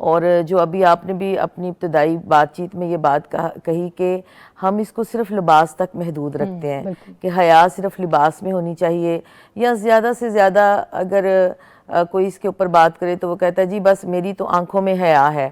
اور جو ابھی آپ نے بھی اپنی ابتدائی بات چیت میں یہ بات کہی کہ ہم اس کو صرف لباس تک محدود رکھتے ہیں کہ حیا صرف لباس میں ہونی چاہیے، یا زیادہ سے زیادہ اگر کوئی اس کے اوپر بات کرے تو وہ کہتا ہے جی بس میری تو آنکھوں میں حیا ہے،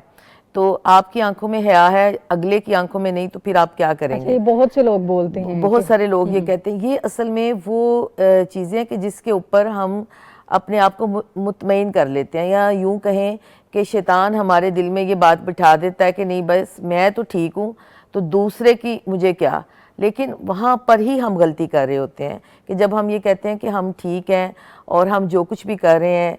تو آپ کی آنکھوں میں حیا ہے، اگلے کی آنکھوں میں نہیں، تو پھر آپ کیا کریں گے؟ یہ بہت سے لوگ بولتے ہیں، بہت سارے لوگ یہ کہتے ہیں. یہ اصل میں وہ چیزیں کہ جس کے اوپر ہم اپنے آپ کو مطمئن کر لیتے ہیں، یا یوں کہیں کہ شیطان ہمارے دل میں یہ بات بٹھا دیتا ہے کہ نہیں بس میں تو ٹھیک ہوں تو دوسرے کی مجھے کیا. لیکن وہاں پر ہی ہم غلطی کر رہے ہوتے ہیں کہ جب ہم یہ کہتے ہیں کہ ہم ٹھیک ہیں اور ہم جو کچھ بھی کر رہے ہیں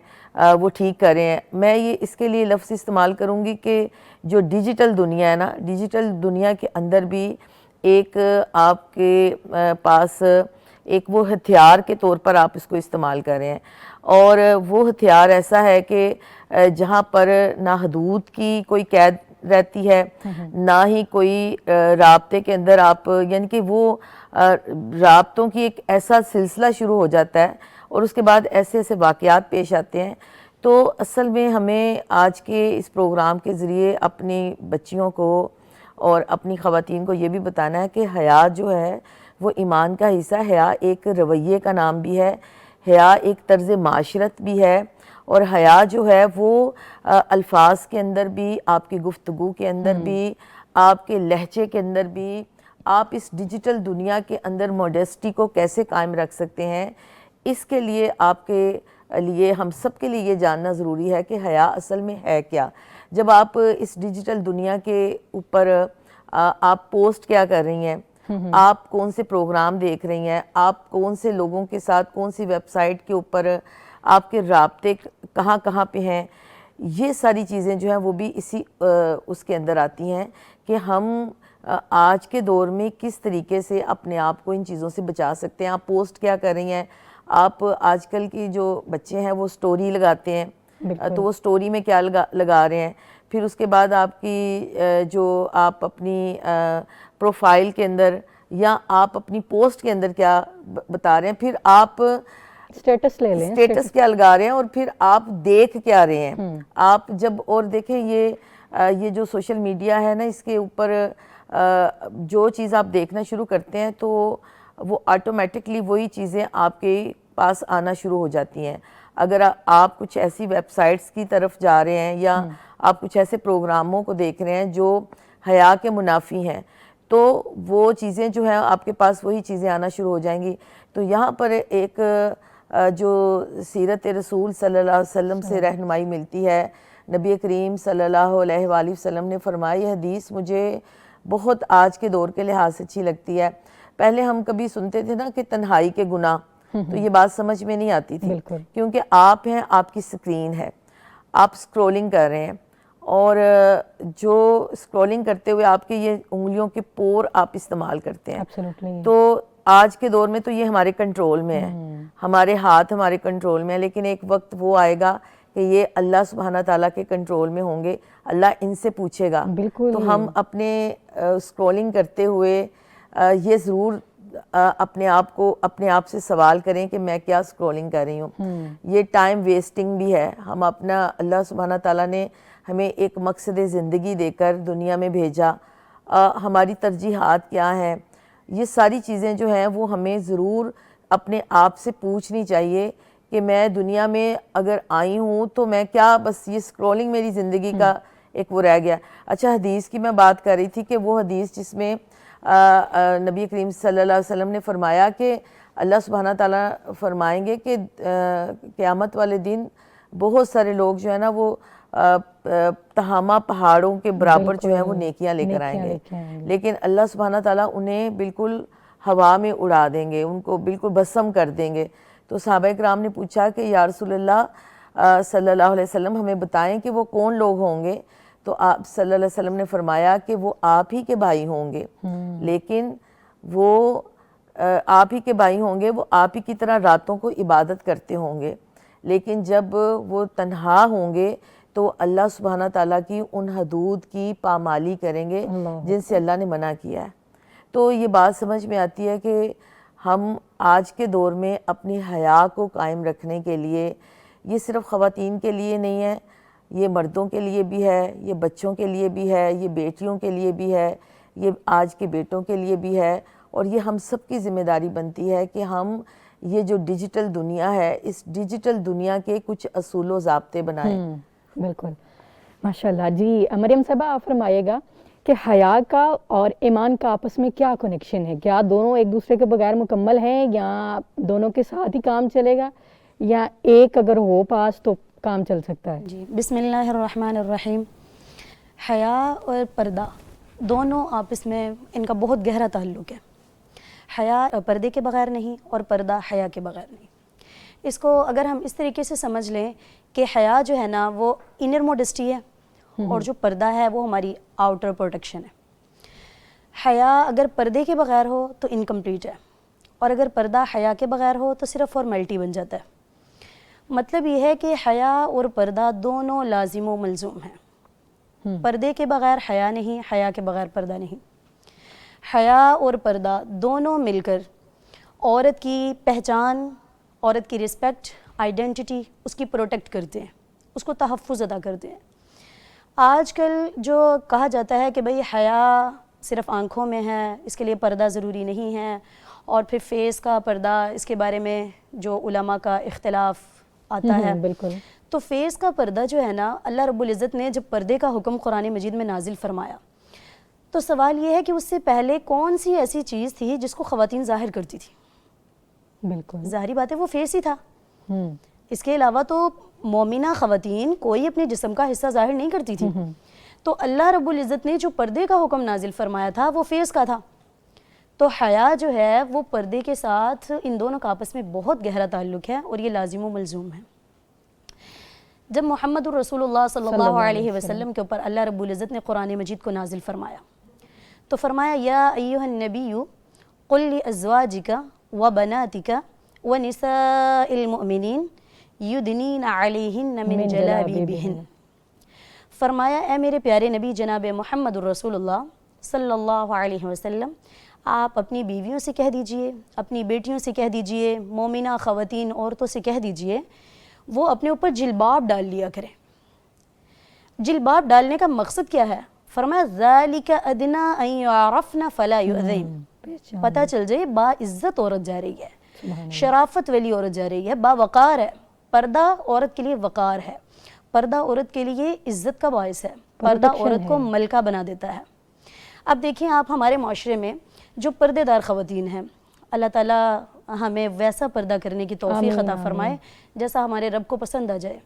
وہ ٹھیک کر رہے ہیں. میں یہ اس کے لیے لفظ استعمال کروں گی کہ جو ڈیجیٹل دنیا ہے نا، ڈیجیٹل دنیا کے اندر بھی ایک آپ کے پاس ایک وہ ہتھیار کے طور پر آپ اس کو استعمال کر رہے ہیں، اور وہ ہتھیار ایسا ہے کہ جہاں پر نہ حدود کی کوئی قید رہتی ہے، نہ ہی کوئی رابطے کے اندر آپ، یعنی کہ وہ رابطوں کی ایک ایسا سلسلہ شروع ہو جاتا ہے اور اس کے بعد ایسے ایسے واقعات پیش آتے ہیں. تو اصل میں ہمیں آج کے اس پروگرام کے ذریعے اپنی بچیوں کو اور اپنی خواتین کو یہ بھی بتانا ہے کہ حیا جو ہے وہ ایمان کا حصہ ہے. حیا ایک رویے کا نام بھی ہے، حیا ایک طرز معاشرت بھی ہے، اور حیا جو ہے وہ الفاظ کے اندر بھی، آپ کی گفتگو کے اندر بھی، آپ کے لہجے کے اندر بھی، آپ اس ڈیجیٹل دنیا کے اندر موڈیسٹی کو کیسے قائم رکھ سکتے ہیں. اس کے لیے آپ کے لیے، ہم سب کے لیے یہ جاننا ضروری ہے کہ حیا اصل میں ہے کیا. جب آپ اس ڈیجیٹل دنیا کے اوپر آپ پوسٹ کیا کر رہی ہیں، آپ کون سے پروگرام دیکھ رہی ہیں، آپ کون سے لوگوں کے ساتھ کون سی ویب سائٹ کے اوپر آپ کے رابطے کہاں کہاں پہ ہیں، یہ ساری چیزیں جو ہیں وہ بھی اسی اس کے اندر آتی ہیں کہ ہم آج کے دور میں کس طریقے سے اپنے آپ کو ان چیزوں سے بچا سکتے ہیں. آپ پوسٹ کیا کر رہی ہیں، آپ آج کل کی جو بچے ہیں وہ سٹوری لگاتے ہیں، تو وہ سٹوری میں کیا لگا رہے ہیں، پھر اس کے بعد آپ کی جو آپ اپنی پروفائل کے اندر یا آپ اپنی پوسٹ کے اندر کیا بتا رہے ہیں، پھر آپ سٹیٹس لے لیں، سٹیٹس کیا لگا رہے ہیں، اور پھر آپ دیکھ کیا رہے ہیں. آپ جب اور دیکھیں یہ جو سوشل میڈیا ہے نا، اس کے اوپر جو چیز آپ دیکھنا شروع کرتے ہیں تو وہ آٹومیٹکلی وہی چیزیں آپ کے پاس آنا شروع ہو جاتی ہیں. اگر آپ کچھ ایسی ویب سائٹس کی طرف جا رہے ہیں یا آپ کچھ ایسے پروگراموں کو دیکھ رہے ہیں جو حیا کے منافی ہیں، تو وہ چیزیں جو ہیں آپ کے پاس وہی چیزیں آنا شروع ہو جائیں گی. تو یہاں پر ایک جو سیرت رسول صلی اللہ علیہ وسلم سے رہنمائی ملتی ہے. نبی کریم صلی اللہ علیہ وآلہ وسلم نے فرمایا، یہ حدیث مجھے بہت آج کے دور کے لحاظ سے اچھی لگتی ہے. پہلے ہم کبھی سنتے تھے نا کہ تنہائی کے گناہ، تو یہ بات سمجھ میں نہیں آتی تھی، کیونکہ آپ ہیں، آپ کی سکرین ہے، آپ سکرولنگ کر رہے ہیں، اور جو سکرولنگ کرتے ہوئے آپ کے یہ انگلیوں کے پور آپ استعمال کرتے ہیں. تو آج کے دور میں تو یہ ہمارے کنٹرول میں ہے، ہمارے ہاتھ ہمارے کنٹرول میں ہے، لیکن ایک وقت وہ آئے گا کہ یہ اللہ سبحانہ تعالیٰ کے کنٹرول میں ہوں گے. اللہ ان سے پوچھے گا. تو ہم اپنے سکرولنگ کرتے ہوئے یہ ضرور اپنے آپ سے سوال کریں کہ میں کیا سکرولنگ کر رہی ہوں. یہ ٹائم ویسٹنگ بھی ہے. ہم اپنا، اللہ سبحانہ تعالیٰ نے ہمیں ایک مقصد زندگی دے کر دنیا میں بھیجا، ہماری ترجیحات کیا ہیں، یہ ساری چیزیں جو ہیں وہ ہمیں ضرور اپنے آپ سے پوچھنی چاہیے کہ میں دنیا میں اگر آئی ہوں تو میں کیا، بس یہ سکرولنگ میری زندگی کا ایک وہ رہ گیا. اچھا، حدیث کی میں بات کر رہی تھی کہ وہ حدیث جس میں نبی کریم صلی اللہ علیہ وسلم نے فرمایا کہ اللہ سبحانہ تعالیٰ فرمائیں گے کہ قیامت والے دن بہت سارے لوگ جو ہے نا وہ تہامہ پہاڑوں کے برابر جو ہیں وہ نیکیاں لے کر آئیں گے، لیکن اللہ سبحانہ تعالیٰ انہیں بالکل ہوا میں اڑا دیں گے، ان کو بالکل بھسم کر دیں گے. تو صحابہ کرام نے پوچھا کہ یا رسول اللہ صلی اللہ علیہ وسلم ہمیں بتائیں کہ وہ کون لوگ ہوں گے. تو آپ صلی اللہ علیہ وسلم نے فرمایا کہ وہ آپ ہی کے بھائی ہوں گے، لیکن وہ آپ ہی کے بھائی ہوں گے، وہ آپ ہی کی طرح راتوں کو عبادت کرتے ہوں گے، لیکن جب وہ تنہا ہوں گے تو اللہ سبحانہ تعالیٰ کی ان حدود کی پامالی کریں گے جن سے اللہ نے منع کیا ہے. تو یہ بات سمجھ میں آتی ہے کہ ہم آج کے دور میں اپنی حیا کو قائم رکھنے کے لیے، یہ صرف خواتین کے لیے نہیں ہے، یہ مردوں کے لیے بھی ہے، یہ بچوں کے لیے بھی ہے، یہ بیٹیوں کے لیے بھی ہے، یہ آج کے بیٹوں کے لیے بھی ہے، اور یہ ہم سب کی ذمہ داری بنتی ہے کہ ہم یہ جو ڈیجیٹل دنیا ہے اس ڈیجیٹل دنیا کے کچھ اصول و ضابطے بنائیں۔ بالکل، ماشاءاللہ۔ جی مریم صاحبہ، آپ فرمائیے گا کہ حیا کا اور ایمان کا آپس میں کیا کنیکشن ہے؟ کیا دونوں ایک دوسرے کے بغیر مکمل ہیں، یا دونوں کے ساتھ ہی کام چلے گا، یا ایک اگر ہو پاس تو کام چل سکتا ہے؟ جی بسم اللہ الرحمن الرحیم۔ حیا اور پردہ دونوں آپس میں ان کا بہت گہرا تعلق ہے۔ حیا پردے کے بغیر نہیں اور پردہ حیا کے بغیر نہیں۔ اس کو اگر ہم اس طریقے سے سمجھ لیں کہ حیا جو ہے نا وہ انر موڈسٹی ہے، اور جو پردہ ہے وہ ہماری آؤٹر پروٹیکشن ہے۔ حیا اگر پردے کے بغیر ہو تو انکمپلیٹ ہے، اور اگر پردہ حیا کے بغیر ہو تو صرف فارمیلٹی بن جاتا ہے۔ مطلب یہ ہے کہ حیا اور پردہ دونوں لازم و ملزوم ہیں۔ پردے کے بغیر حیا نہیں، حیا کے بغیر پردہ نہیں۔ حیا اور پردہ دونوں مل کر عورت کی پہچان، عورت کی رسپیکٹ، آئیڈینٹی، اس کی پروٹیکٹ کرتے ہیں، اس کو تحفظ عطا کرتے ہیں۔ آج کل جو کہا جاتا ہے کہ بھئی حیا صرف آنکھوں میں ہے، اس کے لیے پردہ ضروری نہیں ہے، اور پھر فیس کا پردہ، اس کے بارے میں جو علماء کا اختلاف آتا ہے، بالکل۔ تو فیس کا پردہ جو ہے نا، اللہ رب العزت نے جب پردے کا حکم قرآن مجید میں نازل فرمایا تو سوال یہ ہے کہ اس سے پہلے کون سی ایسی چیز تھی جس کو خواتین ظاہر کرتی تھی؟ بالکل، ظاہری بات ہے وہ فیس ہی تھا۔ اس کے علاوہ تو مومنہ خواتین کوئی اپنے جسم کا حصہ ظاہر نہیں کرتی تھی۔ تو اللہ رب العزت نے جو پردے کا حکم نازل فرمایا تھا وہ فیس کا تھا۔ تو حیا جو ہے وہ پردے کے ساتھ ان دونوں کا آپس میں بہت گہرا تعلق ہے، اور یہ لازم و ملزوم ہے۔ جب محمد الرسول اللہ صلی اللہ علیہ وسلم کے اوپر اللہ رب العزت نے قرآن مجید کو نازل فرمایا تو فرمایا یا ایھا النبی قل لازواجک وبناتک ونساء المؤمنین یدنین علیہن من جلابیبہن۔ فرمایا اے میرے پیارے نبی جناب محمد الرسول اللہ صلی اللہ علیہ وسلم، آپ اپنی بیویوں سے کہہ دیجئے، اپنی بیٹیوں سے کہہ دیجئے، مومنہ خواتین عورتوں سے کہہ دیجئے وہ اپنے اوپر جلباب ڈال لیا کریں۔ جلباب ڈالنے کا مقصد کیا ہے؟ فرمایا ذالک ادنی ان یعرفن فلا یؤذین، پتہ چل جائے با عزت عورت جا رہی ہے، شرافت والی عورت جا رہی ہے، با وقار ہے۔ پردہ عورت کے لیے وقار ہے، پردہ عورت کے لیے عزت کا باعث ہے، پردہ عورت کو ملکہ بنا دیتا ہے۔ اب دیکھیں آپ ہمارے معاشرے میں جو پردے دار خواتین ہیں، اللہ تعالیٰ ہمیں ویسا پردہ کرنے کی توفیق عطا فرمائے جیسا ہمارے رب کو پسند آ جائے۔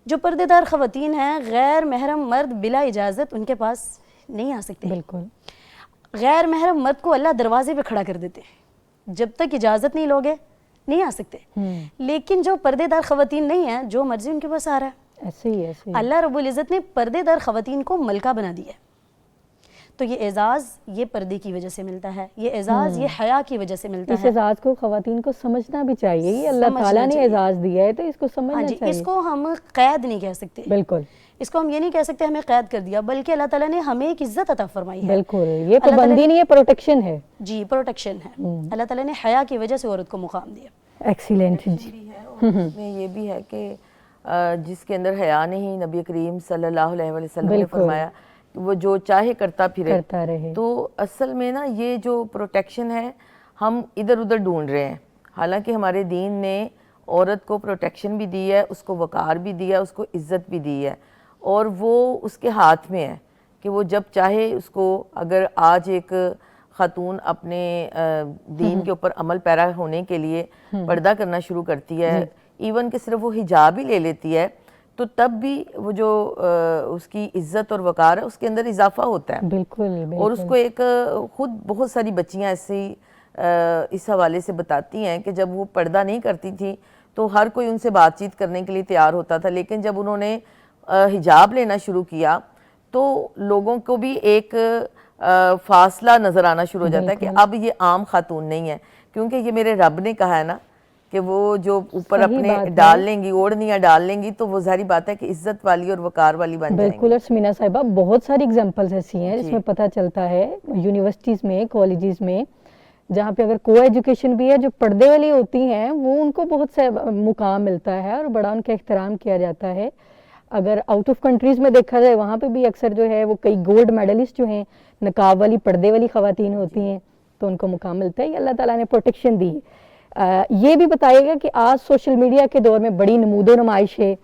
جو پردے دار خواتین ہیں، غیر محرم مرد بلا اجازت ان کے پاس نہیں آ سکتے۔ بالکل، غیر محرم مرد کو اللہ دروازے پہ کھڑا کر دیتے، جب تک اجازت نہیں لوگے نہیں آ سکتے۔ لیکن جو پردے دار خواتین نہیں ہیں، جو مرضی ان کے پاس آ رہا ہے۔ ایسے ہی ایسے ہی اللہ رب العزت نے پردے دار خواتین کو ملکہ بنا دیا ہے۔ تو یہ اعزاز یہ پردے کی وجہ سے ملتا ہے، یہ اعزاز یہ حیا کی وجہ سے ملتا اس ہے۔ اعزاز کو خواتین کو سمجھنا بھی چاہیے، یہ اللہ تعالیٰ نے اعزاز دیا ہے تو اس کو سمجھنا جی، چاہیے۔ اس کو ہم قید نہیں کہہ سکتے، بالکل اس کو ہم یہ نہیں کہہ سکتے ہمیں قید کر دیا، بلکہ اللہ تعالیٰ نے ہمیں ایک عزت عطا فرمائی ہے۔ بالکل، یہ پابندی نہیں، یہ پروٹیکشن ہے۔ جی پروٹیکشن ہے، اللہ تعالیٰ نے حیا کی وجہ سے عورت کو مقام دیا۔ ایکسیلنٹ جی۔ اس میں یہ بھی ہے کہ جس کے اندر حیا نہیں، نبی کریم صلی اللہ علیہ وسلم نے فرمایا کہ وہ جو چاہے کرتا رہے۔ تو اصل میں نا یہ جو پروٹیکشن ہے ہم ادھر ادھر ڈھونڈ رہے ہیں، حالانکہ ہمارے دین نے عورت کو پروٹیکشن بھی دی ہے، اس کو وقار بھی دیا، اس کو عزت بھی دی ہے، اور وہ اس کے ہاتھ میں ہے کہ وہ جب چاہے اس کو، اگر آج ایک خاتون اپنے دین کے اوپر عمل پیرا ہونے کے لیے پردہ کرنا شروع کرتی ہے، ایون کہ صرف وہ حجاب ہی لے لیتی ہے، تو تب بھی وہ جو اس کی عزت اور وقار ہے اس کے اندر اضافہ ہوتا ہے۔ بالکل، اور اس کو ایک خود بہت ساری بچیاں ایسی اس حوالے سے بتاتی ہیں کہ جب وہ پردہ نہیں کرتی تھی تو ہر کوئی ان سے بات چیت کرنے کے لیے تیار ہوتا تھا، لیکن جب انہوں نے حجاب لینا شروع کیا تو لوگوں کو بھی ایک فاصلہ نظر آنا شروع ہو جاتا ہے کہ اب یہ عام خاتون نہیں ہے، کیونکہ یہ میرے رب نے کہا ہے نا کہ وہ جو اوپر اپنے ڈال لیں گی، اوڑھنیاں ڈال لیں گی، تو وہ ظاہری بات ہے کہ عزت والی اور وقار والی بن جائیں گی۔ بالکل، اور سمینہ صاحبہ بہت ساری اگزامپلز ایسی ہیں جس میں پتہ چلتا ہے یونیورسٹیز میں، کالجز میں، جہاں پہ اگر کو ایجوکیشن بھی ہے، جو پردے والی ہوتی ہیں وہ ان کو بہت سے مقام ملتا ہے اور بڑا ان کا احترام کیا جاتا ہے۔ اگر آؤٹ آف کنٹریز میں دیکھا جائے وہاں پہ بھی اکثر جو ہے وہ کئی گولڈ میڈلسٹ جو ہیں نقاب والی پردے والی خواتین ہوتی ہیں تو ان کو مقام ملتا ہے. یہ اللہ تعالیٰ نے پروٹیکشن دی. یہ بھی بتائیے گا کہ آج سوشل میڈیا کے دور میں بڑی نمود و نمائش ہے,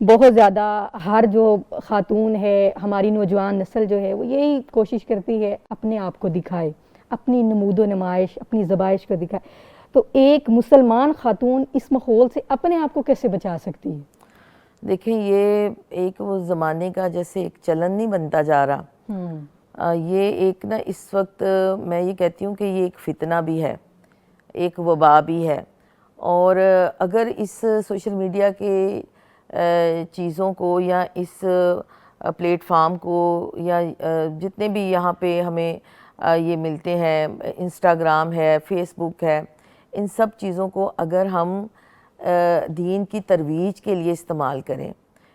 بہت زیادہ ہر جو خاتون ہے, ہماری نوجوان نسل جو ہے وہ یہی کوشش کرتی ہے اپنے آپ کو دکھائے, اپنی نمود و نمائش, اپنی زبائش کو دکھائے. تو ایک مسلمان خاتون اس ماحول سے اپنے آپ کو کیسے بچا سکتی ہے؟ دیکھیں یہ ایک وہ زمانے کا جیسے ایک چلن نہیں بنتا جا رہا, یہ ایک نا اس وقت میں یہ کہتی ہوں کہ یہ ایک فتنہ بھی ہے, ایک وبا بھی ہے. اور اگر اس سوشل میڈیا کے چیزوں کو یا اس پلیٹ فارم کو یا جتنے بھی یہاں پہ ہمیں یہ ملتے ہیں, انسٹاگرام ہے, فیس بک ہے, ان سب چیزوں کو اگر ہم دین کی ترویج کے لیے استعمال کریں,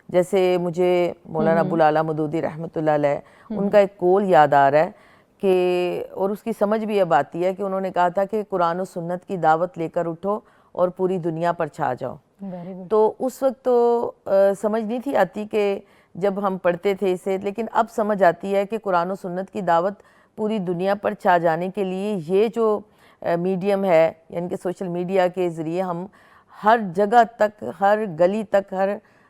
جیسے مجھے مولانا ابوالعلا مودودی رحمۃ اللہ علیہ ان کا ایک قول یاد آ رہا ہے کہ, اور اس کی سمجھ بھی اب آتی ہے کہ انہوں نے کہا تھا کہ قرآن و سنت کی دعوت لے کر اٹھو اور پوری دنیا پر چھا جاؤ. تو اس وقت تو سمجھ نہیں تھی آتی کہ جب ہم پڑھتے تھے اسے, لیکن اب سمجھ آتی ہے کہ قرآن و سنت کی دعوت پوری دنیا پر چھا جانے کے لیے یہ جو میڈیم ہے, یعنی کہ سوشل میڈیا کے ذریعے ہم ہر جگہ تک, ہر گلی تک, ہر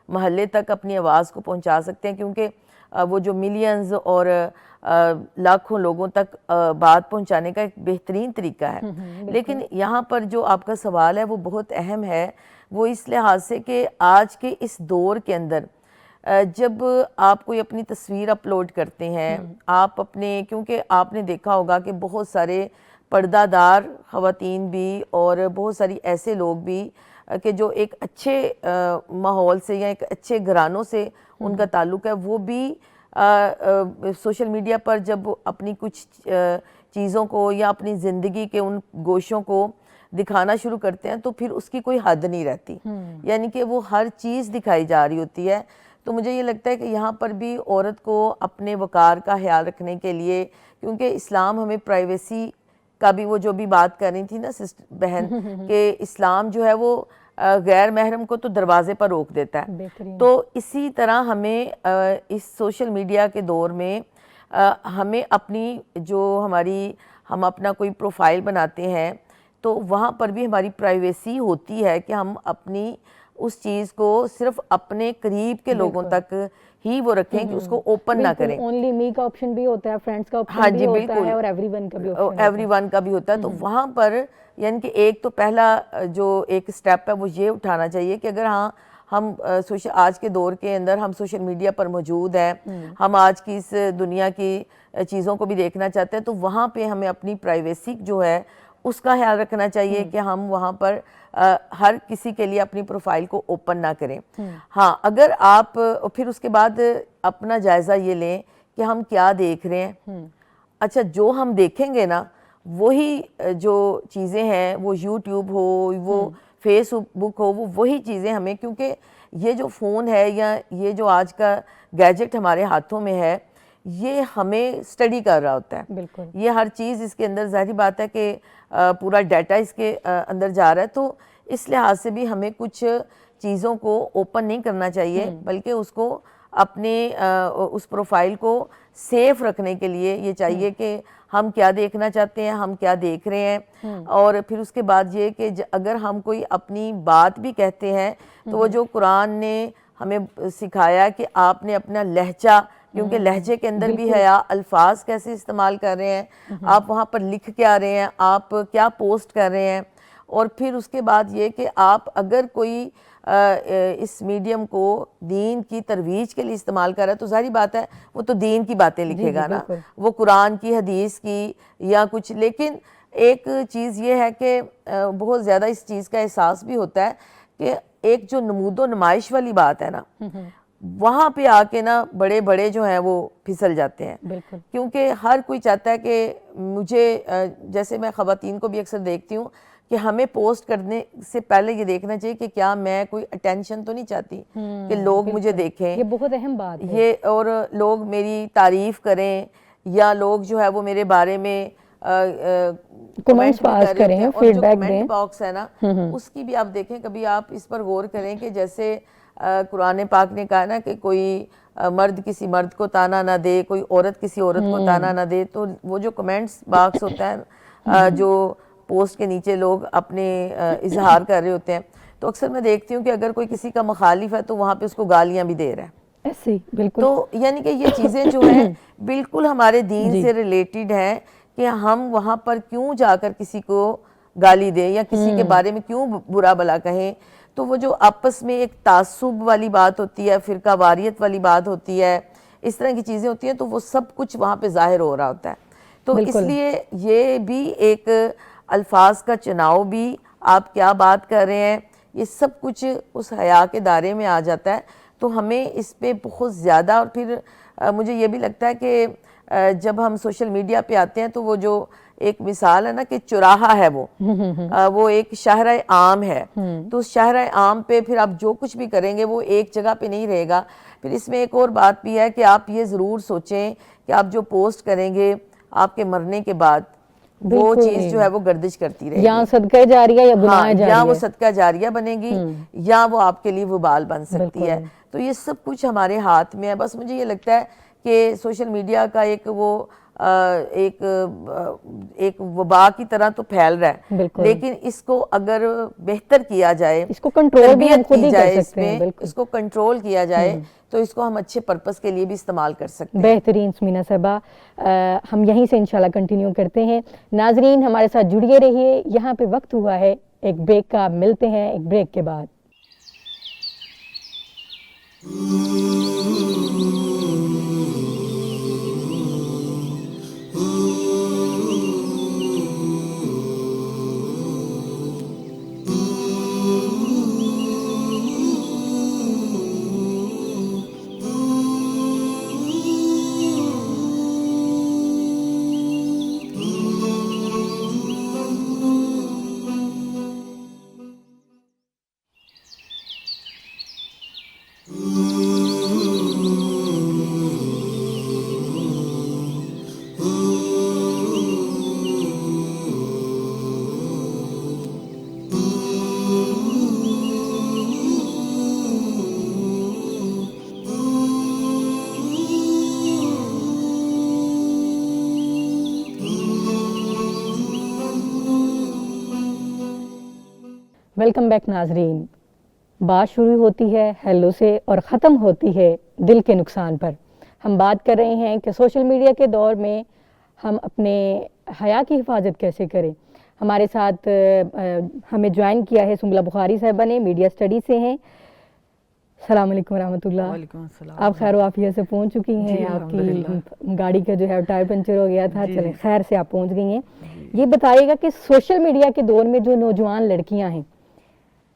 محلے تک اپنی آواز کو پہنچا سکتے ہیں, کیونکہ وہ جو ملینز اور لاکھوں لوگوں تک بات پہنچانے کا ایک بہترین طریقہ ہے. لیکن یہاں پر جو آپ کا سوال ہے وہ بہت اہم ہے, وہ اس لحاظ سے کہ آج کے اس دور کے اندر جب آپ کوئی اپنی تصویر اپلوڈ کرتے ہیں, آپ اپنے, کیونکہ آپ نے دیکھا ہوگا کہ بہت سارے پردہ دار خواتین بھی اور بہت ساری ایسے لوگ بھی کہ جو ایک اچھے ماحول سے یا ایک اچھے گھرانوں سے ان کا تعلق ہے, وہ بھی سوشل میڈیا پر جب اپنی کچھ چیزوں کو یا اپنی زندگی کے ان گوشوں کو دکھانا شروع کرتے ہیں تو پھر اس کی کوئی حد نہیں رہتی, یعنی کہ وہ ہر چیز دکھائی جا رہی ہوتی ہے. تو مجھے یہ لگتا ہے کہ یہاں پر بھی عورت کو اپنے وقار کا خیال رکھنے کے لیے, کیونکہ اسلام ہمیں پرائیویسی کا بھی, وہ جو بھی بات کر رہی تھی نا بہن, کہ اسلام جو ہے وہ غیر محرم کو تو دروازے پر روک دیتا ہے. تو اسی طرح ہمیں اس سوشل میڈیا کے دور میں ہمیں اپنی جو ہم اپنا کوئی پروفائل بناتے ہیں تو وہاں پر بھی ہماری پرائیویسی ہوتی ہے کہ ہم اپنی اس چیز کو صرف اپنے قریب کے لوگوں تک ہی وہ رکھیں کہ اس کو اوپن نہ کریں. اونلی می کا آپشن بھی ہوتا ہے, فرینڈس کا آپشن بھی ہوتا ہے, اور ایوری ون کا بھی آپشن ہوتا ہے. ایوری ون کا بھی ہوتا ہے. تو وہاں پر یعنی کہ ایک تو پہلا جو ایک سٹیپ ہے وہ یہ اٹھانا چاہیے کہ اگر ہم آج کے دور کے اندر ہم سوشل میڈیا پر موجود ہیں, ہم آج کی اس دنیا کی چیزوں کو بھی دیکھنا چاہتے ہیں, تو وہاں پہ ہمیں اپنی پرائیویسی جو ہے اس کا خیال رکھنا چاہیے کہ ہم وہاں پر ہر کسی کے لیے اپنی پروفائل کو اوپن نہ کریں. ہاں, اگر آپ پھر اس کے بعد اپنا جائزہ یہ لیں کہ ہم کیا دیکھ رہے ہیں. اچھا, جو ہم دیکھیں گے نا وہی جو چیزیں ہیں, وہ یوٹیوب ہو, وہ فیس بک ہو, وہ وہی چیزیں ہمیں, کیونکہ یہ جو فون ہے یا یہ جو آج کا گیجٹ ہمارے ہاتھوں میں ہے, یہ ہمیں اسٹڈی کر رہا ہوتا ہے. یہ ہر چیز اس کے اندر, ظاہری بات ہے کہ پورا ڈیٹا اس کے اندر جا رہا ہے, تو اس لحاظ سے بھی ہمیں کچھ چیزوں کو اوپن نہیں کرنا چاہیے, بلکہ اس کو اپنے اس پروفائل کو سیف رکھنے کے لیے یہ چاہیے کہ ہم کیا دیکھنا چاہتے ہیں, ہم کیا دیکھ رہے ہیں. اور پھر اس کے بعد یہ کہ اگر ہم کوئی اپنی بات بھی کہتے ہیں تو وہ جو قرآن نے ہمیں سکھایا کہ آپ نے اپنا لہجہ, کیونکہ لہجے کے اندر بھی ہے, الفاظ کیسے استعمال کر رہے ہیں, آپ وہاں پر لکھ کے آ رہے ہیں, آپ کیا پوسٹ کر رہے ہیں. اور پھر اس کے بعد یہ کہ آپ اگر کوئی اس میڈیم کو دین کی ترویج کے لیے استعمال کر رہا ہے تو ظاہری بات ہے وہ تو دین کی باتیں لکھے گا نا, وہ قرآن کی, حدیث کی یا کچھ. لیکن ایک چیز یہ ہے کہ بہت زیادہ اس چیز کا احساس بھی ہوتا ہے کہ ایک جو نمود و نمائش والی بات ہے نا, وہاں پہ آ کے نا بڑے بڑے جو ہیں وہ پھسل جاتے ہیں. کیونکہ ہر کوئی چاہتا ہے کہ مجھے, جیسے میں خواتین کو بھی اکثر دیکھتی ہوں کہ ہمیں پوسٹ کرنے سے پہلے یہ دیکھنا چاہیے کہ کیا میں کوئی اٹینشن تو نہیں چاہتی کہ لوگ مجھے دیکھیں. یہ بہت اہم بات ہے. یہ اور لوگ میری تعریف کریں یا لوگ جو ہے وہ میرے بارے میں کمنٹس پاس کریں, فیڈ بیک دیں. کمنٹ باکس ہے نا, اس کی بھی آپ دیکھیں, کبھی آپ اس پر غور کریں کہ جیسے قرآن پاک نے کہا نا کہ کوئی مرد کسی مرد کو تانا نہ دے, کوئی عورت کسی عورت کو تانا نہ دے, تو وہ جو کمنٹس باکس ہوتا ہے جو پوسٹ کے نیچے لوگ اپنے اظہار کر رہے ہوتے ہیں, تو اکثر میں دیکھتی ہوں کہ اگر کوئی کسی کا مخالف ہے تو وہاں پہ اس کو گالیاں بھی دے رہا ہے ایسے بالکل. تو یعنی کہ یہ چیزیں جو ہیں بالکل ہمارے دین سے ریلیٹڈ ہیں کہ ہم وہاں پر کیوں جا کر کسی کو گالی دیں یا کسی کے بارے میں کیوں برا بھلا کہیں. تو وہ جو آپس میں ایک تعصب والی بات ہوتی ہے, فرقہ واریت والی بات ہوتی ہے, اس طرح کی چیزیں ہوتی ہیں, تو وہ سب کچھ وہاں پہ ظاہر ہو رہا ہوتا ہے. تو اس لیے یہ بھی ایک الفاظ کا چناؤ بھی, آپ کیا بات کر رہے ہیں, یہ سب کچھ اس حیا کے دائرے میں آ جاتا ہے. تو ہمیں اس پہ بہت زیادہ, اور پھر مجھے یہ بھی لگتا ہے کہ جب ہم سوشل میڈیا پہ آتے ہیں تو وہ جو ایک مثال ہے نا کہ چوراہا ہے وہ ایک شاہراہ عام ہے, تو اس شاہراہ عام پہ پھر آپ جو کچھ بھی کریں گے وہ ایک جگہ پہ نہیں رہے گا. پھر اس میں ایک اور بات بھی ہے کہ آپ یہ ضرور سوچیں کہ آپ جو پوسٹ کریں گے آپ کے مرنے کے بعد وہ چیز جو ہے وہ گردش کرتی رہے گی, یا صدقہ جاریہ یا گناہ جاریہ, یا وہ صدقہ جاریہ بنے گی یا وہ آپ کے لیے وبال بن سکتی ہے. تو یہ سب کچھ ہمارے ہاتھ میں ہے. بس مجھے یہ لگتا ہے کہ سوشل میڈیا کا ایک وہ ایک وبا کی طرح تو پھیل رہا ہے, لیکن اس کو اگر بہتر کیا جائے, اس کو کنٹرول بھی ہم خود ہی کر سکتے ہیں, اس کو کنٹرول کیا جائے تو اس کو ہم اچھے پرپس کے لیے بھی استعمال کر سکتے ہیں. بہترین سمینا صاحبہ, ہم یہیں سے انشاءاللہ کنٹینیو کرتے ہیں. ناظرین ہمارے ساتھ جڑیے رہیے, یہاں پہ وقت ہوا ہے ایک بریک کا, ملتے ہیں ایک بریک کے بعد. ویلکم بیک ناظرین. بات شروع ہوتی ہے ہیلو سے اور ختم ہوتی ہے دل کے نقصان پر. ہم بات کر رہے ہیں کہ سوشل میڈیا کے دور میں ہم اپنے حیا کی حفاظت کیسے کریں. ہمارے ساتھ ہمیں جوائن کیا ہے سنبلہ بخاری صاحبہ نے, میڈیا اسٹڈی سے ہیں. السلام علیکم ورحمۃ اللہ. وعلیکم السلام. آپ خیر و عافیت سے پہنچ چکی ہیں. آپ کی گاڑی کا جو ہے ٹائر پنچر ہو گیا تھا, چلیں خیر سے آپ پہنچ گئی ہیں. یہ بتائیے گا کہ سوشل میڈیا کے دور میں جو نوجوان لڑکیاں ہیں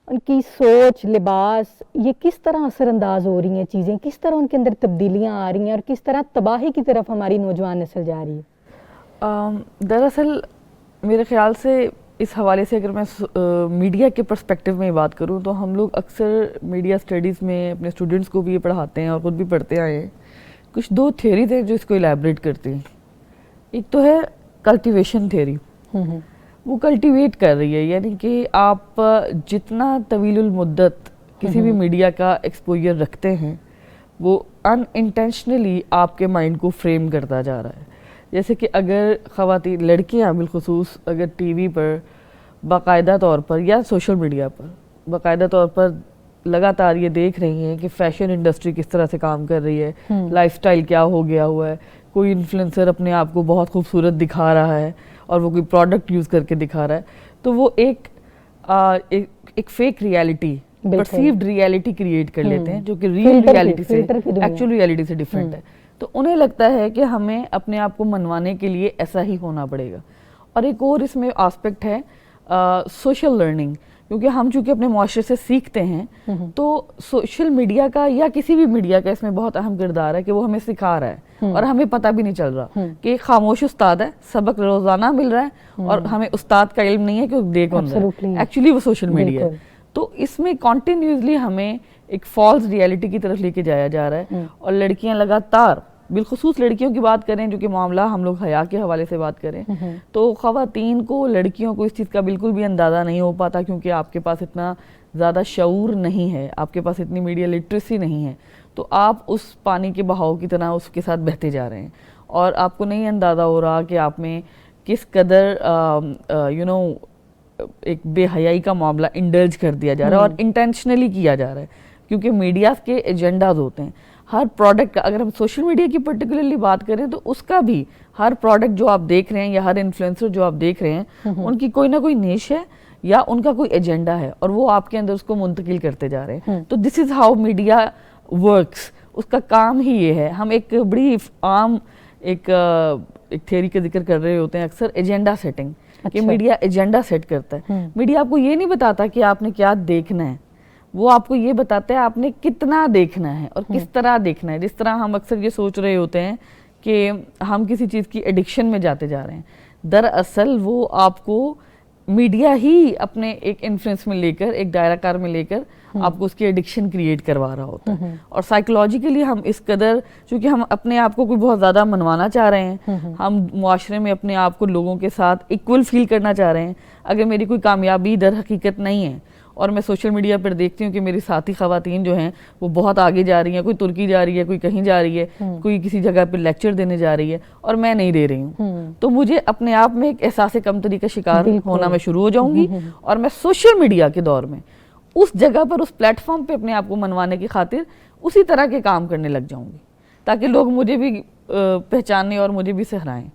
ان کی سوچ, لباس, یہ کس طرح اثر انداز ہو رہی ہیں, چیزیں کس طرح ان کے اندر تبدیلیاں آ رہی ہیں اور کس طرح تباہی کی طرف ہماری نوجوان نسل جا رہی ہے؟ دراصل میرے خیال سے اس حوالے سے اگر میں میڈیا کے پرسپیکٹیو میں بات کروں تو ہم لوگ اکثر میڈیا اسٹڈیز میں اپنے اسٹوڈنٹس کو بھی یہ پڑھاتے ہیں اور خود بھی پڑھتے آئے ہیں. کچھ دو تھیوریز ہیں جو اس کو الیبریٹ کرتے ہیں. ایک تو ہے کلٹیویشن تھیوری, وہ کلٹیویٹ کر رہی ہے, یعنی کہ آپ جتنا طویل المدت کسی بھی میڈیا کا ایکسپوجر رکھتے ہیں وہ ان انٹینشنلی آپ کے مائنڈ کو فریم کرتا جا رہا ہے. جیسے کہ اگر خواتین, لڑکیاں بالخصوص اگر ٹی وی پر باقاعدہ طور پر یا سوشل میڈیا پر باقاعدہ طور پر لگاتار یہ دیکھ رہی ہیں کہ فیشن انڈسٹری کس طرح سے کام کر رہی ہے, لائف سٹائل کیا ہو گیا ہوا ہے, کوئی انفلوئنسر اپنے آپ کو بہت خوبصورت دکھا رہا ہے اور وہ کوئی پروڈکٹ یوز کر کے دکھا رہا ہے, تو وہ ایک fake reality, perceived reality create کر لیتے ہیں جو کہ ریئل ریالٹی سے, ایکچوئل ریالٹی سے ڈیفرنٹ ہے. تو انہیں لگتا ہے کہ ہمیں اپنے آپ کو منوانے کے لیے ایسا ہی ہونا پڑے گا. اور ایک اور اس میں آسپیکٹ ہے سوشل لرننگ, کیونکہ ہم چونکہ اپنے معاشرے سے سیکھتے ہیں تو سوشل میڈیا کا یا کسی بھی میڈیا کا اس میں بہت اہم کردار ہے کہ وہ ہمیں سکھا رہا ہے اور ہمیں پتہ بھی نہیں چل رہا کہ ایک خاموش استاد ہے, سبق روزانہ مل رہا ہے اور ہمیں استاد کا علم نہیں ہے کہ وہ دے کون رہا ہے, ایکچولی وہ سوشل میڈیا ہے. تو اس میں کنٹینیوسلی ہمیں ایک فالس ریالٹی کی طرف لے کے جایا جا رہا ہے. اور لڑکیاں لگاتار, بالخصوص لڑکیوں کی بات کریں جو کہ معاملہ ہم لوگ حیا کے حوالے سے بات کریں تو خواتین کو, لڑکیوں کو اس چیز کا بالکل بھی اندازہ نہیں ہو پاتا کیونکہ آپ کے پاس اتنا زیادہ شعور نہیں ہے, آپ کے پاس اتنی میڈیا لٹریسی نہیں ہے, تو آپ اس پانی کے بہاؤ کی طرح اس کے ساتھ بہتے جا رہے ہیں, اور آپ کو نہیں اندازہ ہو رہا کہ آپ میں کس قدر ایک بے حیائی کا معاملہ انڈلج کر دیا جا رہا ہے, اور انٹینشنلی کیا جا رہا ہے, کیونکہ میڈیا کے ایجنڈاز ہوتے ہیں. ہر پروڈکٹ کا, اگر ہم سوشل میڈیا کی پرٹیکولرلی بات کریں تو اس کا بھی ہر پروڈکٹ جو آپ دیکھ رہے ہیں یا ہر انفلوئنسر جو آپ دیکھ رہے ہیں, ان کی کوئی نہ کوئی نیش ہے یا ان کا کوئی ایجنڈا ہے, اور وہ آپ کے اندر اس کو منتقل کرتے جا رہے ہیں. تو دس از ہاؤ میڈیا ورکس, اس کا کام ہی یہ ہے. ہم ایک بڑی عام ایک تھیوری کا ذکر کر رہے ہوتے ہیں اکثر, ایجنڈا سیٹنگ, کہ میڈیا ایجنڈا سیٹ کرتا ہے. میڈیا آپ کو یہ نہیں بتاتا کہ آپ نے کیا دیکھنا ہے, وہ آپ کو یہ بتاتا ہے آپ نے کتنا دیکھنا ہے اور کس طرح دیکھنا ہے. جس طرح ہم اکثر یہ سوچ رہے ہوتے ہیں کہ ہم کسی چیز کی ایڈکشن میں جاتے جا رہے ہیں, دراصل وہ آپ کو میڈیا ہی اپنے ایک انفلوئنس میں لے کر, ایک دائرہ کار میں لے کر آپ کو اس کی ایڈکشن کریٹ کروا رہا ہوتا ہے. اور سائیکولوجیکلی ہم اس قدر, چونکہ ہم اپنے آپ کو کوئی بہت زیادہ منوانا چاہ رہے ہیں, ہم معاشرے میں اپنے آپ کو لوگوں کے ساتھ ایکول فیل کرنا چاہ رہے ہیں. اگر میری کوئی کامیابی در حقیقت نہیں ہے, اور میں سوشل میڈیا پر دیکھتی ہوں کہ میری ساتھی خواتین جو ہیں وہ بہت آگے جا رہی ہیں, کوئی ترکی جا رہی ہے, کوئی کہیں جا رہی ہے, کوئی کسی جگہ پہ لیکچر دینے جا رہی ہے, اور میں نہیں دے رہی ہوں, تو مجھے اپنے آپ میں ایک احساس کمتری کا شکار ہونا میں شروع ہو جاؤں گی, اور میں سوشل میڈیا کے دور میں اس جگہ پر, اس پلیٹ فارم پہ اپنے آپ کو منوانے کی خاطر اسی طرح کے کام کرنے لگ جاؤں گی, تاکہ لوگ مجھے بھی پہچانیں اور مجھے بھی سہرائیں.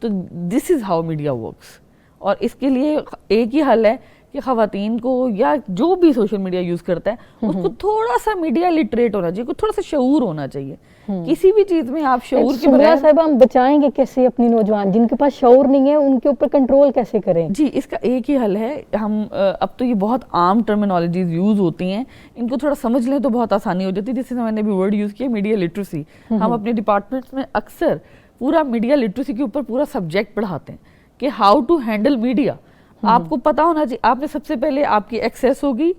تو دس از ہاؤ میڈیا ورکس. اور اس کے لیے ایک ہی حل ہے کہ خواتین کو, یا جو بھی سوشل میڈیا یوز کرتا ہے, اس کو تھوڑا سا میڈیا لٹریٹ ہونا چاہیے, تھوڑا سا شعور ہونا چاہیے. کسی بھی چیز میں آپ شعور کے سمرہ صاحب, ہم بچائیں گے کیسے اپنی نوجوان جن کے پاس شعور نہیں ہے, ان کے اوپر کنٹرول کیسے کریں؟ جی, اس کا ایک ہی حل ہے. ہم اب تو یہ بہت عام ٹرمینالوجیز یوز ہوتی ہیں, ان کو تھوڑا سمجھ لیں تو بہت آسانی ہو جاتی ہے. جیسے میں نے بھی ورڈ یوز کیا, میڈیا لٹریسی. ہم اپنے ڈپارٹمنٹس میں اکثر پورا میڈیا لٹریسی کے اوپر پورا سبجیکٹ پڑھاتے ہیں کہ ہاؤ ٹو ہینڈل میڈیا. آپ کو پتا ہونا چاہیے, آپ نے سب سے پہلے آپ کی ایکسیس ہوگی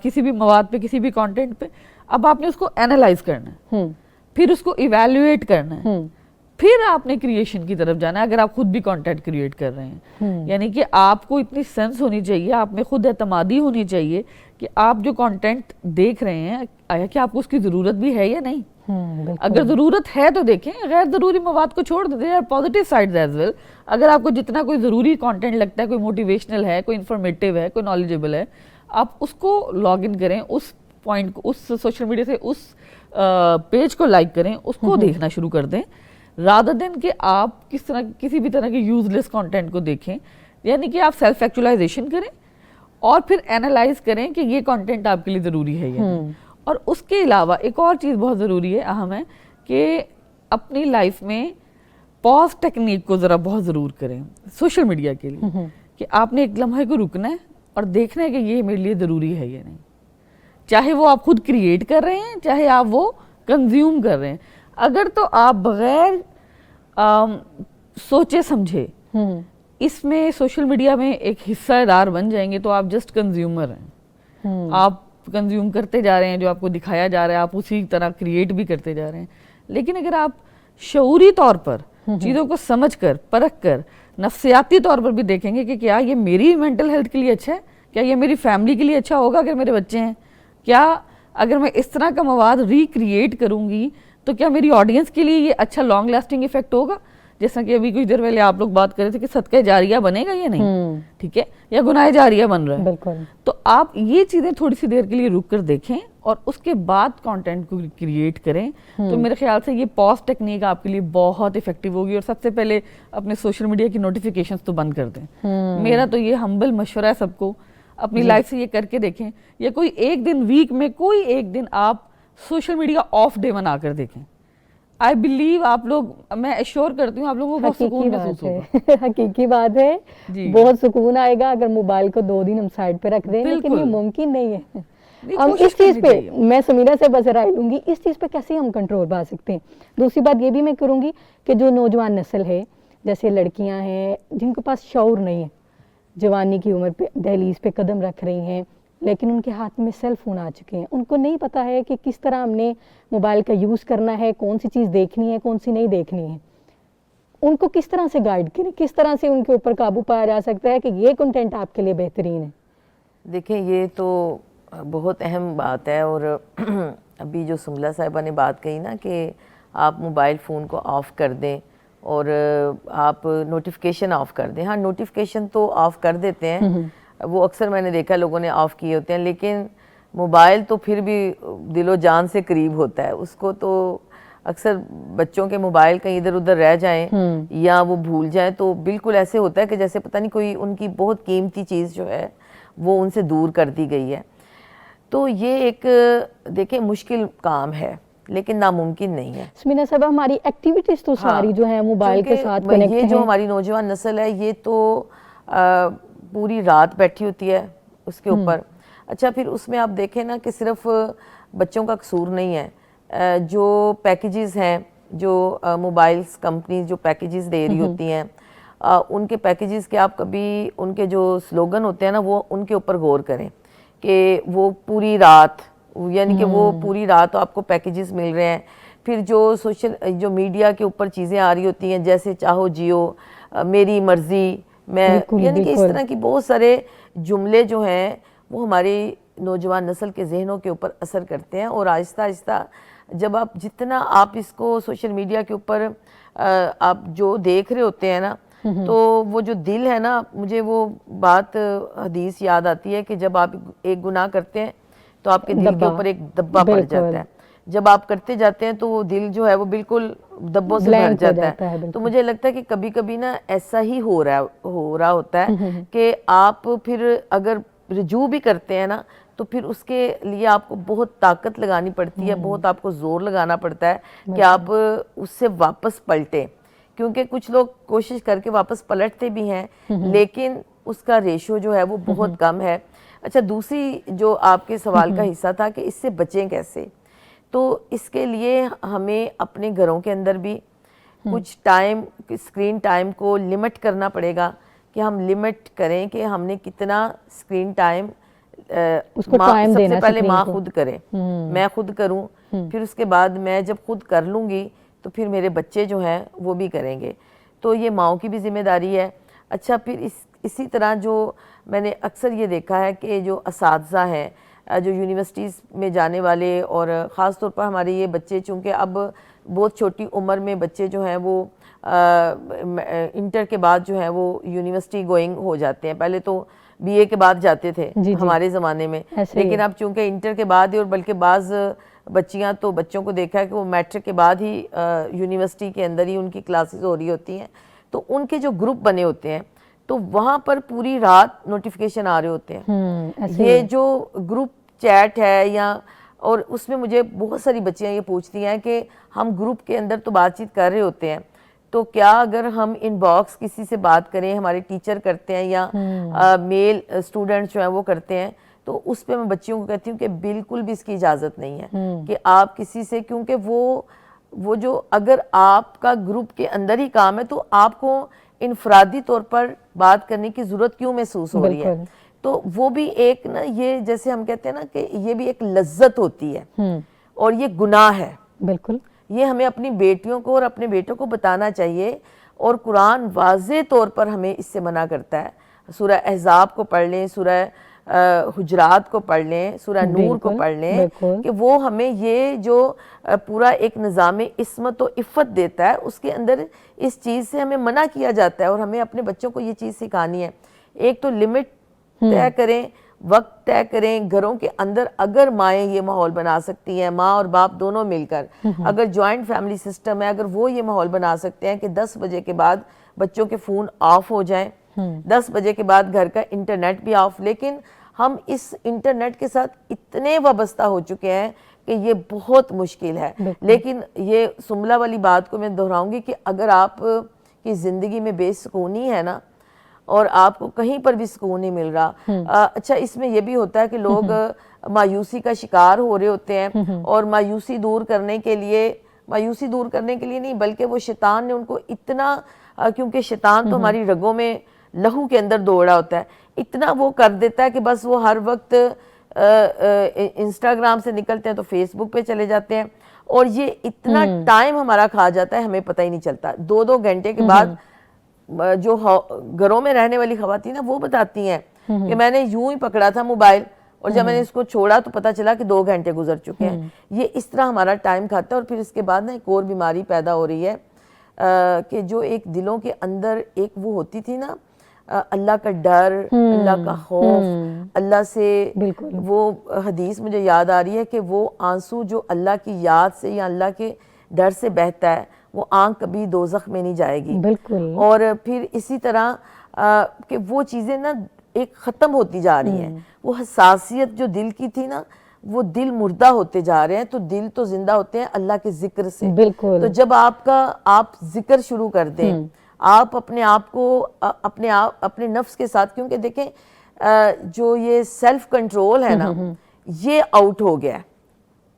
کسی بھی مواد پہ, کسی بھی کانٹینٹ پہ, اب آپ نے اس کو اینالائز کرنا ہے, پھر اس کو ایویلویٹ کرنا ہے, پھر آپ نے کریشن کی طرف جانا ہے اگر آپ خود بھی کانٹینٹ کریٹ کر رہے ہیں. یعنی کہ آپ کو اتنی سینس ہونی چاہیے, آپ میں خود اعتمادی ہونی چاہیے کہ آپ جو کانٹینٹ دیکھ رہے ہیں, آیا کہ آپ کو اس کی ضرورت بھی ہے یا نہیں. اگر ضرورت ہے تو دیکھیں, غیر ضروری مواد کو چھوڑ دیں. There are positive sides as well. اگر آپ کو جتنا کوئی ضروری کانٹینٹ لگتا ہے, کوئی موٹیویشنل ہے, کوئی انفارمیٹیو ہے, کوئی نالجیبل ہے, آپ اس کو لاگ ان کریں, اس پوائنٹ کو, اس سوشل میڈیا سے اس پیج کو لائک کریں, اس کو دیکھنا شروع کر دیں, رادر دین کہ آپ کسی بھی طرح کے یوز لیس کانٹینٹ کو دیکھیں. یعنی کہ آپ سیلف ایکچولائزیشن کریں اور پھر اینالائز کریں کہ یہ کانٹینٹ آپ کے لیے ضروری ہے یا نہیں. اور اس کے علاوہ ایک اور چیز بہت ضروری ہے, اہم ہے, کہ اپنی لائف میں پاز ٹیکنیک کو ذرا بہت ضرور کریں سوشل میڈیا کے لیے, کہ آپ نے ایک لمحے کو رکنا ہے اور دیکھنا ہے کہ یہ میرے لیے ضروری ہے یا نہیں. چاہے وہ آپ خود کریٹ کر رہے ہیں, چاہے آپ وہ کنزیوم کر رہے ہیں. اگر تو آپ بغیر سوچے سمجھے اس میں سوشل میڈیا میں ایک حصہ دار بن جائیں گے تو آپ جسٹ کنزیومر ہیں. آپ کنزیوم کرتے جا رہے ہیں, جو آپ کو دکھایا جا رہا ہے آپ اسی طرح کریٹ بھی کرتے جا رہے ہیں. لیکن اگر آپ شعوری طور پر چیزوں کو سمجھ کر, پرکھ کر, نفسیاتی طور پر بھی دیکھیں گے کہ کیا یہ میری مینٹل ہیلتھ کے لیے اچھا ہے, کیا یہ میری فیملی کے لیے اچھا ہوگا اگر میرے بچے ہیں, کیا اگر میں اس طرح کا مواد ریکریٹ کروں گی تو کیا میری آڈینس کے لیے یہ اچھا لانگ لاسٹنگ ایفیکٹ ہوگا. جیسا کہ ابھی کچھ دیر پہلے آپ لوگ بات کر رہے تھے کہ صدقہ جاریہ بنے گا یا نہیں, ٹھیک ہے, یا گناہ جاریہ بن رہا ہے. بالکل. تو آپ یہ چیزیں تھوڑی سی دیر کے لیے رک کر دیکھیں اور اس کے بعد کانٹینٹ کو کریٹ کریں. تو میرے خیال سے یہ پاز ٹیکنیک آپ کے لیے بہت افیکٹو ہوگی. اور سب سے پہلے اپنے سوشل میڈیا کی نوٹیفیکیشنز تو بند کر دیں. میرا تو یہ ہمبل مشورہ ہے سب کو, اپنی لائف سے یہ کر کے دیکھیں, یا کوئی ایک دن ویک میں کوئی ایک دن آپ سوشل میڈیا آف ڈے بنا کر دیکھیں. آئی بلیو آپ لوگ, میں ایشور کرتی ہوں آپ لوگوں کو سکون محسوس ہوگا. حقیقی بات ہے, بہت سکون آئے گا اگر موبائل کو 2 دن ہم سائڈ پہ رکھ دیں. لیکن یہ ممکن نہیں ہے. ہم اس چیز پہ, میں سمیرہ سے بس رائے لوں گی, اس چیز پہ کیسے ہم کنٹرول پا سکتے ہیں. دوسری بات یہ بھی میں کروں گی کہ جو نوجوان نسل ہے, جیسے لڑکیاں ہیں جن کے پاس شعور نہیں ہے, جوانی کی عمر پہ دہلیز پہ قدم رکھ رہی ہیں, لیکن ان کے ہاتھ میں سیل فون آ چکے ہیں, ان کو نہیں پتہ ہے کہ کس طرح ہم نے موبائل کا یوز کرنا ہے, کون سی چیز دیکھنی ہے, کون سی نہیں دیکھنی ہے. ان کو کس طرح سے گائیڈ کریں, کس طرح سے ان کے اوپر قابو پایا جا سکتا ہے کہ یہ کنٹینٹ آپ کے لیے بہترین ہے. دیکھیں, یہ تو بہت اہم بات ہے. اور ابھی جو سملہ صاحبہ نے بات کہی نا کہ آپ موبائل فون کو آف کر دیں اور آپ نوٹیفیکیشن آف کر دیں. ہاں نوٹیفیکیشن تو آف کر دیتے ہیں, وہ اکثر میں نے دیکھا لوگوں نے آف کیے ہوتے ہیں, لیکن موبائل تو پھر بھی دل و جان سے قریب ہوتا ہے. اس کو تو اکثر بچوں کے موبائل کہیں ادھر ادھر رہ جائیں یا وہ بھول جائیں تو بالکل ایسے ہوتا ہے کہ جیسے پتہ نہیں کوئی ان کی بہت قیمتی چیز جو ہے وہ ان سے دور کر دی گئی ہے. تو یہ ایک دیکھیں مشکل کام ہے لیکن ناممکن نہیں ہے. سمینا صاحبہ ہماری ایکٹیویٹیز تو ساری جو ہیں موبائل کے ساتھ کنیکٹ ہیں. یہ جو ہماری نوجوان نسل ہے یہ تو پوری رات بیٹھی ہوتی ہے اس کے اوپر. اچھا پھر اس میں آپ دیکھیں نا کہ صرف بچوں کا قصور نہیں ہے, جو پیکیجز ہیں, جو موبائلز کمپنیز جو پیکیجز دے رہی ہوتی ہیں, ان کے پیکیجز کے آپ کبھی ان کے جو سلوگن ہوتے ہیں نا وہ ان کے اوپر غور کریں کہ وہ پوری رات, یعنی کہ وہ پوری رات آپ کو پیکیجز مل رہے ہیں. پھر جو میڈیا کے اوپر چیزیں آ رہی ہوتی ہیں جیسے چاہو جیو, میری مرضی, میں, یعنی کہ اس طرح کی بہت سارے جملے جو ہیں وہ ہماری نوجوان نسل کے ذہنوں کے اوپر اثر کرتے ہیں. اور آہستہ آہستہ جب آپ جتنا آپ اس کو سوشل میڈیا کے اوپر آپ جو دیکھ رہے ہوتے ہیں نا تو وہ جو دل ہے نا, مجھے وہ بات حدیث یاد آتی ہے کہ جب آپ ایک گناہ کرتے ہیں تو آپ کے دل کے اوپر ایک دبا پڑ جاتا ہے. جب آپ کرتے جاتے ہیں تو وہ دل جو ہے وہ بالکل دبوں سے بھر جاتا ہے. تو مجھے لگتا ہے کہ کبھی کبھی نا ایسا ہی ہو رہا ہوتا ہے کہ آپ پھر اگر رجوع بھی کرتے ہیں نا تو پھر اس کے لیے آپ کو بہت طاقت لگانی پڑتی ہے, بہت آپ کو زور لگانا پڑتا ہے کہ آپ اس سے واپس پلٹیں. کیونکہ کچھ لوگ کوشش کر کے واپس پلٹتے بھی ہیں لیکن اس کا ریشو جو ہے وہ بہت کم ہے. اچھا دوسری جو آپ کے سوال کا حصہ تھا کہ اس سے بچیں کیسے, تو اس کے لیے ہمیں اپنے گھروں کے اندر بھی کچھ ٹائم, اسکرین ٹائم کو لمٹ کرنا پڑے گا کہ ہم لمٹ کریں کہ ہم نے کتنا اسکرین ٹائم, سب سے پہلے ماں خود کرے, میں خود کروں, پھر اس کے بعد میں جب خود کر لوں گی تو پھر میرے بچے جو ہیں وہ بھی کریں گے. تو یہ ماؤں کی بھی ذمہ داری ہے. اچھا پھر اسی طرح جو میں نے اکثر یہ دیکھا ہے کہ جو اساتذہ ہیں جو یونیورسٹیز میں جانے والے, اور خاص طور پر ہمارے یہ بچے چونکہ اب بہت چھوٹی عمر میں بچے جو ہیں وہ انٹر کے بعد جو ہیں وہ یونیورسٹی گوئنگ ہو جاتے ہیں. پہلے تو بی اے کے بعد جاتے تھے ہمارے زمانے میں, لیکن اب چونکہ انٹر کے بعد ہی, اور بلکہ بعض بچوں کو دیکھا ہے کہ وہ میٹرک کے بعد ہی یونیورسٹی کے اندر ہی ان کی کلاسز ہو رہی ہوتی ہیں, تو ان کے جو گروپ بنے ہوتے ہیں تو وہاں پر پوری رات نوٹیفیکیشن آ رہے ہوتے ہیں. یہ جو گروپ چیٹ ہے یا, اور اس میں مجھے بہت ساری بچیاں یہ پوچھتی ہیں کہ ہم گروپ کے اندر تو بات چیت کر رہے ہوتے ہیں, تو کیا اگر ہم ان باکس کسی سے بات کریں, ہمارے ٹیچر کرتے ہیں یا میل اسٹوڈنٹس جو ہیں وہ کرتے ہیں, تو اس پہ میں بچیوں کو کہتی ہوں کہ بالکل بھی اس کی اجازت نہیں ہے کہ آپ کسی سے, کیونکہ وہ جو اگر آپ کا گروپ کے اندر ہی کام ہے تو آپ کو انفرادی طور پر بات کرنے کی ضرورت کیوں محسوس ہو رہی ہے. تو وہ بھی ایک نا, یہ جیسے ہم کہتے ہیں نا کہ یہ بھی ایک لذت ہوتی ہے اور یہ گناہ ہے. بالکل یہ ہمیں اپنی بیٹیوں کو اور اپنے بیٹوں کو بتانا چاہیے, اور قرآن واضح طور پر ہمیں اس سے منع کرتا ہے. سورہ احزاب کو پڑھ لیں, سورہ حجرات کو پڑھ لیں, سورہ نور کو پڑھ لیں, کہ وہ ہمیں یہ جو پورا ایک نظام عصمت و عفت دیتا ہے اس کے اندر اس چیز سے ہمیں منع کیا جاتا ہے, اور ہمیں اپنے بچوں کو یہ چیز سکھانی ہے. ایک تو لمٹ طے کریں, وقت طے کریں گھروں کے اندر. اگر مائیں یہ ماحول بنا سکتی ہیں, ماں اور باپ دونوں مل کر, اگر جوائنٹ فیملی سسٹم ہے, اگر وہ یہ ماحول بنا سکتے ہیں کہ 10 بجے کے بعد بچوں کے فون آف ہو جائیں, 10 بجے کے بعد گھر کا انٹرنیٹ بھی آف. لیکن ہم اس انٹرنیٹ کے ساتھ اتنے وابستہ ہو چکے ہیں کہ یہ بہت مشکل ہے. لیکن یہ سملہ والی بات کو میں دہراؤں گی کہ اگر آپ کی زندگی میں بے سکونی ہے نا, اور آپ کو کہیں پر بھی سکون نہیں مل رہا. اچھا اس میں یہ بھی ہوتا ہے کہ لوگ مایوسی کا شکار ہو رہے ہوتے ہیں, اور مایوسی دور کرنے کے لیے نہیں بلکہ وہ شیطان نے ان کو اتنا, کیونکہ شیطان تو ہماری رگوں میں لہو کے اندر دوڑا ہوتا ہے, اتنا وہ کر دیتا ہے کہ بس وہ ہر وقت انسٹاگرام سے نکلتے ہیں تو فیس بک پہ چلے جاتے ہیں, اور یہ اتنا ٹائم ہمارا کھا جاتا ہے ہمیں پتہ ہی نہیں چلتا. 2 گھنٹے کے بعد جو گھروں میں رہنے والی خواتین ہیں وہ بتاتی ہیں کہ میں نے یوں ہی پکڑا تھا موبائل, اور جب میں نے اس کو چھوڑا تو پتہ چلا کہ 2 گھنٹے گزر چکے ہیں. یہ اس طرح ہمارا ٹائم کھاتا ہے. اور پھر اس کے بعد نا ایک اور بیماری پیدا ہو رہی ہے کہ جو ایک دلوں کے اندر ایک وہ ہوتی تھی نا اللہ کا ڈر, اللہ کا خوف, اللہ سے, وہ حدیث مجھے یاد آ رہی ہے کہ وہ آنسو جو اللہ کی یاد سے یا اللہ کے ڈر سے بہتا ہے وہ آنکھ کبھی دوزخ میں نہیں جائے گی. بالکل. اور پھر اسی طرح کہ وہ چیزیں نا ایک ختم ہوتی جا رہی ہیں. وہ حساسیت جو دل کی تھی نا وہ دل مردہ ہوتے جا رہے ہیں. تو دل تو زندہ ہوتے ہیں اللہ کے ذکر سے. بالکل. تو جب آپ ذکر شروع کر دیں, آپ اپنے آپ کو اپنے نفس کے ساتھ, کیونکہ دیکھیں جو یہ سیلف کنٹرول ہے نا یہ آؤٹ ہو گیا ہے.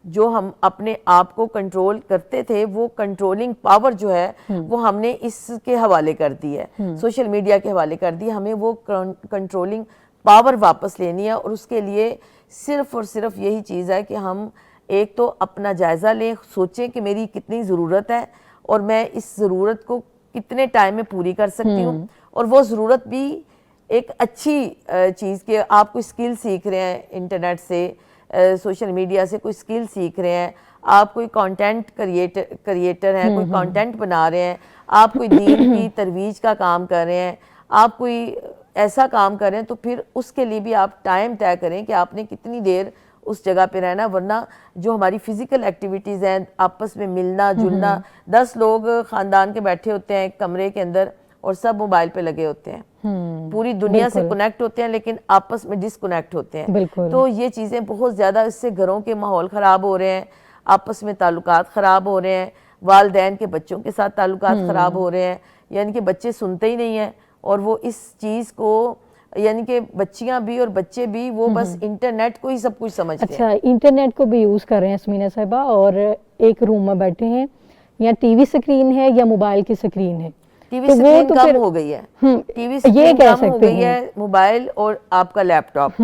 جو ہم اپنے آپ کو کنٹرول کرتے تھے وہ کنٹرولنگ پاور جو ہے وہ ہم نے اس کے حوالے کر دی ہے, سوشل میڈیا کے حوالے کر دی. ہمیں وہ کنٹرولنگ پاور واپس لینی ہے, اور اس کے لیے صرف اور صرف یہی چیز ہے کہ ہم ایک تو اپنا جائزہ لیں, سوچیں کہ میری کتنی ضرورت ہے اور میں اس ضرورت کو کتنے ٹائم میں پوری کر سکتی ہوں. اور وہ ضرورت بھی ایک اچھی چیز کہ آپ کوئی اسکل سیکھ رہے ہیں انٹرنیٹ سے, سوشل میڈیا سے کوئی اسکل سیکھ رہے ہیں, آپ کوئی کانٹینٹ کریٹر ہیں, کوئی کانٹینٹ بنا رہے ہیں, آپ کوئی دین کی ترویج کا کام کر رہے ہیں, آپ کوئی ایسا کام کر رہے ہیں, تو پھر اس کے لیے بھی آپ ٹائم طے کریں کہ آپ نے کتنی دیر اس جگہ پہ رہنا. ورنہ جو ہماری فزیکل ایکٹیویٹیز ہیں, آپس میں ملنا جلنا, 10 لوگ خاندان کے بیٹھے ہوتے ہیں ایک کمرے کے اندر اور سب موبائل پہ لگے ہوتے ہیں, پوری دنیا سے کنیکٹ ہوتے ہیں لیکن آپس میں ڈس کنیکٹ ہوتے ہیں. تو یہ چیزیں بہت زیادہ, اس سے گھروں کے ماحول خراب ہو رہے ہیں, آپس میں تعلقات خراب ہو رہے ہیں, والدین کے بچوں کے ساتھ تعلقات خراب ہو رہے ہیں. یعنی کہ بچے سنتے ہی نہیں ہیں اور وہ اس چیز کو, یعنی کہ بچیاں بھی اور بچے بھی وہ بس انٹرنیٹ کو ہی سب کچھ سمجھتے ہیں. اچھا, انٹرنیٹ کو بھی یوز کر رہے ہیں سمینہ صاحبہ, اور ایک روم میں بیٹھے ہیں, یا ٹی وی سکرین ہے یا موبائل کی سکرین ہے. ٹی وی سکرین کم ہو گئی ہے, ٹی وی سکرین کم ہو گئی ہے, موبائل اور آپ کا لیپ ٹاپ.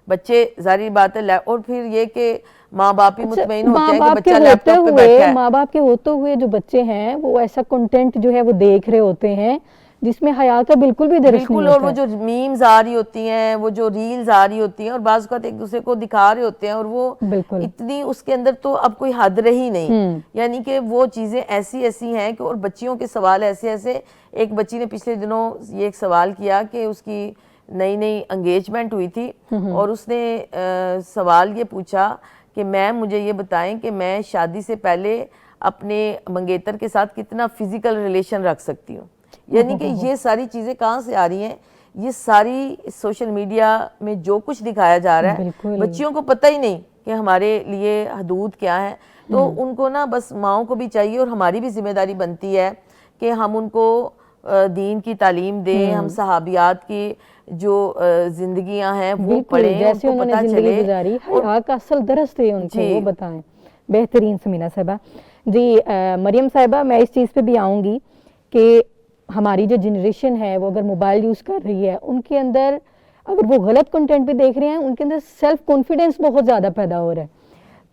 بچے ظاہری بات ہے, اور پھر یہ کہ ماں باپ ہی مطمئن ہوتے ہیں کہ بچہ لیپ ٹاپ پہ بیٹھا ہے. ماں باپ کے ہوتے ہوئے جو بچے ہیں وہ ایسا کنٹینٹ جو ہے وہ دیکھ رہے ہوتے ہیں جس میں حیا کا بالکل بھی درس نہیں ہوتا. اور وہ جو میمز آ رہی ہوتی ہیں, وہ جو ریلز آ رہی ہوتی ہیں, اور بعض اوقات ایک دوسرے کو دکھا رہے ہوتے ہیں, اور وہ اتنی اس کے اندر تو اب کوئی حد رہی نہیں. یعنی کہ وہ چیزیں ایسی ہیں کہ, اور بچیوں کے سوال ایسے. ایک بچی نے پچھلے دنوں یہ ایک سوال کیا کہ اس کی نئی انگیجمنٹ ہوئی تھی, اور اس نے سوال یہ پوچھا کہ میم مجھے یہ بتائیں کہ میں شادی سے پہلے اپنے منگیتر کے ساتھ کتنا فزیکل ریلیشن رکھ سکتی ہوں. یعنی کہ یہ ساری چیزیں کہاں سے آ رہی ہیں, یہ ساری سوشل میڈیا میں جو کچھ دکھایا جا رہا ہے, بچیوں کو پتہ ہی نہیں کہ ہمارے لیے حدود کیا ہیں. تو ان کو نا بس ماؤں کو بھی چاہیے, اور ہماری بھی ذمہ داری بنتی ہے کہ ہم ان کو دین کی تعلیم دیں, ہم صحابیات کی جو زندگیاں ہیں وہ پڑھیں, جیسے انہوں نے زندگی گزاری, حیا کا اصل درس دے ان کو, وہ بتائیں. بہترین سمینہ صاحبہ. جی مریم صاحبہ, میں اس چیز پہ بھی آؤں گی کہ ہماری جو جنریشن ہے وہ اگر موبائل یوز کر رہی ہے, ان کے اندر اگر وہ غلط کنٹینٹ بھی دیکھ رہے ہیں, ان کے اندر سیلف کانفیڈنس بہت زیادہ پیدا ہو رہا ہے.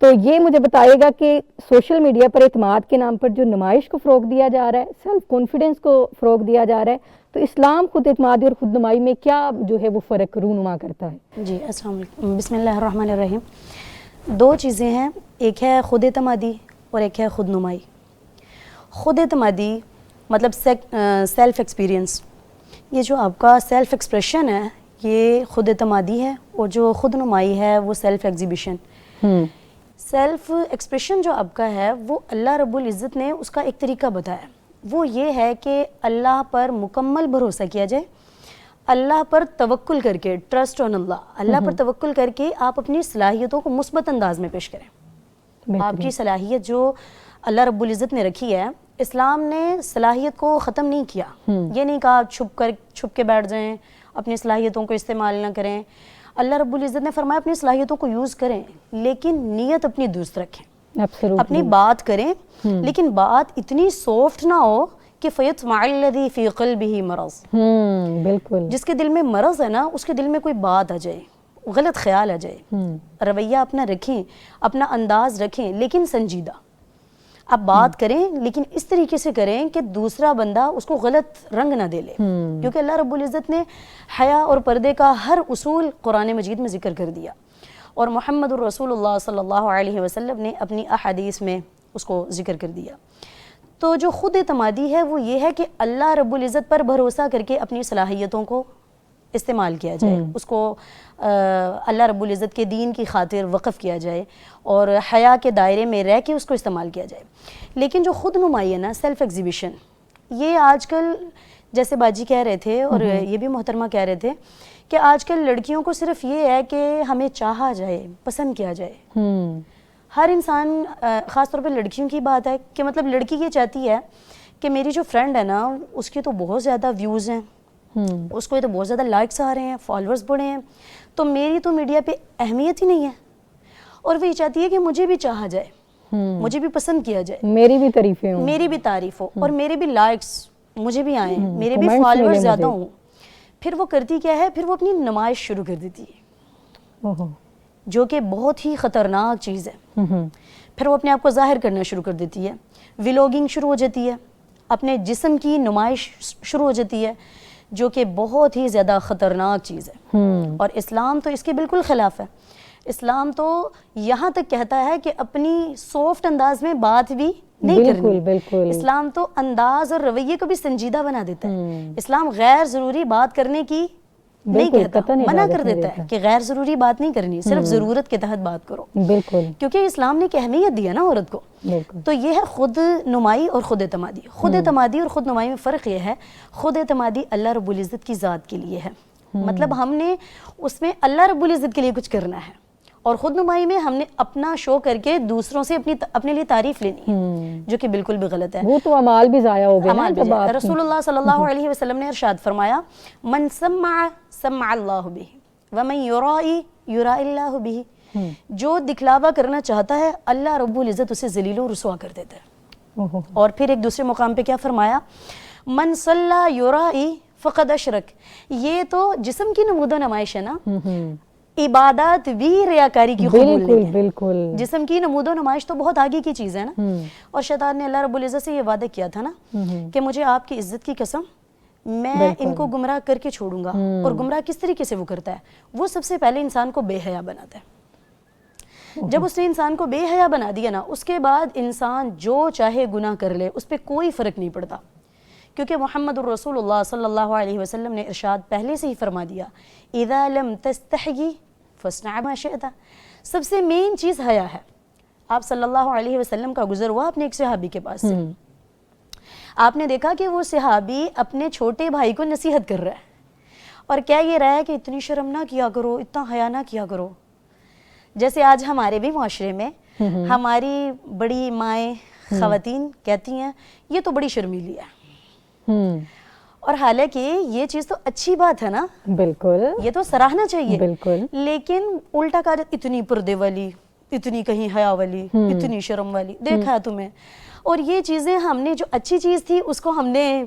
تو یہ مجھے بتائے گا کہ سوشل میڈیا پر اعتماد کے نام پر جو نمائش کو فروغ دیا جا رہا ہے, سیلف کانفیڈنس کو فروغ دیا جا رہا ہے, تو اسلام خود اعتمادی اور خود نمائی میں کیا جو ہے وہ فرق رونما کرتا ہے؟ جی السلام علیکم, بسم اللہ الرحمن الرحیم. 2 چیزیں ہیں, ایک ہے خود اعتمادی اور ایک ہے خود نمائی. خود اعتمادی مطلب سیلف ایکسپیرینس, یہ جو آپ کا سیلف ایکسپریشن ہے یہ خود اعتمادی ہے, اور جو خود نمائی ہے وہ سیلف ایگزیبیشن. سیلف ایکسپریشن جو آپ کا ہے وہ اللہ رب العزت نے اس کا ایک طریقہ بتایا, وہ یہ ہے کہ اللہ پر مکمل بھروسہ کیا جائے, اللہ پر توکل کر کے, ٹرسٹ آن اللہ, اللہ پر توکل کر کے آپ اپنی صلاحیتوں کو مثبت انداز میں پیش کریں. آپ کی صلاحیت جو اللہ رب العزت نے رکھی ہے, اسلام نے صلاحیت کو ختم نہیں کیا. یہ نہیں کہا چھپ کے بیٹھ جائیں, اپنی صلاحیتوں کو استعمال نہ کریں. اللہ رب العزت نے فرمایا اپنی صلاحیتوں کو یوز کریں لیکن نیت اپنی درست رکھیں. اپنی بات کریں لیکن بات اتنی سافٹ نہ ہو کہ فَيَطْمَعَ الَّذِي فِي قَلْبِهِ مَرَض. بالکل, جس کے دل میں مرض ہے نا, اس کے دل میں کوئی بات آ جائے, غلط خیال آ جائے. رویہ اپنا رکھیں, اپنا انداز رکھیں لیکن سنجیدہ. آپ بات کریں لیکن اس طریقے سے کریں کہ دوسرا بندہ اس کو غلط رنگ نہ دے لے, کیونکہ اللہ رب العزت نے حیا اور پردے کا ہر اصول قرآن مجید میں ذکر کر دیا. اور محمد الرسول اللہ صلی اللہ علیہ وسلم نے اپنی احادیث میں اس کو ذکر کر دیا. تو جو خود اعتمادی ہے وہ یہ ہے کہ اللہ رب العزت پر بھروسہ کر کے اپنی صلاحیتوں کو استعمال کیا جائے, اس کو اللہ رب العزت کے دین کی خاطر وقف کیا جائے اور حیا کے دائرے میں رہ کے اس کو استعمال کیا جائے. لیکن جو خود نمائی ہے نا, سیلف ایگزیبیشن, یہ آج کل جیسے باجی کہہ رہے تھے اور یہ بھی محترمہ کہہ رہے تھے کہ آج کل لڑکیوں کو صرف یہ ہے کہ ہمیں چاہا جائے, پسند کیا جائے. ہر انسان, خاص طور پہ لڑکیوں کی بات ہے کہ مطلب لڑکی یہ چاہتی ہے کہ میری جو فرینڈ ہے نا اس کی تو بہت زیادہ ویوز ہیں, اس کو یہ تو بہت زیادہ لائکس آ رہے ہیں, فالورز بڑھے ہیں, تو میری تو میڈیا پہ اہمیت ہی نہیں ہے. اور وہ یہ چاہتی ہے کہ مجھے بھی چاہا جائے, مجھے بھی پسند کیا جائے, میری بھی تعریفیں ہوں, میری بھی تعریف ہو اور میرے بھی لائکس مجھے بھی آئیں, میرے بھی فالورز زیادہ ہوں. پھر وہ کرتی کیا ہے, پھر وہ اپنی نمائش شروع کر دیتی ہے, جو کہ بہت ہی خطرناک چیز ہے. پھر وہ اپنے آپ کو ظاہر کرنا شروع کر دیتی ہے, ولاگنگ شروع ہو جاتی ہے, اپنے جسم کی نمائش شروع ہو جاتی ہے, جو کہ بہت ہی زیادہ خطرناک چیز ہے. اور اسلام تو اس کے بالکل خلاف ہے. اسلام تو یہاں تک کہتا ہے کہ اپنی سافٹ انداز میں بات بھی نہیں کرنی. بالکل. اسلام تو انداز اور رویے کو بھی سنجیدہ بنا دیتا ہے. اسلام غیر ضروری بات کرنے کی نہیں کہتا, منع کر دیتا ہے کہ غیر ضروری بات نہیں کرنی, صرف ضرورت کے تحت بات کرو. بالکل, کیونکہ اسلام نے ایک اہمیت دی ہے نا عورت کو. تو یہ ہے خود نمائی اور خود اعتمادی. خود اعتمادی اور خود نمائی میں فرق یہ ہے, خود اعتمادی اللہ رب العزت کی ذات کے لیے ہے, مطلب ہم نے اس میں اللہ رب العزت کے لیے کچھ کرنا ہے. اور خود نمائی میں ہم نے اپنا شو کر کے دوسروں سے اپنے لیے تعریف لینی ہے, جو کہ بالکل بھی غلط ہے. وہ تو اعمال بھی ضائع ہو گئے. اعمال بھی ضائع. رسول اللہ صلی اللہ علیہ وسلم نے ارشاد فرمایا, من سمع سمع اللہ بہ ومن یرائی یرائی اللہ بہ. جو دکھلاوا کرنا چاہتا ہے اللہ رب العزت اسے ذلیل و رسوا کر دیتا ہے. اور پھر ایک دوسرے مقام پہ کیا فرمایا, من صلی یرائی فقد اشرک. یہ تو جسم کی نمود و نمائش ہے نا, عبادات بھی ریاکاری کی قبول نہیں ہے. بالکل, جسم کی نمود و نمائش تو بہت آگے کی چیز ہے نا. اور شیطان نے اللہ رب العزت سے یہ وعدہ کیا تھا نا کہ مجھے آپ کی عزت کی قسم میں ان کو گمراہ کر کے چھوڑوں گا. اور گمراہ کس طریقے سے وہ کرتا ہے, وہ سب سے پہلے انسان کو بے حیا بناتا ہے. جب اس نے انسان کو بے حیا بنا دیا نا, اس کے بعد انسان جو چاہے گناہ کر لے, اس پہ کوئی فرق نہیں پڑتا. کیونکہ محمد الرسول اللہ صلی اللہ علیہ وسلم نے ارشاد پہلے سے ہی فرما دیا, اذا لم تستحی فاصنع ما شئت. سب سے مین چیز حیا ہے. آپ صلی اللہ علیہ وسلم کا گزر ہوا اپنے ایک صحابی کے پاس سے, آپ نے دیکھا کہ وہ صحابی اپنے چھوٹے بھائی کو نصیحت کر رہا ہے اور کیا یہ رہا ہے کہ اتنی شرم نہ کیا کرو, اتنا حیا نہ کیا کرو. جیسے آج ہمارے بھی معاشرے میں ہماری بڑی مائیں خواتین کہتی ہیں یہ تو بڑی شرمیلی ہے, اور حالانکہ یہ چیز تو اچھی بات ہے نا, بالکل, یہ تو سراہنا چاہیے. بالکل, لیکن الٹا کہا جاتا اتنی پردے والی, اتنی کہیں حیا والی, اتنی شرم والی, دیکھا ہے تمہیں. اور یہ چیزیں ہم نے, جو اچھی چیز تھی اس کو ہم نے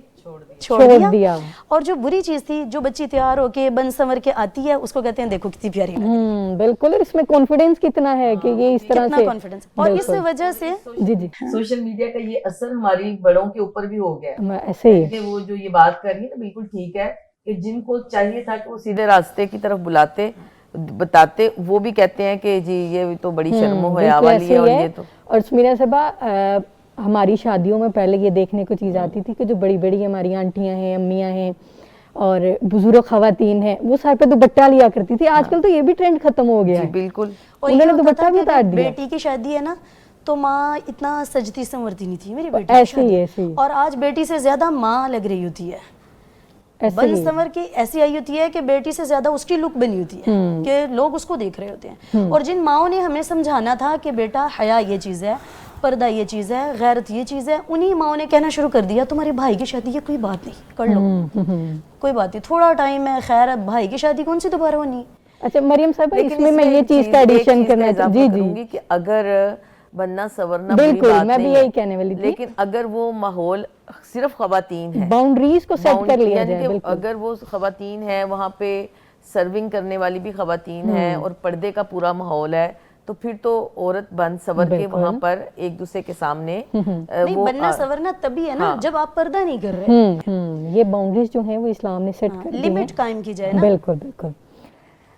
چھوڑ دیا, اور جو بری چیز تھی, جو بچی تیار ہو کے بن سنور کے آتی ہے, اس کو کہتے ہیں دیکھو کتنی پیاری لگ رہی ہے. بالکل. اور اس میں کانفیڈنس کتنا ہے کہ یہ اس طرح سے کانفیڈنس, اور اس وجہ سے جی سوشل میڈیا کا یہ اثر ہماری بڑوں کے اوپر بھی ہو گیا. ایسے ہی کہ وہ جو یہ بات کر رہی ہے بالکل ٹھیک ہے کہ جن کو چاہیے تھا کہ وہ سیدھے راستے کی طرف بتاتے, وہ بھی کہتے ہیں کہ جی یہ تو بڑی شرم و حیا والی ہے. اور یہ تو, اور سمیرہ صاحبہ, ہماری شادیوں میں پہلے یہ دیکھنے کو چیز آتی تھی کہ جو بڑی بڑی ہماری آنٹیاں ہیں, امیاں ہیں اور بزرگ خواتین ہیں, وہ سر پہ دوپٹہ لیا کرتی تھی. آج کل تو یہ بھی ٹرینڈ ختم ہو گیا ہے. بالکل, انہوں نے دوپٹہ بھی اتار دیا. بیٹی کی شادی ہے نا تو ماں اتنا سجتی سنورتی نہیں تھی میری بیٹی, ایسے ہی. اور آج بیٹی سے زیادہ ماں لگ رہی ہوتی ہے, بن سنور کی ایسی آئی ہوتی ہے کہ بیٹی سے زیادہ اس کی لک بنی ہوتی ہے کہ لوگ اس کو دیکھ رہے ہوتے ہیں. اور جن ماؤں نے ہمیں سمجھانا تھا کہ بیٹا حیا یہ چیز ہے, پردہ یہ چیز ہے, غیرت یہ چیز ہے, انہی ماؤں نے کہنا شروع کر دیا تمہارے بھائی کی شادی ہے, کوئی بات نہیں, کر لو, کوئی بات نہیں, تھوڑا ٹائم ہے, خیر ہے, بھائی کی شادی کون سی دوبارہ ہونی. اچھا مریم صاحب, اس میں یہ چیز کا ایڈیشن کرنا چاہوں کہ اگر بننا سورنا بالکل, میں بھی یہی کہنے والی تھی, لیکن اگر وہ ماحول صرف خواتین ہے, باؤنڈریز کو سیٹ کر لیا جائے, اگر وہ خواتین ہیں, وہاں پہ سرونگ کرنے والی بھی خواتین ہیں اور پردے کا پورا ماحول ہے, تو پھر تو عورت بن سور کے وہاں پر ایک دوسرے کے سامنے نہیں, بننا سورنا تبھی ہے نا جب آپ پردہ نہیں کر رہے. یہ باؤنڈریز جو ہیں وہ اسلام نے سیٹ کر دی, لمٹ قائم کی جائے نا. بالکل بالکل.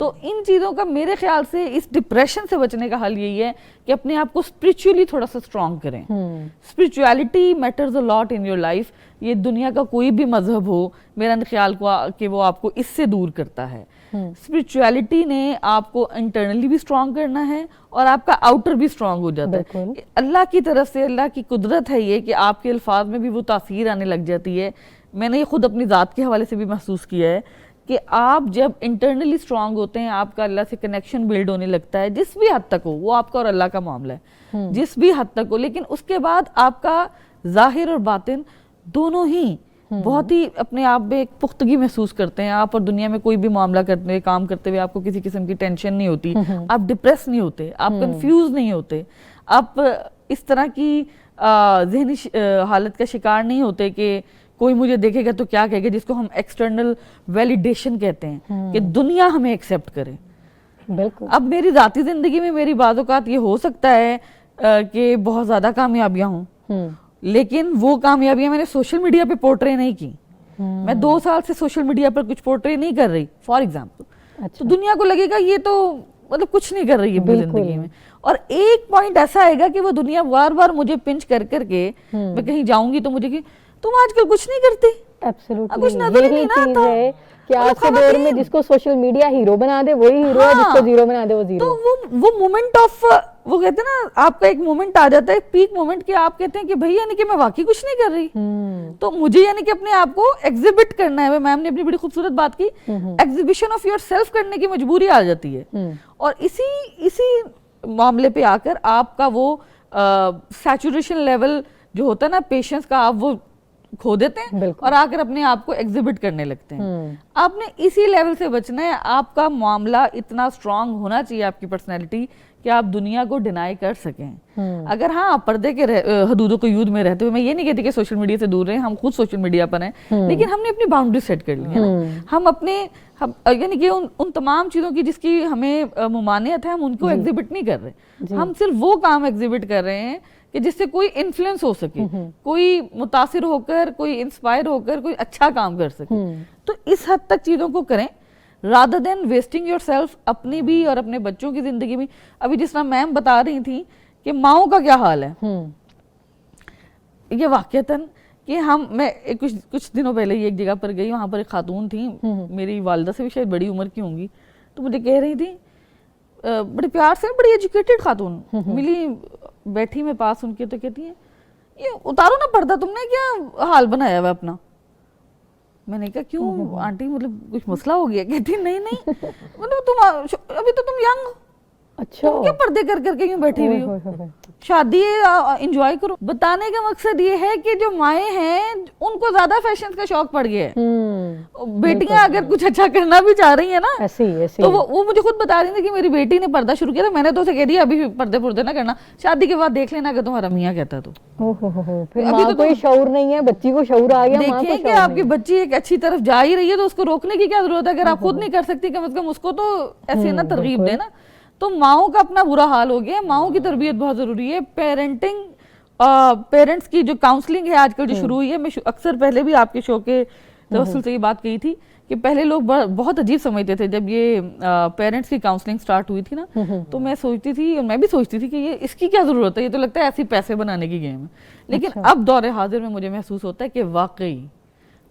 تو ان چیزوں کا میرے خیال سے اس ڈپریشن سے بچنے کا حل یہی ہے کہ اپنے آپ کو اسپرچولی تھوڑا سا اسٹرانگ کریں. Spirituality matters a lot in your life. یہ دنیا کا کوئی بھی مذہب ہو, میرا خیال کہ وہ آپ کو اس سے دور کرتا ہے. اسپرچویلٹی نے آپ کو انٹرنلی بھی اسٹرانگ کرنا ہے اور آپ کا آؤٹر بھی اسٹرانگ ہو جاتا ہے. اللہ کی طرف سے, اللہ کی قدرت ہے یہ کہ آپ کے الفاظ میں بھی وہ تاثیر آنے لگ جاتی ہے. میں نے یہ خود اپنی ذات کے حوالے سے بھی محسوس کیا ہے کہ آپ جب انٹرنلی اسٹرانگ ہوتے ہیں, آپ کا اللہ سے کنیکشن بلڈ ہونے لگتا ہے, جس بھی حد تک ہو, وہ آپ کا اور اللہ کا معاملہ ہے, جس بھی حد تک ہو, لیکن اس کے بعد آپ کا ظاہر اور باطن دونوں ہی بہت ہی اپنے آپ میں ایک پختگی محسوس کرتے ہیں. آپ اور دنیا میں کوئی بھی معاملہ کرتے ہوئے, کام کرتے ہوئے آپ کو کسی قسم کی ٹینشن نہیں ہوتی, آپ ڈپریس نہیں ہوتے, آپ کنفیوز نہیں ہوتے, آپ اس طرح کی ذہنی حالت کا شکار نہیں ہوتے کہ کوئی مجھے دیکھے گا تو کیا کہے گا, جس کو ہم ایکسٹرنل ویلیڈیشن کہتے ہیں کہ دنیا ہمیں ایکسیپٹ کرے. بالکل. اب میری ذاتی زندگی میں میری بعض اوقات یہ ہو سکتا ہے کہ بہت زیادہ کامیابیاں ہوں, لیکن وہ کامیابیاں میں نے سوشل میڈیا پہ پورٹرے نہیں کی. میں 2 سال سے سوشل میڈیا پر کچھ پورٹرے نہیں کر رہی فار ایگزامپل. تو دنیا کو لگے گا یہ تو مطلب کچھ نہیں کر رہی ہے اپنی زندگی میں. اور ایک پوائنٹ ایسا آئے گا کہ وہ دنیا بار بار مجھے پنچ کر کے میں کہیں جاؤں گی تو مجھے کہ تم آج کل کچھ نہیں کرتی, کچھ نظر ہی نہیں آتا کہ آج کے دور میں جس کو سوشل میڈیا ہیرو بنا دے وہی ہیرو ہے, جس کو زیرو بنا دے وہ زیرو. تو وہ مومنٹ آف, وہ کہتے ہیں نا, آپ کا ایک مومنٹ آ جاتا ہے, پیک مومنٹ, کہ آپ کہتے ہیں کہ بھائی یعنی کہ میں واقعی کچھ نہیں کر رہی. تو مجھے یعنی کہ اپنے آپ کو ایگزیبٹ کرنا ہے. میم نے اپنی بڑی خوبصورت بات کی, ایگزیبیشن آف یور سیلف کرنے کی مجبوری آ جاتی ہے. اور اسی معاملے پہ آ کر آپ کا وہ سیچوریشن لیول جو ہوتا ہے نا پیشنس کا, آپ وہ کھو دیتے ہیں اور آ کر اپنے آپ کو ایگزیبٹ کرنے لگتے ہیں. آپ نے اسی لیول سے بچنا ہے. آپ کا معاملہ اتنا اسٹرانگ ہونا چاہیے, آپ کی پرسنالٹی, کہ آپ دنیا کو ڈینائی کر سکیں. اگر ہاں آپ پردے کے حدود و قیود میں رہتے ہوئے, میں یہ نہیں کہتی کہ سوشل میڈیا سے دور رہیں, ہم خود سوشل میڈیا پر ہیں, لیکن ہم نے اپنی باؤنڈری سیٹ کر لی ہے. ہم اپنے یعنی کہ ان تمام چیزوں کی جس کی ہمیں ممانعت ہے, ہم ان کو ایگزیبٹ نہیں کر رہے. ہم صرف وہ کام ایگزیبٹ کر رہے ہیں کہ جس سے کوئی انفلوئنس ہو سکے, کوئی متاثر ہو کر, کوئی انسپائر ہو کر کوئی اچھا کام کر سکے. تو اس حد تک چیزوں کو کریں rather than wasting yourself, اپنی بھی اور اپنے بچوں کی زندگی میں. ابھی جس طرح میم بتا رہی تھیں کہ ماؤں کا کیا حال ہے, یہ واقعتاً کہ میں کچھ دنوں پہلے ایک جگہ پر گئی, وہاں پر ایک خاتون تھیں, میری والدہ سے بھی شاید بڑی عمر کی ہوں گی, تو مجھے کہہ رہی تھی, بڑے پیار سے, بڑی ایجوکیٹڈ خاتون ملی, بیٹھی میں پاس ان کے, تو کہتی ہیں یہ اتارو نا پردہ, تم نے کیا حال بنایا ہوا اپنا. میں نے کہا کیوں آنٹی, مطلب کچھ مسئلہ ہو گیا؟ کہتی نہیں مطلب تم ابھی تو تم ینگ ہو, اچھا کیوں پردے کر کے یوں بیٹھی ہوئی ہو, شادی انجوائے کرو. بتانے کا مقصد یہ ہے کہ جو مائیں ہیں ان کو زیادہ فیشن کا شوق پڑ گیا ہے. بیٹیاں اگر کچھ اچھا کرنا بھی چاہ رہی ہیں نا, تو وہ مجھے خود بتا رہی تھی کہ میری بیٹی نے پردہ شروع کیا تھا, میں نے تو اسے کہہ دیا ابھی پردے نہ کرنا, شادی کے بعد دیکھ لینا اگر تمہارا میاں کہتا تو. ابھی تو کوئی شعور نہیں ہے, بچی کو شعور آ گیا. دیکھیں کہ آپ کی بچی ایک اچھی طرف جا ہی رہی ہے تو اس کو روکنے کی کیا ضرورت ہے. اگر آپ خود نہیں کر سکتی کم از کم اس کو تو ایسے نہ ترغیب دے نا. تو ماؤں کا اپنا برا حال ہو گیا. ماؤں کی تربیت بہت ضروری ہے. پیرنٹس کی جو کاؤنسلنگ ہے آج کل جو شروع ہوئی ہے, میں اکثر پہلے بھی آپ کے شو کے توسل سے یہ بات کہی تھی کہ پہلے لوگ بہت عجیب سمجھتے تھے جب یہ پیرنٹس کی کاؤنسلنگ سٹارٹ ہوئی تھی نا, تو میں سوچتی تھی, اور میں بھی سوچتی تھی کہ یہ اس کی کیا ضرورت ہے, یہ تو لگتا ہے ایسی پیسے بنانے کی گیم ہے. لیکن اب دور حاضر میں مجھے محسوس ہوتا ہے کہ واقعی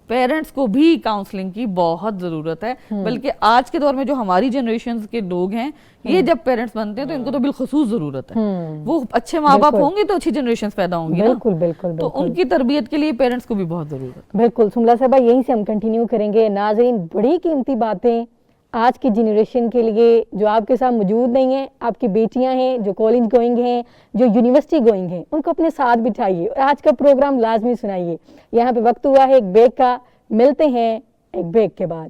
پیرنٹس کو بھی کاؤنسلنگ کی بہت ضرورت ہے. بلکہ آج کے دور میں جو ہماری جنریشنز کے لوگ ہیں, یہ جب پیرنٹس بنتے ہیں تو ان کو تو بالخصوص ضرورت ہے. وہ اچھے ماں باپ ہوں گے تو اچھی جنریشنز پیدا ہوں گی. بالکل بالکل. تو ان کی تربیت کے لیے پیرنٹس کو بھی بہت ضرورت ہے. بالکل. سملا صاحبہ یہیں سے ہم کنٹینیو کریں گے. ناظرین, بڑی قیمتی باتیں آج کی جنریشن کے لیے جو آپ کے ساتھ موجود نہیں ہیں, آپ کی بیٹیاں ہیں جو کالج گوئنگ ہیں, جو یونیورسٹی گوئنگ ہیں, ان کو اپنے ساتھ بٹھائیے اور آج کا پروگرام لازمی سنائیے. یہاں پہ وقت ہوا ہے ایک بریک کا, ملتے ہیں ایک بریک کے بعد.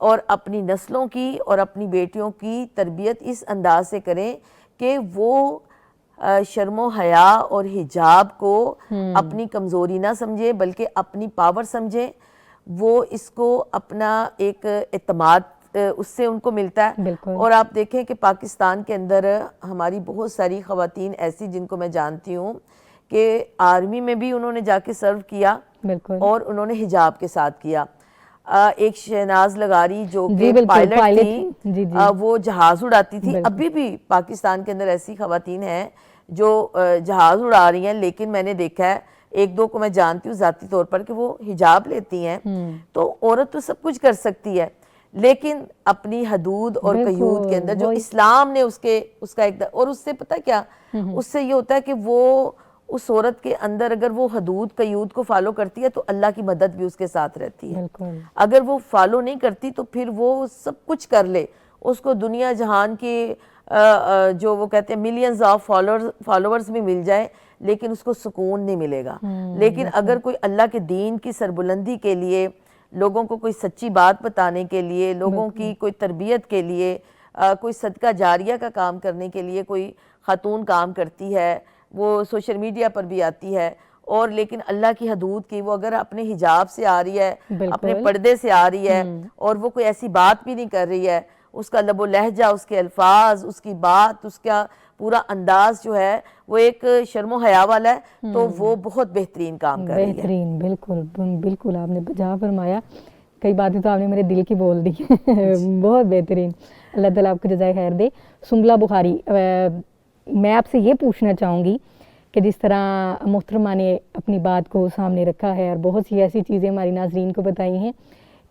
اور اپنی نسلوں کی اور اپنی بیٹیوں کی تربیت اس انداز سے کریں کہ وہ شرم و حیا اور حجاب کو اپنی کمزوری نہ سمجھے بلکہ اپنی پاور سمجھیں. وہ اس کو اپنا ایک اعتماد اس سے ان کو ملتا ہے. اور آپ دیکھیں کہ پاکستان کے اندر ہماری بہت ساری خواتین ایسی جن کو میں جانتی ہوں کہ آرمی میں بھی انہوں نے جا کے سرو کیا اور انہوں نے حجاب کے ساتھ کیا. ایک شہناز لغاری جو کہ پائلٹ تھی, وہ جہاز اڑاتی تھی. ابھی بھی پاکستان کے اندر ایسی خواتین ہیں جو جہاز اڑا رہی ہیں, لیکن میں نے دیکھا ہے ایک دو کو میں جانتی ہوں ذاتی طور پر کہ وہ حجاب لیتی ہیں. تو عورت تو سب کچھ کر سکتی ہے لیکن اپنی حدود اور قیود کے اندر جو اسلام نے اس کا ایک اور اس سے پتہ کیا, اس سے یہ ہوتا ہے کہ وہ اس عورت کے اندر اگر وہ حدود قیود کو فالو کرتی ہے تو اللہ کی مدد بھی اس کے ساتھ رہتی ہے. اگر وہ فالو نہیں کرتی تو پھر وہ سب کچھ کر لے, اس کو دنیا جہان کے جو وہ کہتے ہیں ملینز آف فالوورز بھی مل جائے لیکن اس کو سکون نہیں ملے گا. لیکن اگر کوئی اللہ کے دین کی سربلندی کے لیے, لوگوں کو کوئی سچی بات بتانے کے لیے, لوگوں کی کوئی تربیت کے لیے, کوئی صدقہ جاریہ کا کام کرنے کے لیے کوئی خاتون کام کرتی ہے, وہ سوشل میڈیا پر بھی آتی ہے اور لیکن اللہ کی حدود کی وہ اگر اپنے حجاب سے آ رہی ہے, اپنے پردے سے آ رہی ہے اور وہ کوئی ایسی بات بھی نہیں کر رہی ہے, اس کا لب و لہجہ, اس کے الفاظ, اس کی بات, اس کا پورا انداز جو ہے وہ ایک شرم و حیا والا ہے, تو وہ بہت بہترین کام کر رہی ہے. بہترین, بالکل بالکل آپ نے بجا فرمایا. کئی باتیں تو آپ نے میرے دل کی بول دی. بہت بہترین, اللہ تعالیٰ آپ کو جزائے خیر دے. سنبلہ بخاری, میں آپ سے یہ پوچھنا چاہوں گی کہ جس طرح محترمہ نے اپنی بات کو سامنے رکھا ہے اور بہت سی ایسی چیزیں ہماری ناظرین کو بتائی ہیں,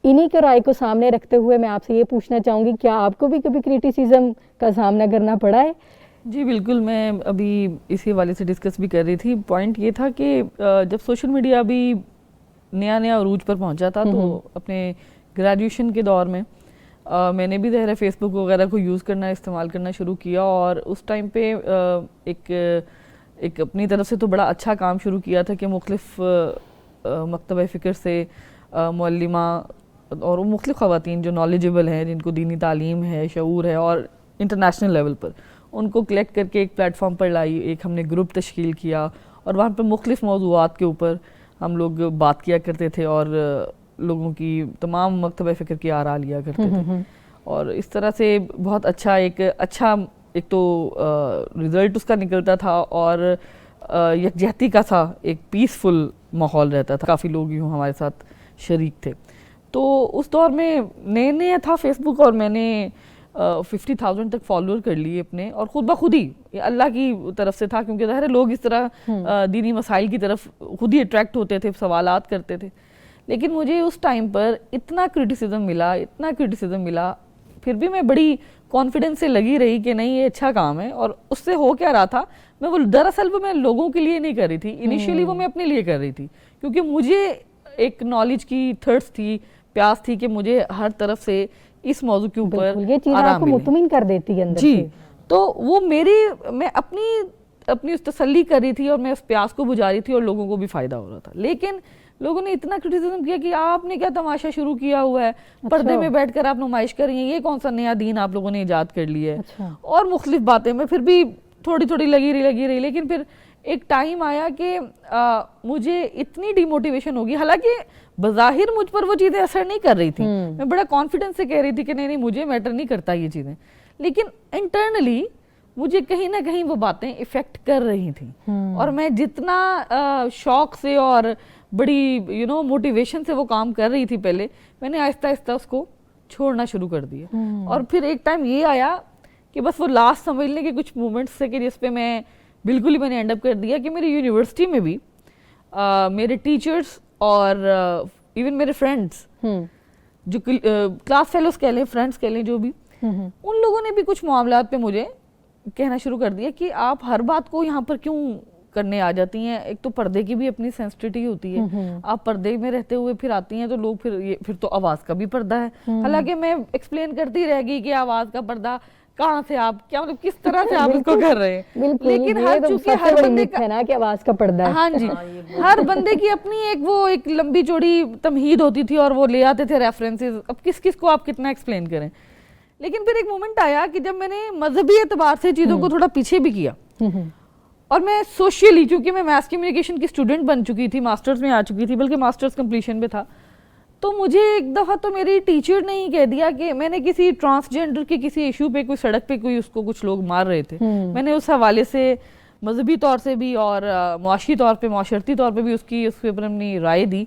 انہی کے رائے کو سامنے رکھتے ہوئے میں آپ سے یہ پوچھنا چاہوں گی کیا آپ کو بھی کبھی کرٹیسزم کا سامنا کرنا پڑا ہے؟ جی بالکل, میں ابھی اسی حوالے سے ڈسکس بھی کر رہی تھی. پوائنٹ یہ تھا کہ جب سوشل میڈیا ابھی نیا عروج پر پہنچا تھا تو اپنے گریجویشن کے دور میں میں نے بھی ظاہر فیس بک وغیرہ کو یوز کرنا, استعمال کرنا شروع کیا اور اس ٹائم پہ ایک اپنی طرف سے تو بڑا اچھا کام شروع کیا تھا کہ مختلف مکتبہ فکر سے معلمہ اور مختلف خواتین جو نالجبل ہیں, جن کو دینی تعلیم ہے, شعور ہے اور انٹرنیشنل لیول پر, ان کو کلیکٹ کر کے ایک پلیٹ فارم پر لائی. ایک ہم نے گروپ تشکیل کیا اور وہاں پر مختلف موضوعات کے اوپر ہم لوگ بات کیا کرتے تھے اور لوگوں کی تمام مکتبہ فکر کی آراء لیا کرتے تھے. اور اس طرح سے بہت اچھا ایک تو رزلٹ اس کا نکلتا تھا اور یکجہتی کا تھا, ایک پیسفل ماحول رہتا تھا, کافی لوگ یوں ہمارے ساتھ شریک تھے. تو اس دور میں نیا تھا فیس بک اور میں نے 50,000 تک فالوور کر لیے اپنے, اور خود بخود ہی اللہ کی طرف سے تھا کیونکہ ظاہر ہے لوگ اس طرح دینی مسائل کی طرف خود ہی اٹریکٹ ہوتے تھے, سوالات کرتے تھے. لیکن مجھے اس ٹائم پر اتنا کرٹیسزم ملا, پھر بھی میں بڑی کانفیڈنس سے لگی رہی کہ نہیں یہ اچھا کام ہے. اور اس سے ہو کیا رہا تھا, میں وہ دراصل وہ میں لوگوں کے لیے نہیں کر رہی تھی, انیشیلی وہ میں اپنے لیے کر رہی تھی کیونکہ مجھے ایک نالج کی تھرسٹ تھی, پیاس تھی کہ مجھے ہر طرف سے اس موضوع کے اوپر یہ چیز آپ کو مطمئن کر دیتی ہے اندر جی سے. تو وہ میں اپنی اس تسلی کر رہی تھی اور میں اس پیاس کو بجھا رہی تھی اور لوگوں کو بھی فائدہ ہو رہا تھا. لیکن لوگوں نے اتنا کرٹیسزم کیا کہ آپ نے کیا تماشا شروع کیا ہوا ہے, پردے میں بیٹھ کر آپ نمائش کر رہی ہیں, یہ کون سا نیا دین آپ لوگوں نے ایجاد کر لیا ہے, اور مختلف باتیں. میں پھر بھی تھوڑی لگی رہی. لیکن پھر ایک ٹائم آیا کہ مجھے اتنی ڈی موٹیویشن ہوگی, حالانکہ بظاہر مجھ پر وہ چیزیں اثر نہیں کر رہی تھی, میں بڑا کانفیڈنس سے کہہ رہی تھی کہ نہیں مجھے میٹر نہیں کرتا یہ چیزیں, لیکن انٹرنلی مجھے کہیں نہ کہیں وہ باتیں افیکٹ کر رہی تھیں. اور میں جتنا شوق سے اور بڑی موٹیویشن سے وہ کام کر رہی تھی پہلے, میں نے آہستہ آہستہ اس کو چھوڑنا شروع کر دیا. اور پھر ایک ٹائم یہ آیا کہ بس وہ لاسٹ سمجھنے کے کچھ مومنٹس تھے کہ جس پہ میں بالکل ہی میں نے اینڈ اپ کر دیا کہ میری یونیورسٹی میں بھی میرے ٹیچرز اور ایون میرے فرینڈس جو کلاس فیلوز کہہ لیں, فرینڈس کہہ لیں, جو بھی, ان لوگوں نے بھی کچھ معاملات پہ مجھے کہنا شروع کر دیا کہ آپ ہر بات کو یہاں پر کیوں کرنے آ جاتی ہیں. ایک تو پردے کی بھی اپنی سینسٹیوٹی ہوتی ہے, آپ پردے میں رہتے ہوئے پھر آتی ہیں تو لوگ پھر تو آواز کا بھی پردہ ہے. حالانکہ میں ایکسپلین کرتی رہ گئی کہ آواز کا پردہ کہاں سے آپ کیا مطلب کس طرح سے آپ اس کو کر رہے ہیں. بالکل لیکن یہ ہر تو چونکہ سب سے ہر بڑی بندے myth کا ہے نا کہ آواز کا پردہ ہے. ہاں جی ہر بندے کی اپنی ایک لمبی چوڑی تمہید ہوتی تھی اور وہ لے آتے تھے ریفرنسز. اب کس کس کو آپ کتنا ایکسپلین کریں. لیکن پھر ایک مومنٹ آیا کہ جب میں نے مذہبی اعتبار سے چیزوں کو تھوڑا پیچھے بھی کیا اور میں سوشلی, چونکہ میں میس کمیونیکیشن کی اسٹوڈنٹ بن چکی تھی, ماسٹرز میں آ چکی تھی, بلکہ ماسٹرز کمپلیشن پہ تھا, تو مجھے ایک دفعہ تو میری ٹیچر نے ہی کہہ دیا کہ میں نے کسی ٹرانسجینڈر کے کسی ایشو پہ کوئی سڑک پہ کوئی اس کو کچھ لوگ مار رہے تھے, میں نے اس حوالے سے مذہبی طور سے بھی اور معاشی طور پہ معاشرتی طور پہ بھی اس کے اوپر اپنی رائے دی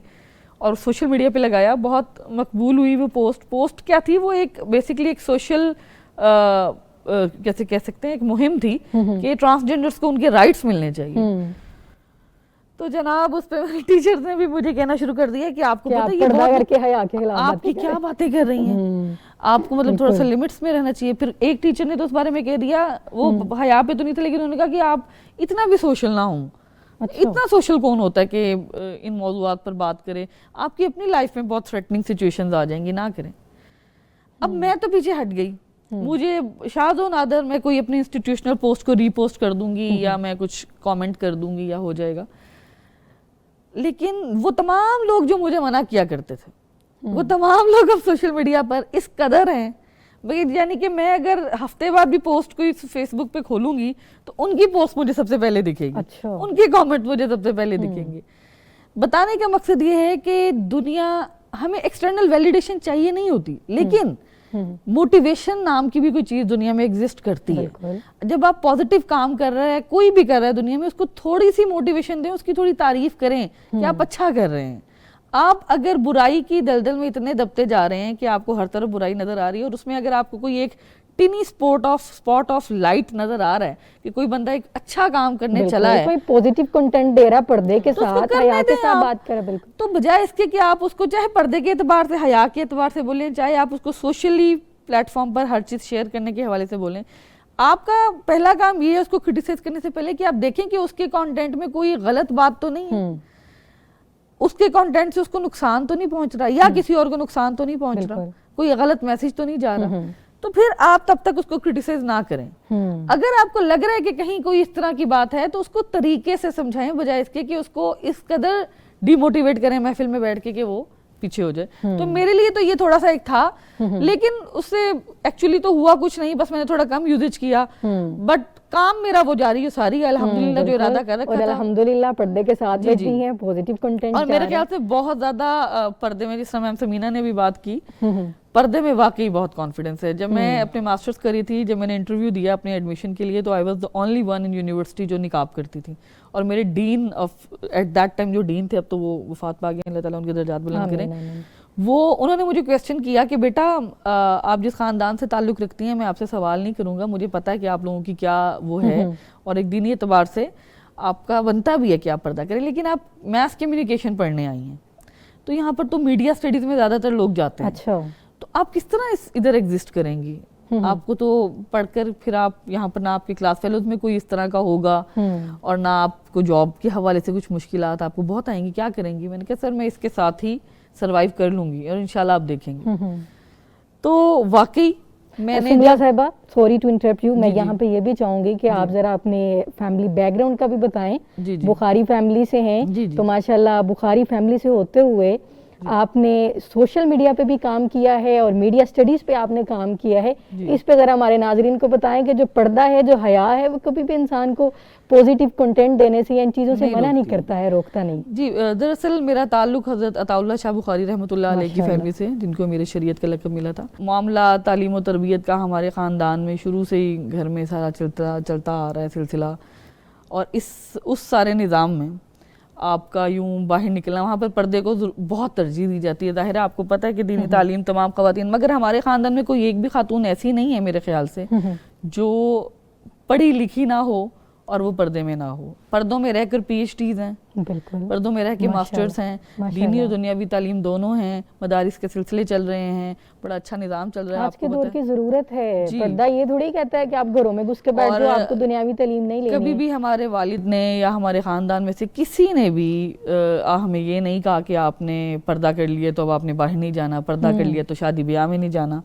اور سوشل میڈیا پہ لگایا. بہت مقبول ہوئی وہ پوسٹ کیا تھی, وہ ایک بیسیکلی ایک سوشل کیسے کہہ سکتے ہیں ایک مہم تھی کہ ٹرانسجینڈرز کو ان کے رائٹس ملنے چاہیے. تو جناب اس پہ ٹیچرز نے بھی مجھے کہنا شروع کر دیا کہ آپ کو پتہ ہے پردہ کر کے حیا کے خلاف آپ کی کیا باتیں کر رہی ہیں, آپ کو مطلب تھوڑا سا لمٹس میں رہنا چاہیے. پھر ایک ٹیچر نے تو اس بارے میں کہہ دیا, وہ حیا پہ تو نہیں تھا لیکن انہوں نے کہا کہ آپ اتنا بھی سوشل نہ ہوں. اتنا سوشل کون ہوتا ہے کہ ان موضوعات پر بات کرے, آپ کی اپنی لائف میں بہت تھریٹننگ سچویشنز آ جائیں گی, نہ کریں. اب میں تو پیچھے ہٹ گئی, مجھے شاذ و نادر میں کوئی اپنی انسٹیٹیوشنل پوسٹ کو ری پوسٹ کر دوں گی یا میں کچھ کامنٹ کر دوں گی یا ہو جائے گا. لیکن وہ تمام لوگ جو مجھے منع کیا کرتے تھے, وہ تمام لوگ اب سوشل میڈیا پر اس قدر ہیں, یعنی کہ میں اگر ہفتے بعد بھی پوسٹ کوئی فیس بک پہ کھولوں گی تو ان کی پوسٹ مجھے سب سے پہلے دکھے گی, ان کے کامنٹ مجھے سب سے پہلے دکھیں گے. بتانے کا مقصد یہ ہے کہ دنیا, ہمیں ایکسٹرنل ویلیڈیشن چاہیے نہیں ہوتی, لیکن موٹیویشن نام کی بھی کوئی چیز دنیا میں ایگزسٹ کرتی ہے. جب آپ پازیٹیو کام کر رہے ہیں, کوئی بھی کر رہا ہے دنیا میں, اس کو تھوڑی سی موٹیویشن دیں, اس کی تھوڑی تعریف کریں کہ آپ اچھا کر رہے ہیں. آپ اگر برائی کی دلدل میں اتنے دبتے جا رہے ہیں کہ آپ کو ہر طرف برائی نظر آ رہی ہے, اور اس میں اگر آپ کو کوئی ایک ٹینی اسپاٹ آف لائٹ نظر آ رہا ہے کہ کوئی بندہ ایک اچھا کام کرنے چلا ہے, کوئی پوزیٹو کنٹینٹ دے رہا پردے کے ساتھ, حیا کے ساتھ بات کر رہا, بالکل, تو بجائے اس کے کہ آپ اس کو چاہے پردے کے اعتبار سے, حیا کے اعتبار سے بولیں, چاہے آپ اس کو سوشلی پلیٹ فارم پر ہر چیز شیئر کرنے کے حوالے سے بولیں, آپ کا پہلا کام یہ ہے اس کو کرٹیسائز کرنے سے پہلے کہ آپ دیکھیں کہ اس کے کانٹینٹ میں کوئی غلط بات تو نہیں ہے, اس کے کانٹینٹ سے اس کو نقصان تو نہیں پہنچ رہا, یا کسی اور کو نقصان تو نہیں پہنچ رہا, کوئی غلط میسج تو نہیں جا رہا, تو پھر آپ تب تک اس کو کرٹیسائز نہ کریں. اگر آپ کو لگ رہا ہے کہ کہیں کوئی اس طرح کی بات ہے تو اس کو طریقے سے سمجھائیں, بجائے اس کے کہ اس کو اس قدر ڈی موٹیویٹ کریں محفل میں بیٹھ کے کہ وہ پیچھے ہو جائے. تو میرے لیے تو یہ تھوڑا سا ایک تھا, لیکن اس سے ایکچولی تو ہوا کچھ نہیں, بس میں نے تھوڑا کم یوزج کیا, بٹ کام میرا وہ جاری ہے ساری, الحمدللہ جو ارادہ کر رکھا تھا, الحمدللہ پردے کے ساتھ رہتی ہیں, پوزیٹیو کنٹینٹ. اور میرے خیال سے بہت زیادہ پردے میں, جس طرح میم سمینا نے بھی بات کی, پردے میں واقعی بہت کانفیڈنس ہے. جب میں اپنے ماسٹرز کری تھی, جب میں نے انٹرویو دیا اپنے ایڈمیشن کے لیے, تو I was the only one in university جو نقاب کرتی تھی, اور میرے ڈین آف ایٹ دیٹ ٹائم, جو ڈین تھے, اب تو وہ وفات پا گئے, اللہ تعالیٰ ان کے درجات بلند کریں, وہ انہوں نے مجھے کویسچن کیا کہ بیٹا آپ جس خاندان سے تعلق رکھتی ہیں, میں آپ سے سوال نہیں کروں گا, مجھے پتا ہے کہ آپ لوگوں کی کیا وہ ہے, اور ایک دینی اعتبار سے آپ کا بنتا بھی ہے کہ آپ پردہ کریں, لیکن آپ میس کمیونیکیشن پڑھنے آئی ہیں, تو یہاں پر تو میڈیا اسٹڈیز میں زیادہ تر لوگ جاتے ہیں, اچھا, تو آپ کس طرح ادھر ایگزسٹ کریں گی؟ آپ کو تو پڑھ کر پھر آپ یہاں پر نہ آپ کی کلاس فیلوز میں کوئی اس طرح کا ہوگا, اور نہ آپ کو جاب کے حوالے سے کچھ مشکلات آپ کو بہت آئیں گی, کیا کریں گی؟ میں نے کہا سر میں اس کے ساتھ ہی سروائیو کر لوں گی, اور انشاءاللہ آپ دیکھیں گے. تو واقعی میں نے سمیا صاحبہ, سوری ٹو انٹرپٹ یو, میں یہاں پہ یہ بھی چاہوں گی کہ آپ ذرا اپنے فیملی بیک گراؤنڈ کا بھی بتائیں. بخاری فیملی سے ہیں, تو ماشاءاللہ بخاری فیملی سے ہوتے ہوئے آپ نے سوشل میڈیا پہ بھی کام کیا ہے اور میڈیا اسٹڈیز پہ آپ نے کام کیا ہے, اس پہ ذرا ہمارے ناظرین کو بتائیں کہ جو پردہ ہے, جو حیا ہے, وہ کبھی بھی انسان کو پوزیٹیو کنٹینٹ دینے سے یا ان چیزوں سے منع نہیں کرتا ہے, روکتا نہیں. جی, دراصل میرا تعلق حضرت عطا اللہ شاہ بخاری رحمۃ اللہ علیہ کی فیملی سے, جن کو میرے شریعت کا لقب ملا تھا. معاملہ تعلیم و تربیت کا ہمارے خاندان میں شروع سے ہی گھر میں سارا چلتا آ رہا ہے سلسلہ, اور اس سارے نظام میں آپ کا یوں باہر نکلنا, وہاں پر پردے کو بہت ترجیح دی جاتی ہے. ظاہر ہے آپ کو پتہ ہے کہ دینی تعلیم تمام خواتین, مگر ہمارے خاندان میں کوئی ایک بھی خاتون ایسی نہیں ہے میرے خیال سے جو پڑھی لکھی نہ ہو اور وہ پردے میں نہ ہو. پردوں میں رہ کر پی ایچ ڈیز ہیں, بالکل پردوں میں رہ کے ماسٹرز ہیں, دینی اور دنیاوی تعلیم دونوں ہیں, مدارس کے سلسلے چل رہے ہیں, بڑا اچھا نظام چل رہا ہے. آج کے دور کی ضرورت ہے. پردہ یہ تھوڑی کہتا ہے کہ آپ گھروں میں گھس کے بیٹھ جاؤ, آپ کو دنیاوی تعلیم نہیں لینی. کبھی بھی ہمارے والد نے یا ہمارے خاندان میں سے کسی نے بھی ہمیں یہ نہیں کہا کہ آپ نے پردہ کر لیا تو اب آپ نے باہر نہیں جانا, پردہ کر لیا تو شادی بیاہ میں نہیں جانا,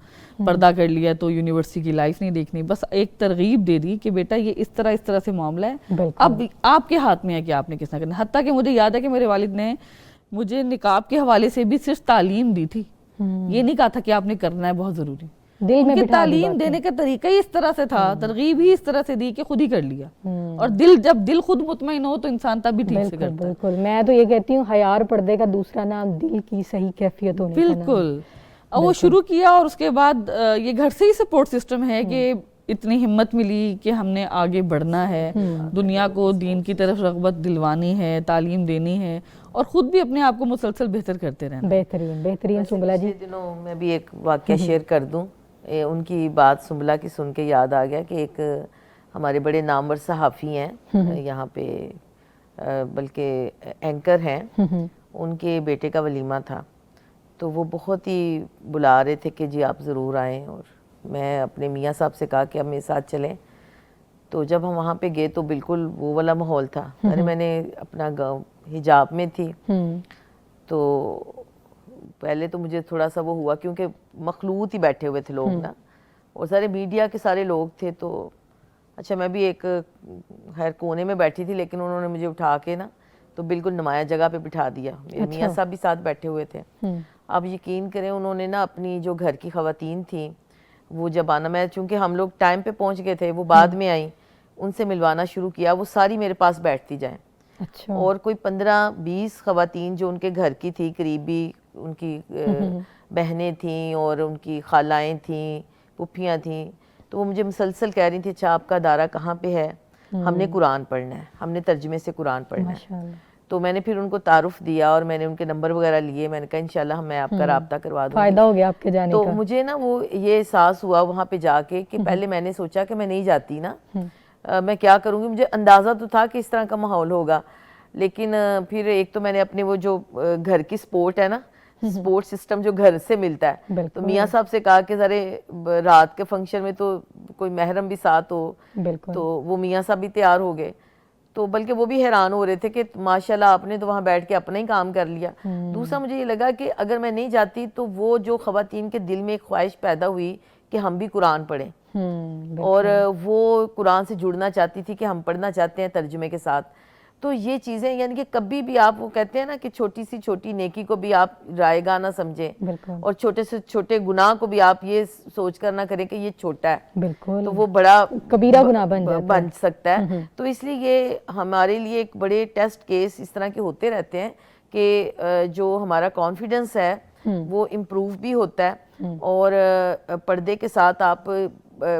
پردہ کر لیا تو یونیورسٹی کی لائف نہیں دیکھنی. بس ایک ترغیب دے دی کہ بیٹا یہ اس طرح سے معاملہ ہے, اب آپ کے ہاتھ میں ہے کہ آپ نے کس طرح کرنا. حتیٰ کہ مجھے یاد ہے کہ میرے والد نے مجھے نقاب کے حوالے سے بھی صرف تعلیم دی تھی, یہ نہیں کہا تھا کہ آپ نے کرنا ہے بہت ضروری. دل میں تعلیم دینے کا طریقہ ہی اس طرح سے تھا, ترغیب ہی اس طرح سے دی کہ خود ہی کر لیا. اور جب دل خود مطمئن ہو تو انسان تب بھی ٹھیک سے کرتا ہے. بالکل, میں تو یہ کہتی ہوں حیا اور پردے کا دوسرا نام دل کی صحیح کیفیت ہونے کا نام. بالکل, وہ شروع کیا اور اس کے بعد یہ گھر سے ہی سپورٹ سسٹم ہے کہ اتنی ہمت ملی کہ ہم نے آگے بڑھنا ہے, دنیا کو دین کی طرف رغبت دلوانی ہے, تعلیم دینی ہے, اور خود بھی اپنے آپ کو مسلسل بہتر کرتے رہنا. بہترین. سنبلا جی, دنوں میں بھی ایک واقعہ شیئر کر دوں. ان کی بات سنبلا کی سن کے یاد آ گیا کہ ایک ہمارے بڑے نامور صحافی ہیں یہاں پہ, بلکہ اینکر ہیں, ان کے بیٹے کا ولیمہ تھا. تو وہ بہت ہی بلا رہے تھے کہ جی آپ ضرور آئیں, اور میں اپنے میاں صاحب سے کہا کہ ہم میرے ساتھ چلیں. تو جب ہم وہاں پہ گئے تو بالکل وہ والا ماحول تھا. میں نے اپنا حجاب میں تھی, تو پہلے تو مجھے تھوڑا سا وہ ہوا کیونکہ مخلوط ہی بیٹھے ہوئے تھے لوگ نا, اور سارے میڈیا کے سارے لوگ تھے. تو اچھا میں بھی ایک خیر کونے میں بیٹھی تھی, لیکن انہوں نے مجھے اٹھا کے نا تو بالکل نمایاں جگہ پہ بٹھا دیا. میرے میاں صاحب بھی ساتھ بیٹھے ہوئے تھے. آپ یقین کریں انہوں نے نا اپنی جو گھر کی خواتین تھیں وہ جب آنا, میں چونکہ ہم لوگ ٹائم پہ پہنچ گئے تھے, وہ بعد میں آئیں, ان سے ملوانا شروع کیا. وہ ساری میرے پاس بیٹھتی جائیں. اور کوئی 15-20 خواتین جو ان کے گھر کی تھی, قریبی ان کی بہنیں تھیں اور ان کی خالائیں تھیں, پھوپھیاں تھیں, تو وہ مجھے مسلسل کہہ رہی تھیں اچھا آپ کا دارہ کہاں پہ ہے, ہم نے قرآن پڑھنا ہے, ہم نے ترجمے سے قرآن پڑھنا ہے. تو میں نے پھر ان کو تعارف دیا اور میں نے ان کے نمبر وغیرہ لیے. میں نے کہا انشاءاللہ میں آپ کا رابطہ کروا دوں گی. فائدہ ہو گیا آپ کے جانے کا. تو مجھے نا وہ یہ احساس ہوا وہاں پہ جا کے کہ پہلے میں نے سوچا کہ میں نہیں جاتی نا, میں کیا کروں گی. مجھے اندازہ تو تھا کہ اس طرح کا ماحول ہوگا, لیکن پھر ایک تو میں نے اپنے وہ جو گھر کی سپورٹ ہے نا, سپورٹ سسٹم جو گھر سے ملتا ہے, تو میاں صاحب سے کہا کہ ذرا رات کے فنکشن میں تو کوئی محرم بھی ساتھ ہو. تو وہ میاں صاحب بھی تیار ہو گئے. تو بلکہ وہ بھی حیران ہو رہے تھے کہ ماشاءاللہ آپ نے تو وہاں بیٹھ کے اپنا ہی کام کر لیا. دوسرا مجھے یہ لگا کہ اگر میں نہیں جاتی تو وہ جو خواتین کے دل میں ایک خواہش پیدا ہوئی کہ ہم بھی قرآن پڑھیں, اور وہ قرآن سے جڑنا چاہتی تھی کہ ہم پڑھنا چاہتے ہیں ترجمے کے ساتھ. تو یہ چیزیں یعنی کہ کبھی بھی آپ وہ کہتے ہیں نا کہ چھوٹی سی چھوٹی نیکی کو بھی آپ رائے گاہ نہ سمجھیں, اور چھوٹے سے چھوٹے گناہ کو بھی آپ یہ سوچ کر نہ کریں کہ یہ چھوٹا ہے, تو وہ بڑا کبیرہ گناہ بن سکتا ہے. تو اس لیے یہ ہمارے لیے ایک بڑے ٹیسٹ کیس اس طرح کے ہوتے رہتے ہیں کہ جو ہمارا کانفیڈنس ہے وہ امپروو بھی ہوتا ہے. اور پردے کے ساتھ آپ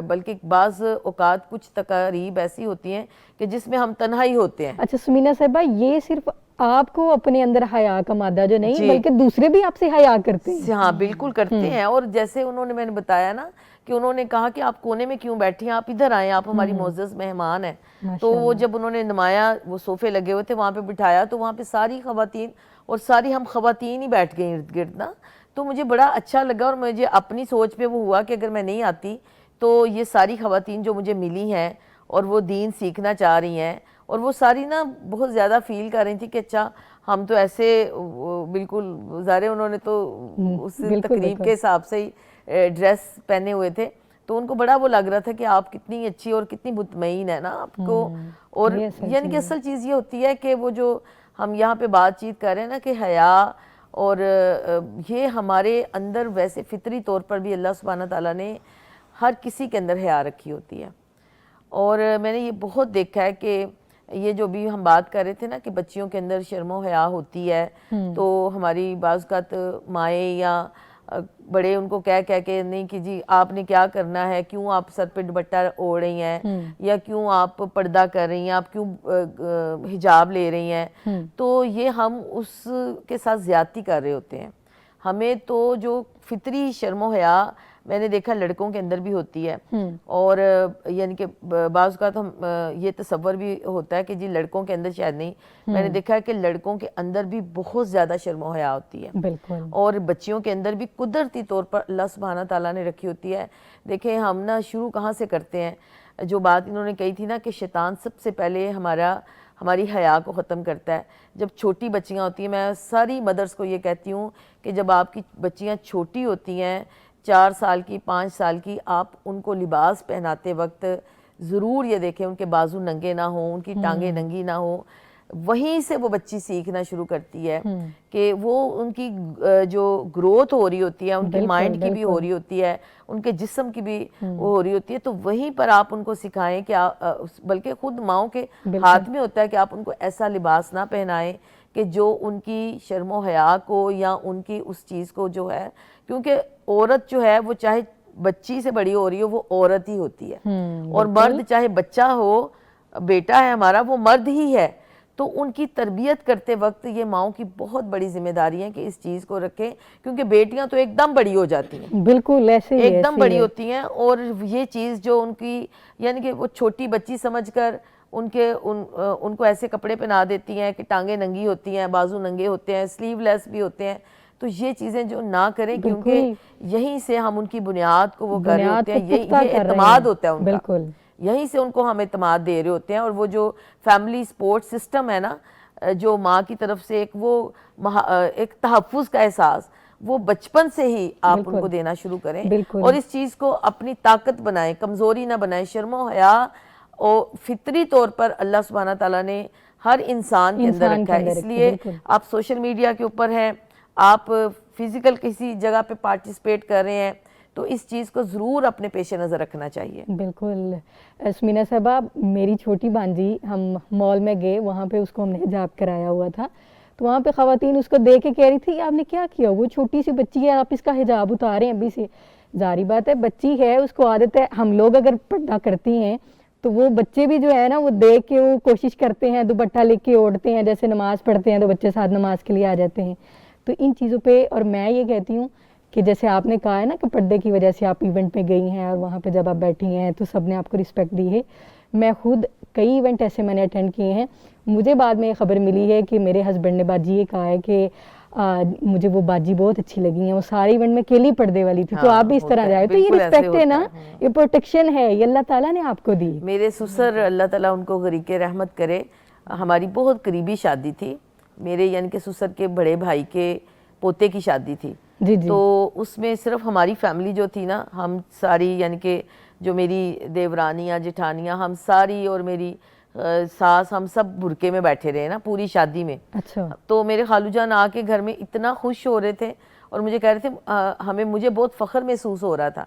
بلکہ بعض اوقات کچھ تقاریب ایسی ہوتی ہیں کہ جس میں ہم تنہا ہی ہوتے ہیں. اچھا سمینا صاحبہ, یہ صرف آپ کو اپنے اندر حیا کا مادہ جو نہیں بلکہ دوسرے بھی آپ سے حیا کرتے ہیں. ہاں بالکل کرتے ہیں. اور جیسے انہوں نے میں نے بتایا نا کہ انہوں نے کہا کہ آپ کونے میں کیوں بیٹھی ہیں, آپ ادھر آئیں, آپ ہماری معزز مہمان ہیں. تو وہ جب انہوں نے نمایاں وہ صوفے لگے ہوئے تھے وہاں پہ بٹھایا, تو وہاں پہ ساری خواتین اور ساری ہم خواتین ہی بیٹھ گئے ارد گرد نا. تو مجھے بڑا اچھا لگا, اور مجھے اپنی سوچ پہ وہ ہوا کہ اگر میں نہیں آتی تو یہ ساری خواتین جو مجھے ملی ہیں اور وہ دین سیکھنا چاہ رہی ہیں, اور وہ ساری نا بہت زیادہ فیل کر رہی تھی کہ اچھا ہم تو ایسے بالکل ظاہر انہوں نے تو اس تقریب کے حساب سے ہی ڈریس پہنے ہوئے تھے, تو ان کو بڑا وہ لگ رہا تھا کہ آپ کتنی اچھی اور کتنی مطمئن ہے نا آپ کو. اور یعنی کہ اصل چیز یہ ہوتی ہے کہ وہ جو ہم یہاں پہ بات چیت کر رہے ہیں نا کہ حیا, اور یہ ہمارے اندر ویسے فطری طور پر بھی اللہ سبحانہ تعالیٰ نے ہر کسی کے اندر حیا رکھی ہوتی ہے. اور میں نے یہ بہت دیکھا ہے کہ یہ جو بھی ہم بات کر رہے تھے نا کہ بچیوں کے اندر شرم و حیا ہوتی ہے, تو ہماری بعض اوقات مائیں یا بڑے ان کو کہہ کے نہیں کہ جی آپ نے کیا کرنا ہے, کیوں آپ سر پہ دوپٹہ اوڑھ رہی ہیں, یا کیوں آپ پردہ کر رہی ہیں, آپ کیوں حجاب لے رہی ہیں. تو یہ ہم اس کے ساتھ زیادتی کر رہے ہوتے ہیں. ہمیں تو جو فطری شرم و حیا میں نے دیکھا لڑکوں کے اندر بھی ہوتی ہے, اور یعنی کہ بعض اوقات ہم یہ تصور بھی ہوتا ہے کہ جی لڑکوں کے اندر شاید نہیں, میں نے دیکھا ہے کہ لڑکوں کے اندر بھی بہت زیادہ شرم و حیا ہوتی ہے, بالکل, اور بچیوں کے اندر بھی قدرتی طور پر اللہ سبحانہ تعالیٰ نے رکھی ہوتی ہے. دیکھیں ہم نا شروع کہاں سے کرتے ہیں, جو بات انہوں نے کہی تھی نا کہ شیطان سب سے پہلے ہماری حیا کو ختم کرتا ہے. جب چھوٹی بچیاں ہوتی ہیں, میں ساری مدرس کو یہ کہتی ہوں کہ جب آپ کی بچیاں چھوٹی ہوتی ہیں 4 سال کی 5 سال کی, آپ ان کو لباس پہناتے وقت ضرور یہ دیکھیں ان کے بازو ننگے نہ ہوں, ان کی ٹانگیں ننگی نہ ہوں. وہیں سے وہ بچی سیکھنا شروع کرتی ہے کہ وہ ان کی جو گروتھ ہو رہی ہوتی ہے, ان کے مائنڈ کی بھی ہو رہی ہوتی ہے, ان کے جسم کی بھی وہ ہو رہی ہوتی ہے, تو وہیں پر آپ ان کو سکھائیں کہ بلکہ خود ماؤں کے ہاتھ میں ہوتا ہے کہ آپ ان کو ایسا لباس نہ پہنائیں کہ جو ان کی شرم و حیا کو یا ان کی اس چیز کو جو ہے, کیونکہ عورت جو ہے وہ چاہے بچی سے بڑی ہو رہی ہو وہ عورت ہی ہوتی ہے, اور مرد چاہے بچہ ہو, بیٹا ہے ہمارا وہ مرد ہی ہے. تو ان کی تربیت کرتے وقت یہ ماؤں کی بہت بڑی ذمہ داری ہے کہ اس چیز کو رکھیں, کیونکہ بیٹیاں تو ایک دم بڑی ہو جاتی ہیں, بالکل ایسے ہی, ایک دم بڑی ہوتی ہیں, اور یہ چیز جو ان کی یعنی کہ وہ چھوٹی بچی سمجھ کر ان کو ایسے کپڑے پہنا دیتی ہیں کہ ٹانگیں ننگی ہوتی ہیں, بازو ننگے ہوتے ہیں, سلیو لیس بھی ہوتے ہیں. تو یہ چیزیں جو نہ کریں, کیونکہ یہیں سے ہم ان کی بنیاد کو وہ کر رہے ہوتے ہیں, یہ اعتماد ہوتا ہے ان کا, یہیں سے ان کو ہم اعتماد دے رہے ہوتے ہیں. اور وہ جو فیملی سپورٹ سسٹم ہے نا, جو ماں کی طرف سے ایک تحفظ کا احساس, وہ بچپن سے ہی آپ ان کو دینا شروع کریں, اور اس چیز کو اپنی طاقت بنائیں, کمزوری نہ بنائیں. شرم و حیا اور فطری طور پر اللہ سبحانہ تعالیٰ نے ہر انسان کے اندر رکھا ہے. اس لیے آپ سوشل میڈیا کے اوپر ہیں, آپ فزیکل کسی جگہ پہ پارٹیسپیٹ کر رہے ہیں, تو اس چیز کو ضرور اپنے پیش نظر رکھنا چاہیے. بالکل. اسمینہ صاحبہ, میری چھوٹی بانجی, ہم مال میں گئے, وہاں پہ اس کو ہم نے حجاب کرایا ہوا تھا, تو وہاں پہ خواتین اس کو دیکھ کے کہہ رہی تھی آپ نے کیا کیا, وہ چھوٹی سی بچی ہے, آپ اس کا حجاب اتاریں ابھی سے. ظاہری بات ہے بچی ہے, اس کو عادت ہے, ہم لوگ اگر پردہ کرتی ہیں تو وہ بچے بھی جو ہے نا وہ دیکھ کے وہ کوشش کرتے ہیں, دوپٹہ لے کے اوڑھتے ہیں, جیسے نماز پڑھتے ہیں تو بچے ساتھ نماز کے لیے آ جاتے ہیں. تو ان چیزوں پہ, اور میں یہ کہتی ہوں کہ جیسے آپ نے کہا ہے نا کہ پردے کی وجہ سے آپ ایونٹ پہ گئی ہیں, اور وہاں پہ جب آپ بیٹھی ہیں تو سب نے آپ کو رسپیکٹ دی ہے. میں خود کئی ایونٹ ایسے میں نے اٹینڈ کیے ہیں, مجھے بعد میں یہ خبر ملی ہے کہ میرے ہسبینڈ نے باجی یہ کہا ہے کہ مجھے وہ باجی بہت اچھی لگی ہیں, وہ سارے ایونٹ میں اکیلی پردے والی تھی, تو آپ بھی اس طرح جائے. تو یہ رسپیکٹ ہے نا, یہ پروٹیکشن ہے, یہ اللہ تعالیٰ نے آپ کو دی. میرے سسر اللہ تعالیٰ ان کو غریق رحمت کرے, ہماری بہت قریبی شادی تھی, میرے یعنی کہ سسر کے بڑے بھائی کے پوتے کی شادی تھی. تو اس میں صرف ہماری فیملی جو تھی نا, ہم ساری یعنی کہ جو میری دیورانیاں جٹھانیاں ہم ساری اور میری ساس, ہم سب برقعے میں بیٹھے رہے نا پوری شادی میں. تو میرے خالو جان آ کے گھر میں اتنا خوش ہو رہے تھے, اور مجھے کہہ رہے تھے مجھے بہت فخر محسوس ہو رہا تھا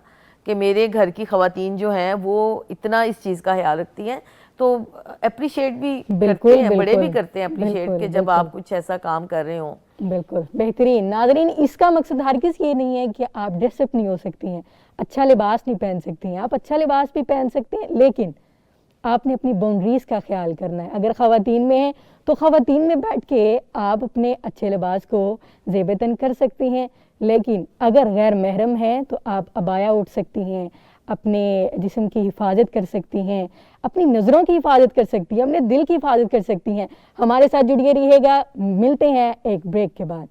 کہ میرے گھر کی خواتین جو ہیں وہ اتنا اس چیز کا خیال رکھتی ہیں. تو اپریشیٹ بھی کرتے ہیں, بڑے بھی کرتے ہیں اپریشیٹ کہ جب آپ کچھ ایسا کام کر رہے ہوں. بالکل بہترین. ناظرین, اس کا مقصد ہرگز یہ نہیں ہے کہ آپ ڈریس اپ نہیں ہو سکتی ہیں, اچھا لباس نہیں پہن سکتی ہیں, آپ اچھا لباس بھی پہن سکتے ہیں, لیکن آپ نے اپنی باؤنڈریز کا خیال کرنا ہے. اگر خواتین میں ہیں تو خواتین میں بیٹھ کے آپ اپنے اچھے لباس کو زیب تن کر سکتی ہیں, لیکن اگر غیر محرم ہیں تو آپ عبایا اٹھ سکتی ہیں, اپنے جسم کی حفاظت کر سکتی ہیں, اپنی نظروں کی حفاظت کر سکتی ہیں, اپنے دل کی حفاظت کر سکتی ہیں. ہمارے ساتھ جڑیے رہیے گا, ملتے ہیں ایک بریک کے بعد.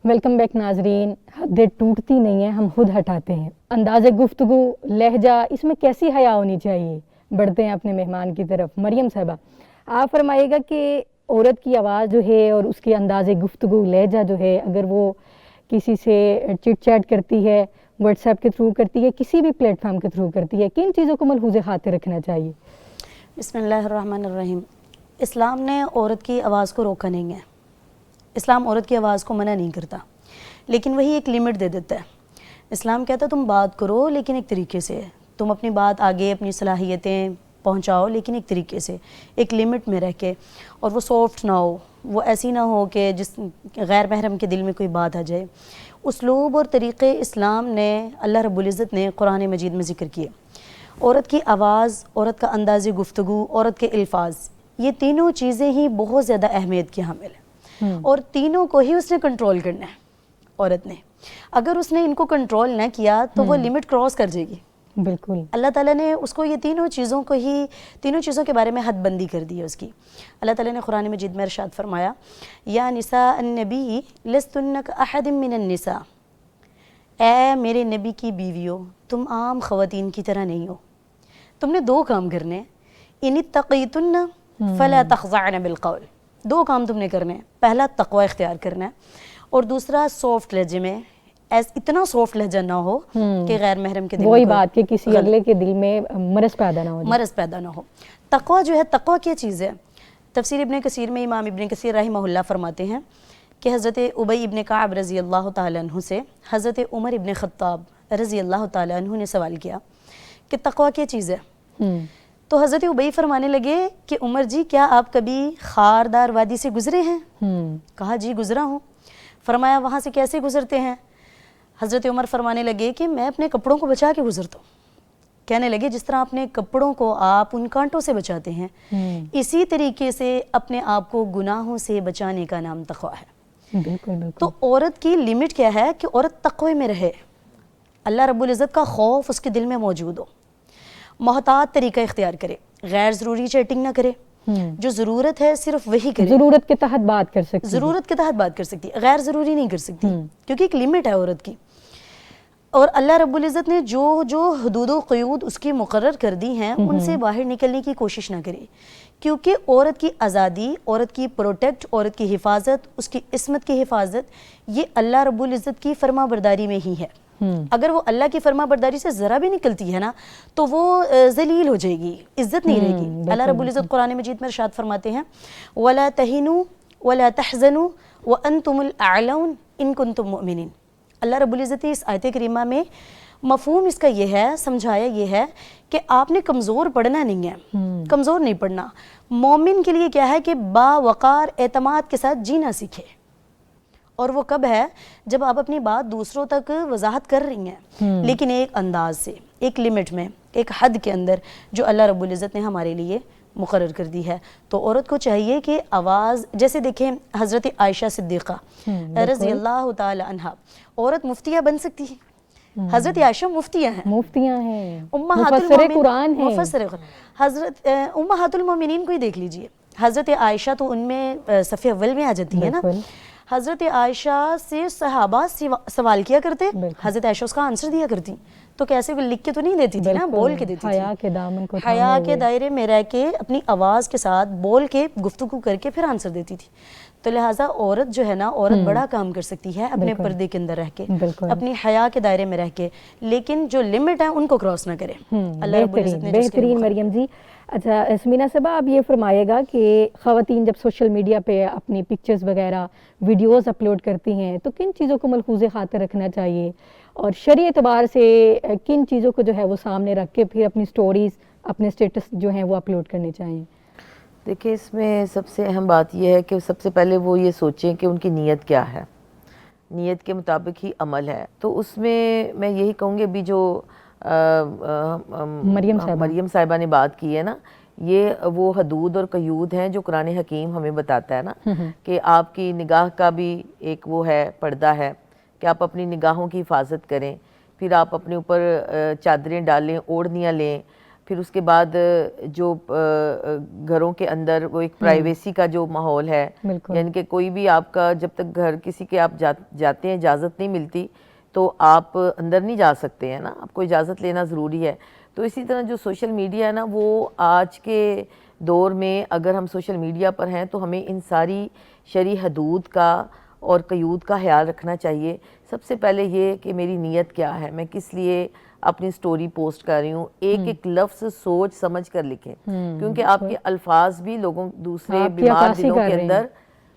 ویلکم بیک ناظرین. حدیں ٹوٹتی نہیں ہیں, ہم خود ہٹاتے ہیں. انداز گفتگو, لہجہ, اس میں کیسی حیا ہونی چاہیے؟ بڑھتے ہیں اپنے مہمان کی طرف. مریم صاحبہ, آپ فرمائیے گا کہ عورت کی آواز جو ہے اور اس کے انداز گفتگو, لہجہ جو ہے, اگر وہ کسی سے چٹ چیٹ کرتی ہے, واٹس ایپ کے تھرو کرتی ہے, کسی بھی پلیٹ فارم کے تھرو کرتی ہے, کن چیزوں کو ملحوظ خاطر رکھنا چاہیے؟ بسم اللہ الرحمن الرحیم. اسلام نے عورت کی آواز کو روکا نہیں ہے. اسلام عورت کی آواز کو منع نہیں کرتا, لیکن وہی ایک لمٹ دے دیتا ہے. اسلام کہتا ہے تم بات کرو لیکن ایک طریقے سے, تم اپنی بات آگے, اپنی صلاحیتیں پہنچاؤ لیکن ایک طریقے سے, ایک لمٹ میں رہ کے, اور وہ سافٹ نہ ہو, وہ ایسی نہ ہو کہ جس غیر محرم کے دل میں کوئی بات آ جائے. اسلوب اور طریقے اسلام نے, اللہ رب العزت نے قرآن مجید میں ذکر کیے. عورت کی آواز, عورت کا انداز گفتگو, عورت کے الفاظ, یہ تینوں چیزیں ہی بہت زیادہ اہمیت کی حامل ہیں, اور تینوں کو ہی اس نے کنٹرول کرنا ہے عورت نے. اگر اس نے ان کو کنٹرول نہ کیا تو وہ لمٹ کراس کر جائے گی. بالکل. اللہ تعالیٰ نے اس کو یہ تینوں چیزوں کے بارے میں حد بندی کر دی ہے اس کی. اللہ تعالیٰ نے قرآن مجید میں ارشاد فرمایا, یا نساء النبی لستن کاحد من النساء, اے میرے نبی کی بیویوں, تم عام خواتین کی طرح نہیں ہو. تم نے دو کام کرنے, ان اتقیتن فلا تخضعن بالقول. دو کام تم نے کرنے ہیں. پہلا تقوی اختیار کرنا ہے, اور دوسرا سافٹ لہجے میں, اتنا سافٹ لہجہ نہ ہو کہ غیر محرم کے دل میں وہی بات کہ کسی اگلے کے دل میں مرض پیدا نہ ہو. تقوی جو ہے, تقوی کیا چیز ہے؟ تفسیر ابن کثیر میں امام ابن کثیر رحمہ اللہ فرماتے ہیں کہ حضرت ابی ابن کعب رضی اللہ تعالیٰ عنہ سے حضرت عمر ابن خطاب رضی اللہ تعالیٰ عنہ نے سوال کیا کہ تقوی کیا چیز ہے؟ تو حضرت ابی فرمانے لگے کہ عمر جی, کیا آپ کبھی خاردار وادی سے گزرے ہیں؟ کہا جی گزرا ہوں. فرمایا وہاں سے کیسے گزرتے ہیں؟ حضرت عمر فرمانے لگے کہ میں اپنے کپڑوں کو بچا کے گزرتا ہوں. کہنے لگے جس طرح اپنے کپڑوں کو آپ ان کانٹوں سے بچاتے ہیں, اسی طریقے سے اپنے آپ کو گناہوں سے بچانے کا نام تقوی ہے. بالکل. تو عورت کی لمٹ کیا ہے کہ عورت تقوی میں رہے, اللہ رب العزت کا خوف اس کے دل میں موجود ہو, محتاط طریقہ اختیار کرے, غیر ضروری چیٹنگ نہ کرے, جو ضرورت ہے صرف وہی کرے. ضرورت کے تحت بات کر سکتی, ضرورت کے تحت بات کر سکتی, غیر ضروری نہیں کر سکتی, کیونکہ ایک لمٹ ہے عورت کی. اور اللہ رب العزت نے جو حدود و قیود اس کی مقرر کر دی ہیں, ان سے باہر نکلنے کی کوشش نہ کرے, کیونکہ عورت کی آزادی, عورت کی پروٹیکٹ, عورت کی حفاظت, اس کی عصمت کی حفاظت, یہ اللہ رب العزت کی فرما برداری میں ہی ہے. اگر وہ اللہ کی فرما برداری سے ذرا بھی نکلتی ہے نا, تو وہ ذلیل ہو جائے گی, عزت نہیں رہے گی. اللہ رب العزت قرآن مجید میں ارشاد فرماتے ہیں, وَلَا تَهِنُوا وَلَا تَحْزَنُوا وَأَنْتُمُ الْأَعْلَوْنَ إِن كُنتُم مُؤْمِنِينَ. اللہ رب العزت نے اس آیت کریمہ میں مفہوم اس کا یہ ہے, سمجھایا یہ ہے کہ آپ نے کمزور پڑھنا نہیں ہے, کمزور نہیں پڑھنا. مومن کے لیے کیا ہے کہ باوقار اعتماد کے ساتھ جینا سیکھے. اور وہ کب ہے؟ جب آپ اپنی بات دوسروں تک وضاحت کر رہی ہیں, لیکن ایک انداز سے, ایک لمٹ میں, ایک حد کے اندر جو اللہ رب العزت نے ہمارے لیے مقرر کر دی ہے. تو عورت کو چاہیے کہ آواز, جیسے دیکھیں حضرت عائشہ صدیقہ رضی اللہ تعالی عنہا, عورت مفتیہ بن سکتی ہے. حضرت عائشہ مفتیہ ہیں, مفسر قرآن ہیں, حضرت امہات المومنین کو ہی دیکھ لیجئے. حضرت عائشہ تو ان میں صف اول میں آ جاتی ہے نا. حضرت عائشہ سے صحابہ سوال کیا کرتے, حضرت عائشہ اس کا آنسر دیا کرتی. تو کیسے لکھ کے تو نہیں دیتی تھی نا, بول کے دیتی تھی. حیا کے دامن کو حیا کے دائرے میں رہ کے اپنی آواز کے ساتھ بول کے گفتگو کر کے پھر آنسر دیتی تھی. تو لہٰذا عورت جو ہے نا, عورت بڑا کام کر سکتی ہے اپنے پردے کے اندر رہ کے, اپنی حیا کے دائرے میں رہ کے, لیکن جو لمٹ ہے ان کو کراس نہ کرے. اللہ رب العزت نے بہترین. مریم جی, اچھا اسمینہ صاحبہ, آپ یہ فرمائے گا کہ خواتین جب سوشل میڈیا پہ اپنی پکچرز وغیرہ ویڈیوز اپلوڈ کرتی ہیں تو کن چیزوں کو ملحوظ خاطر رکھنا چاہیے, اور شرعی اعتبار سے کن چیزوں کو جو ہے وہ سامنے رکھ کے پھر اپنی سٹوریز, اپنے سٹیٹس جو ہیں وہ اپلوڈ کرنے چاہیے؟ دیکھیں, اس میں سب سے اہم بات یہ ہے کہ سب سے پہلے وہ یہ سوچیں کہ ان کی نیت کیا ہے, نیت کے مطابق ہی عمل ہے. تو اس میں یہی کہوں گی, ابھی جو مریم صاحبہ نے بات کی ہے نا, یہ وہ حدود اور قیود ہیں جو قرآن حکیم ہمیں بتاتا ہے نا, کہ آپ کی نگاہ کا بھی ایک وہ ہے, پردہ ہے, کہ آپ اپنی نگاہوں کی حفاظت کریں. پھر آپ اپنے اوپر چادریں ڈالیں, اوڑھنیاں لیں. پھر اس کے بعد جو گھروں کے اندر وہ ایک پرائیویسی کا جو ماحول ہے, یعنی کہ کوئی بھی آپ کا جب تک گھر کسی کے آپ جاتے ہیں اجازت نہیں ملتی, تو آپ اندر نہیں جا سکتے ہیں نا, آپ کو اجازت لینا ضروری ہے. تو اسی طرح جو سوشل میڈیا ہے نا, وہ آج کے دور میں اگر ہم سوشل میڈیا پر ہیں تو ہمیں ان ساری شرعی حدود کا اور قیود کا خیال رکھنا چاہیے. سب سے پہلے یہ کہ میری نیت کیا ہے, میں کس لیے اپنی سٹوری پوسٹ کر رہی ہوں. ایک ایک لفظ سوچ سمجھ کر لکھیں, کیونکہ آپ کے الفاظ بھی لوگوں دوسرے بیمار دلوں کے اندر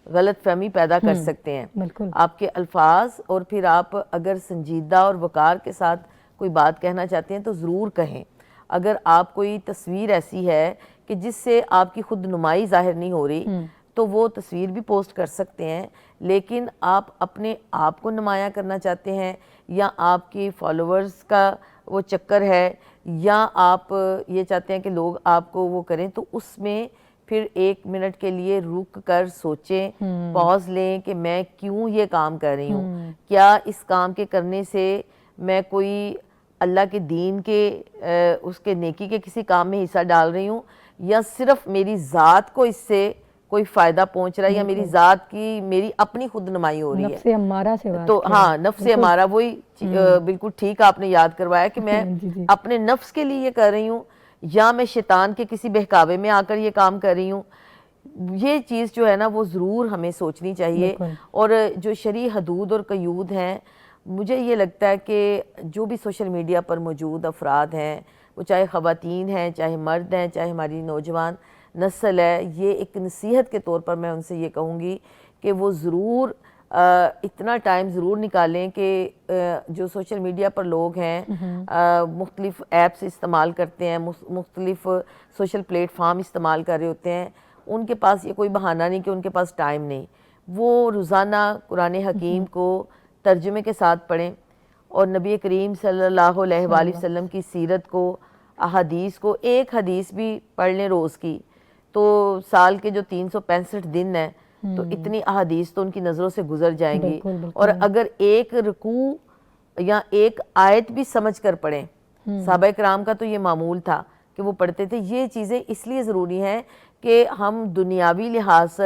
غلط فہمی پیدا کر سکتے ہیں. آپ کے الفاظ, اور پھر آپ اگر سنجیدہ اور وقار کے ساتھ کوئی بات کہنا چاہتے ہیں تو ضرور کہیں. اگر آپ کوئی تصویر ایسی ہے کہ جس سے آپ کی خود نمائی ظاہر نہیں ہو رہی تو وہ تصویر بھی پوسٹ کر سکتے ہیں, لیکن آپ اپنے آپ کو نمایاں کرنا چاہتے ہیں یا آپ کی فالوورز کا وہ چکر ہے یا آپ یہ چاہتے ہیں کہ لوگ آپ کو وہ کریں, تو اس میں پھر 1 منٹ کے لیے رک کر سوچیں, پاز لیں کہ میں کیوں یہ کام کر رہی ہوں. کیا اس کام کے کرنے سے میں کوئی اللہ کے دین کے اس کے نیکی کے کسی کام میں حصہ ڈال رہی ہوں, یا صرف میری ذات کو اس سے کوئی فائدہ پہنچ رہا ہے, یا میری ذات کی میری اپنی خود نمائی ہو رہی ہے. نفس امارہ سے بات تو ہاں, نفس امارہ, وہی بالکل ٹھیک آپ نے یاد کروایا کہ میں اپنے نفس کے لیے یہ کر رہی ہوں یا میں شیطان کے کسی بہکاوے میں آ کر یہ کام کر رہی ہوں. یہ چیز جو ہے نا وہ ضرور ہمیں سوچنی چاہیے. اور جو شرعی حدود اور قیود ہیں, مجھے یہ لگتا ہے کہ جو بھی سوشل میڈیا پر موجود افراد ہیں, وہ چاہے خواتین ہیں, چاہے مرد ہیں, چاہے ہماری نوجوان نسل ہے, یہ ایک نصیحت کے طور پر میں ان سے یہ کہوں گی کہ وہ ضرور اتنا ٹائم ضرور نکالیں کہ جو سوشل میڈیا پر لوگ ہیں, مختلف ایپس استعمال کرتے ہیں, مختلف سوشل پلیٹ فارم استعمال کر رہے ہوتے ہیں, ان کے پاس یہ کوئی بہانہ نہیں کہ ان کے پاس ٹائم نہیں. وہ روزانہ قرآن حکیم کو ترجمے کے ساتھ پڑھیں اور نبی کریم صلی اللہ علیہ وآلہ وسلم کی سیرت کو, احادیث کو, ایک حدیث بھی پڑھ لیں روز کی, تو سال کے جو 365 دن ہیں تو اتنی احادیث تو ان کی نظروں سے گزر جائیں گی. اور اگر ایک رکوع یا ایک آیت بھی سمجھ کر پڑھیں, صحابہ کرام کا تو یہ معمول تھا کہ وہ پڑھتے تھے. یہ چیزیں اس لیے ضروری ہیں کہ ہم دنیاوی لحاظ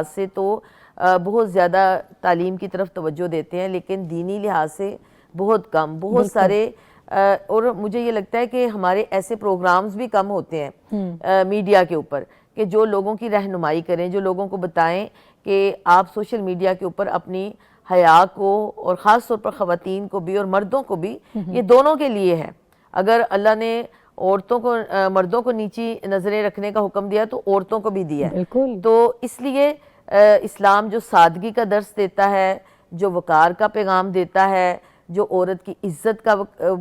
سے تو بہت زیادہ تعلیم کی طرف توجہ دیتے ہیں, لیکن دینی لحاظ سے بہت کم. بہت سارے اور مجھے یہ لگتا ہے کہ ہمارے ایسے پروگرامز بھی کم ہوتے ہیں میڈیا کے اوپر کہ جو لوگوں کی رہنمائی کریں, جو لوگوں کو بتائیں کہ آپ سوشل میڈیا کے اوپر اپنی حیا کو, اور خاص طور پر خواتین کو بھی اور مردوں کو بھی, یہ دونوں کے لیے ہے. اگر اللہ نے عورتوں کو, مردوں کو نیچی نظریں رکھنے کا حکم دیا تو عورتوں کو بھی دیا ہے. تو اس لیے اسلام جو سادگی کا درس دیتا ہے, جو وقار کا پیغام دیتا ہے, جو عورت کی عزت کا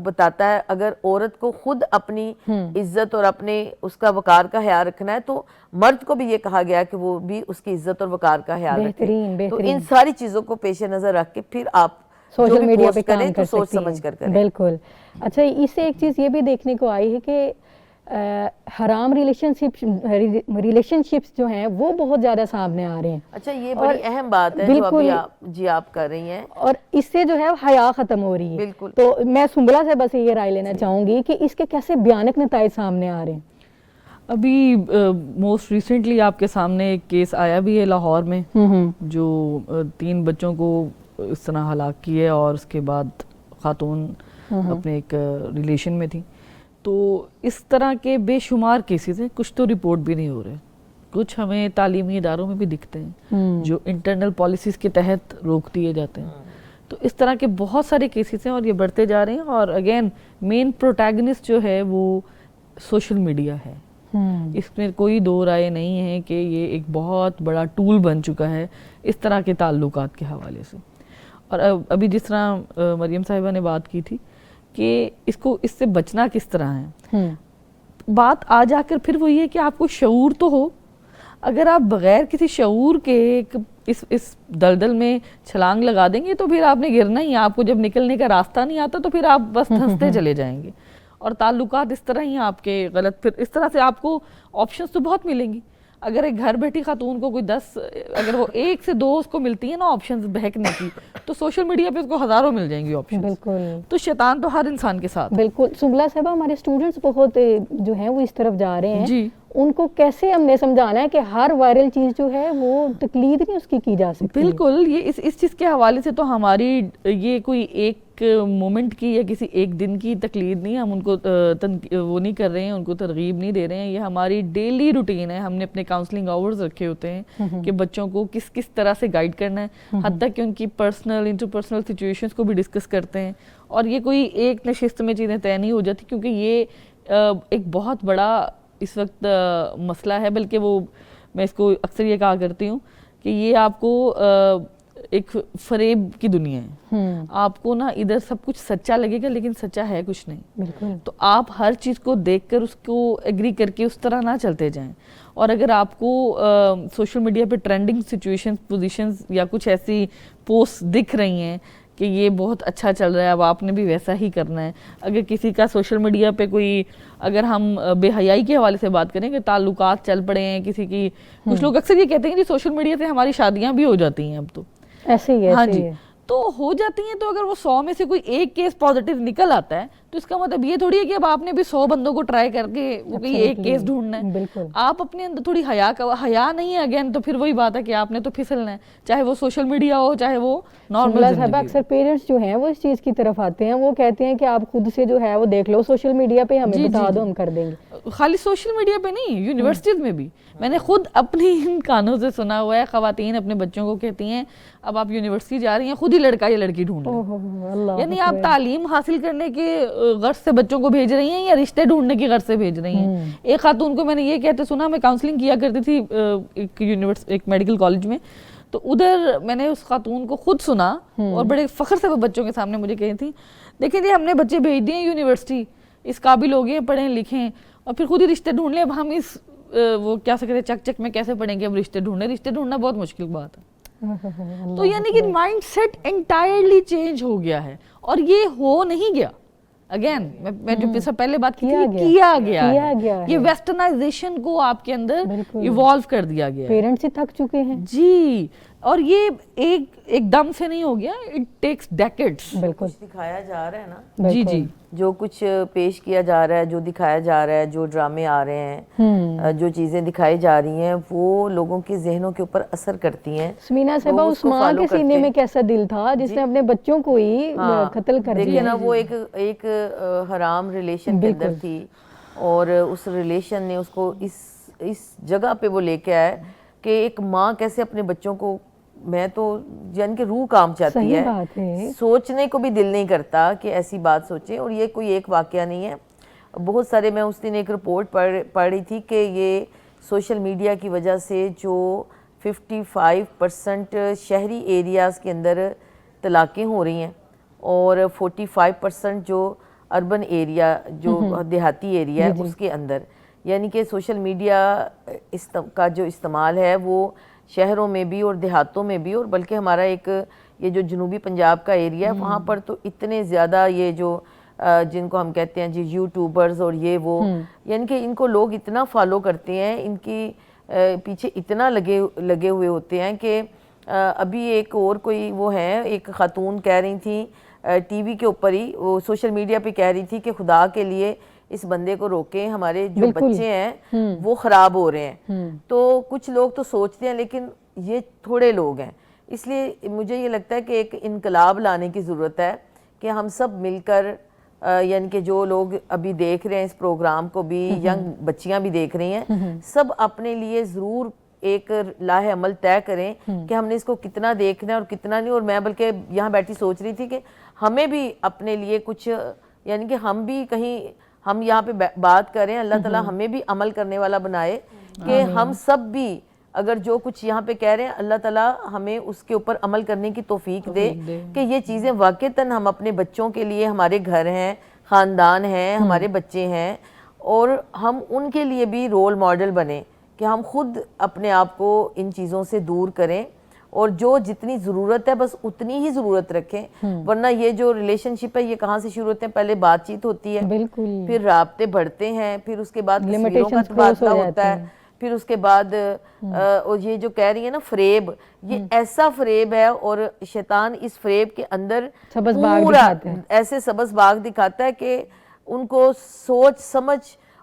بتاتا ہے, اگر عورت کو خود اپنی عزت اور اپنے اس کا وقار کا خیال رکھنا ہے تو مرد کو بھی یہ کہا گیا کہ وہ بھی اس کی عزت اور وقار کا خیال رکھے. تو ان ساری چیزوں کو پیش نظر رکھ کے پھر آپ سوشل میڈیا پہ کریں تو سوچ سمجھ کر کریں. بالکل. اچھا, اس سے ایک چیز یہ بھی دیکھنے کو آئی ہے کہ حرام ریلیشن شپس جو ہیں وہ بہت زیادہ سامنے آ رہے ہیں. اچھا, یہ بڑی اہم بات ہے جو ابھی آپ کر رہی ہیں, اور اس سے جو ہے حیا ختم ہو رہی ہے. بالکل. تو میں سنبلہ سے بس یہ رائے لینا چاہوں گی کہ اس کے کیسے بھیانک نتائج سامنے آ رہے ہیں. ابھی موسٹ ریسنٹلی آپ کے سامنے ایک کیس آیا بھی ہے لاہور میں, جو 3 بچوں کو اس طرح ہلاک کیے اور اس کے بعد خاتون اپنے ایک ریلیشن میں تھی. تو اس طرح کے بے شمار کیسز ہیں, کچھ تو رپورٹ بھی نہیں ہو رہے, کچھ ہمیں تعلیمی اداروں میں بھی دکھتے ہیں جو انٹرنل پالیسیز کے تحت روک دیے جاتے ہیں. تو اس طرح کے بہت سارے کیسز ہیں اور یہ بڑھتے جا رہے ہیں. اور اگین مین پروٹیگنسٹ جو ہے وہ سوشل میڈیا ہے. اس میں کوئی دو رائے نہیں ہے کہ یہ ایک بہت بڑا ٹول بن چکا ہے اس طرح کے تعلقات کے حوالے سے. اور ابھی جس طرح مریم صاحبہ نے بات کی تھی کہ اس سے بچنا کس طرح ہے, بات آ جا کر پھر وہ یہ کہ آپ کو شعور تو ہو. اگر آپ بغیر کسی شعور کے اس دلدل میں چھلانگ لگا دیں گے تو پھر آپ نے گرنا ہی, آپ کو جب نکلنے کا راستہ نہیں آتا تو پھر آپ بس دھنستے چلے جائیں گے. اور تعلقات اس طرح ہی آپ کے غلط, پھر اس طرح سے آپ کو آپشنز تو بہت ملیں گی. اگر ایک گھر بیٹھی خاتون کو کوئی 10, اگر وہ 1 سے 2 اس کو ملتی ہیں نا آپشنز بہکنے کی, تو سوشل میڈیا پہ اس کو ہزاروں مل جائیں گی آپشنز. بالکل. تو شیطان تو ہر انسان کے ساتھ. بالکل. سنبلہ صاحبہ, ہمارے اسٹوڈنٹس بہت جو ہیں وہ اس طرف جا رہے ہیں, ان کو کیسے ہم نے سمجھانا ہے کہ ہر وائرل چیز جو ہے وہ تقلید نہیں اس کی جا سکتی. بالکل, یہ اس چیز کے حوالے سے تو ہماری یہ کوئی ایک مومنٹ کی یا کسی ایک دن کی تقلید نہیں, ہم ان کو وہ نہیں کر رہے ہیں, ان کو ترغیب نہیں دے رہے ہیں, یہ ہماری ڈیلی روٹین ہے. ہم نے اپنے کاؤنسلنگ آورز رکھے ہوتے ہیں کہ بچوں کو کس طرح سے گائیڈ کرنا ہے, حتیٰ کہ ان کی انٹرپرسنل سچویشنز کو بھی ڈسکس کرتے ہیں. اور یہ کوئی ایک نشست میں چیزیں طے نہیں ہو جاتی, کیونکہ یہ ایک بہت بڑا اس وقت مسئلہ ہے. بلکہ وہ میں اس کو اکثر یہ کہا کرتی ہوں کہ یہ آپ کو ایک فریب کی دنیا ہے. آپ کو نا ادھر سب کچھ سچا لگے گا لیکن سچا ہے کچھ نہیں. بالکل. تو آپ ہر چیز کو دیکھ کر اس کو ایگری کر کے اس طرح نہ چلتے جائیں. اور اگر آپ کو سوشل میڈیا پہ ٹرینڈنگ سچویشنز, پوزیشنز یا کچھ ایسی پوسٹ دکھ رہی ہیں کہ یہ بہت اچھا چل رہا ہے, اب آپ نے بھی ویسا ہی کرنا ہے. اگر کسی کا سوشل میڈیا پہ کوئی, اگر ہم بے حیائی کے حوالے سے بات کریں کہ تعلقات چل پڑے ہیں کسی کی, کچھ لوگ اکثر یہ کہتے ہیں کہ سوشل میڈیا سے ہماری شادیاں بھی ہو جاتی ہیں اب تو. ایسے ہی ہے. ہاں جی, تو ہو جاتی ہیں. تو اگر وہ 100 میں سے کوئی ایک کیس پازیٹیو نکل آتا ہے تو اس کا مطلب یہ تھوڑی ہے کہ اب آپ نے بھی 100 بندوں کو ٹرائی کر کے وہ کوئی ایک کیس ڈھونڈنا ہے. بالکل. آپ اپنے اندر تھوڑی حیا نہیں ہے اگین, تو پھر وہی بات ہے کہ آپ نے تو پھسلنا ہے, چاہے وہ سوشل میڈیا ہو چاہے وہ نارمل زندگی. اکثر پیرنٹس جو ہیں وہ اس چیز کی طرف آتے ہیں, وہ کہتے ہیں کہ آپ خود سے جو ہے وہ دیکھ لو سوشل میڈیا پہ, ہمیں بتا دو ہم کر دیں گے. خالی سوشل میڈیا پہ نہیں, یونیورسٹیز میں بھی میں نے خود اپنی ان کانوں سے سنا ہوا ہے, خواتین اپنے بچوں کو کہتی ہیں اب آپ یونیورسٹی جا رہی ہیں, خود ہی لڑکا یا لڑکی ڈھونڈ لیں. یعنی آپ تعلیم حاصل کرنے کے غرض سے بچوں کو بھیج رہی ہیں یا رشتے ڈھونڈنے کی غرض سے بھیج رہی ہیں. ایک خاتون کو میں نے یہ کہتے سنا, میں کاؤنسلنگ کیا کرتی تھی ایک میڈیکل کالج میں, تو ادھر میں نے اس خاتون کو خود سنا اور بڑے فخر سے وہ بچوں کے سامنے مجھے کہی تھی, دیکھیں جی ہم نے بچے بھیج دیے یونیورسٹی, اس قابل ہو گئے, پڑھیں لکھیں, اور پھر خود ہی رشتے ڈھونڈ لیں. اب ہم اس وہ کیا سکتے چک میں کیسے پڑھیں گے, اب رشتے ڈھونڈنا بہت مشکل بات ہے. تو یعنی کہ مائنڈ سیٹ انٹائرلی چینج ہو گیا ہے, اور یہ ہو نہیں گیا. اگین میں جو پہلے بات کی کیا گیا ہے, یہ ویسٹرنائزیشن کو آپ کے اندر ایوالو کر دیا گیا. پیرنٹس ہی تھک چکے ہیں جی, اور یہ ایک دم سے نہیں ہو گیا, اٹ ٹیکس ڈیکیڈز. بالکل. دکھایا جا رہا ہے نا, جی جی, جو کچھ پیش کیا جا رہا ہے, جو دکھایا جا رہا ہے, جو ڈرامے آ رہے ہیں, جو چیزیں دکھائی جا رہی ہیں, وہ لوگوں کے ذہنوں کے اوپر اثر کرتی ہیں. سمینا صاحبہ, اس ماں کے سینے میں کیسا دل تھا جس نے اپنے بچوں کو ہی قتل کر دیا. دیکھیں نا, وہ ایک حرام ریلیشن کے اندر تھی, اور اس ریلیشن نے اس کو اس جگہ پہ وہ لے کے آیا کہ ایک ماں کیسے اپنے بچوں کو, میں تو جن کے روح کام چاہتی ہے, سوچنے کو بھی دل نہیں کرتا کہ ایسی بات سوچیں. اور یہ کوئی ایک واقعہ نہیں ہے, بہت سارے, میں اس دن ایک رپورٹ پڑھ رہی تھی کہ یہ سوشل میڈیا کی وجہ سے جو 55% شہری ایریاز کے اندر طلاقیں ہو رہی ہیں, اور 45% جو اربن ایریا, جو دیہاتی ایریا ہے اس کے اندر, یعنی کہ سوشل میڈیا کا جو استعمال ہے وہ شہروں میں بھی اور دیہاتوں میں بھی, اور بلکہ ہمارا ایک یہ جو جنوبی پنجاب کا ایریا ہے وہاں پر تو اتنے زیادہ یہ جو جن کو ہم کہتے ہیں جی یوٹیوبرز اور یہ وہ, یعنی کہ ان کو لوگ اتنا فالو کرتے ہیں, ان کی پیچھے اتنا لگے ہوئے ہوتے ہیں کہ ابھی ایک اور کوئی وہ ہے, ایک خاتون کہہ رہی تھی ٹی وی کے اوپر ہی, وہ سوشل میڈیا پہ کہہ رہی تھی کہ خدا کے لیے اس بندے کو روکیں, ہمارے جو بچے ہیں وہ خراب ہو رہے ہیں. تو کچھ لوگ تو سوچتے ہیں لیکن یہ تھوڑے لوگ ہیں, اس لیے مجھے یہ لگتا ہے کہ ایک انقلاب لانے کی ضرورت ہے کہ ہم سب مل کر, یعنی کہ جو لوگ ابھی دیکھ رہے ہیں اس پروگرام کو بھی, ینگ بچیاں بھی دیکھ رہی ہیں, سب اپنے لیے ضرور ایک لاہ عمل طے کریں کہ ہم نے اس کو کتنا دیکھنا ہے اور کتنا نہیں. اور میں بلکہ یہاں بیٹھی سوچ رہی تھی کہ ہمیں بھی اپنے لیے کچھ, یعنی کہ ہم بھی کہیں, ہم یہاں پہ بات کریں, اللہ تعالیٰ ہمیں بھی عمل کرنے والا بنائے کہ ہم سب بھی اگر جو کچھ یہاں پہ کہہ رہے ہیں اللہ تعالیٰ ہمیں اس کے اوپر عمل کرنے کی توفیق دے کہ یہ چیزیں واقعتاً ہم اپنے بچوں کے لیے, ہمارے گھر ہیں, خاندان ہیں, ہمارے بچے ہیں, اور ہم ان کے لیے بھی رول ماڈل بنیں کہ ہم خود اپنے آپ کو ان چیزوں سے دور کریں, اور جو جتنی ضرورت ہے بس اتنی ہی ضرورت رکھیں. ورنہ یہ جو ریلیشن شپ ہے یہ کہاں سے شروع ہوتے ہیں, پہلے بات چیت ہوتی ہے, بالکل, پھر رابطے بڑھتے ہیں, پھر اس کے بعد تصویروں کا تبادلہ ہوتا ہے, پھر اس کے بعد اور یہ جو کہہ رہی ہیں نا فریب, یہ ایسا فریب ہے, اور شیطان اس فریب کے اندر پورا ایسے سبز باغ دکھاتا ہے کہ ان کو سوچ سمجھ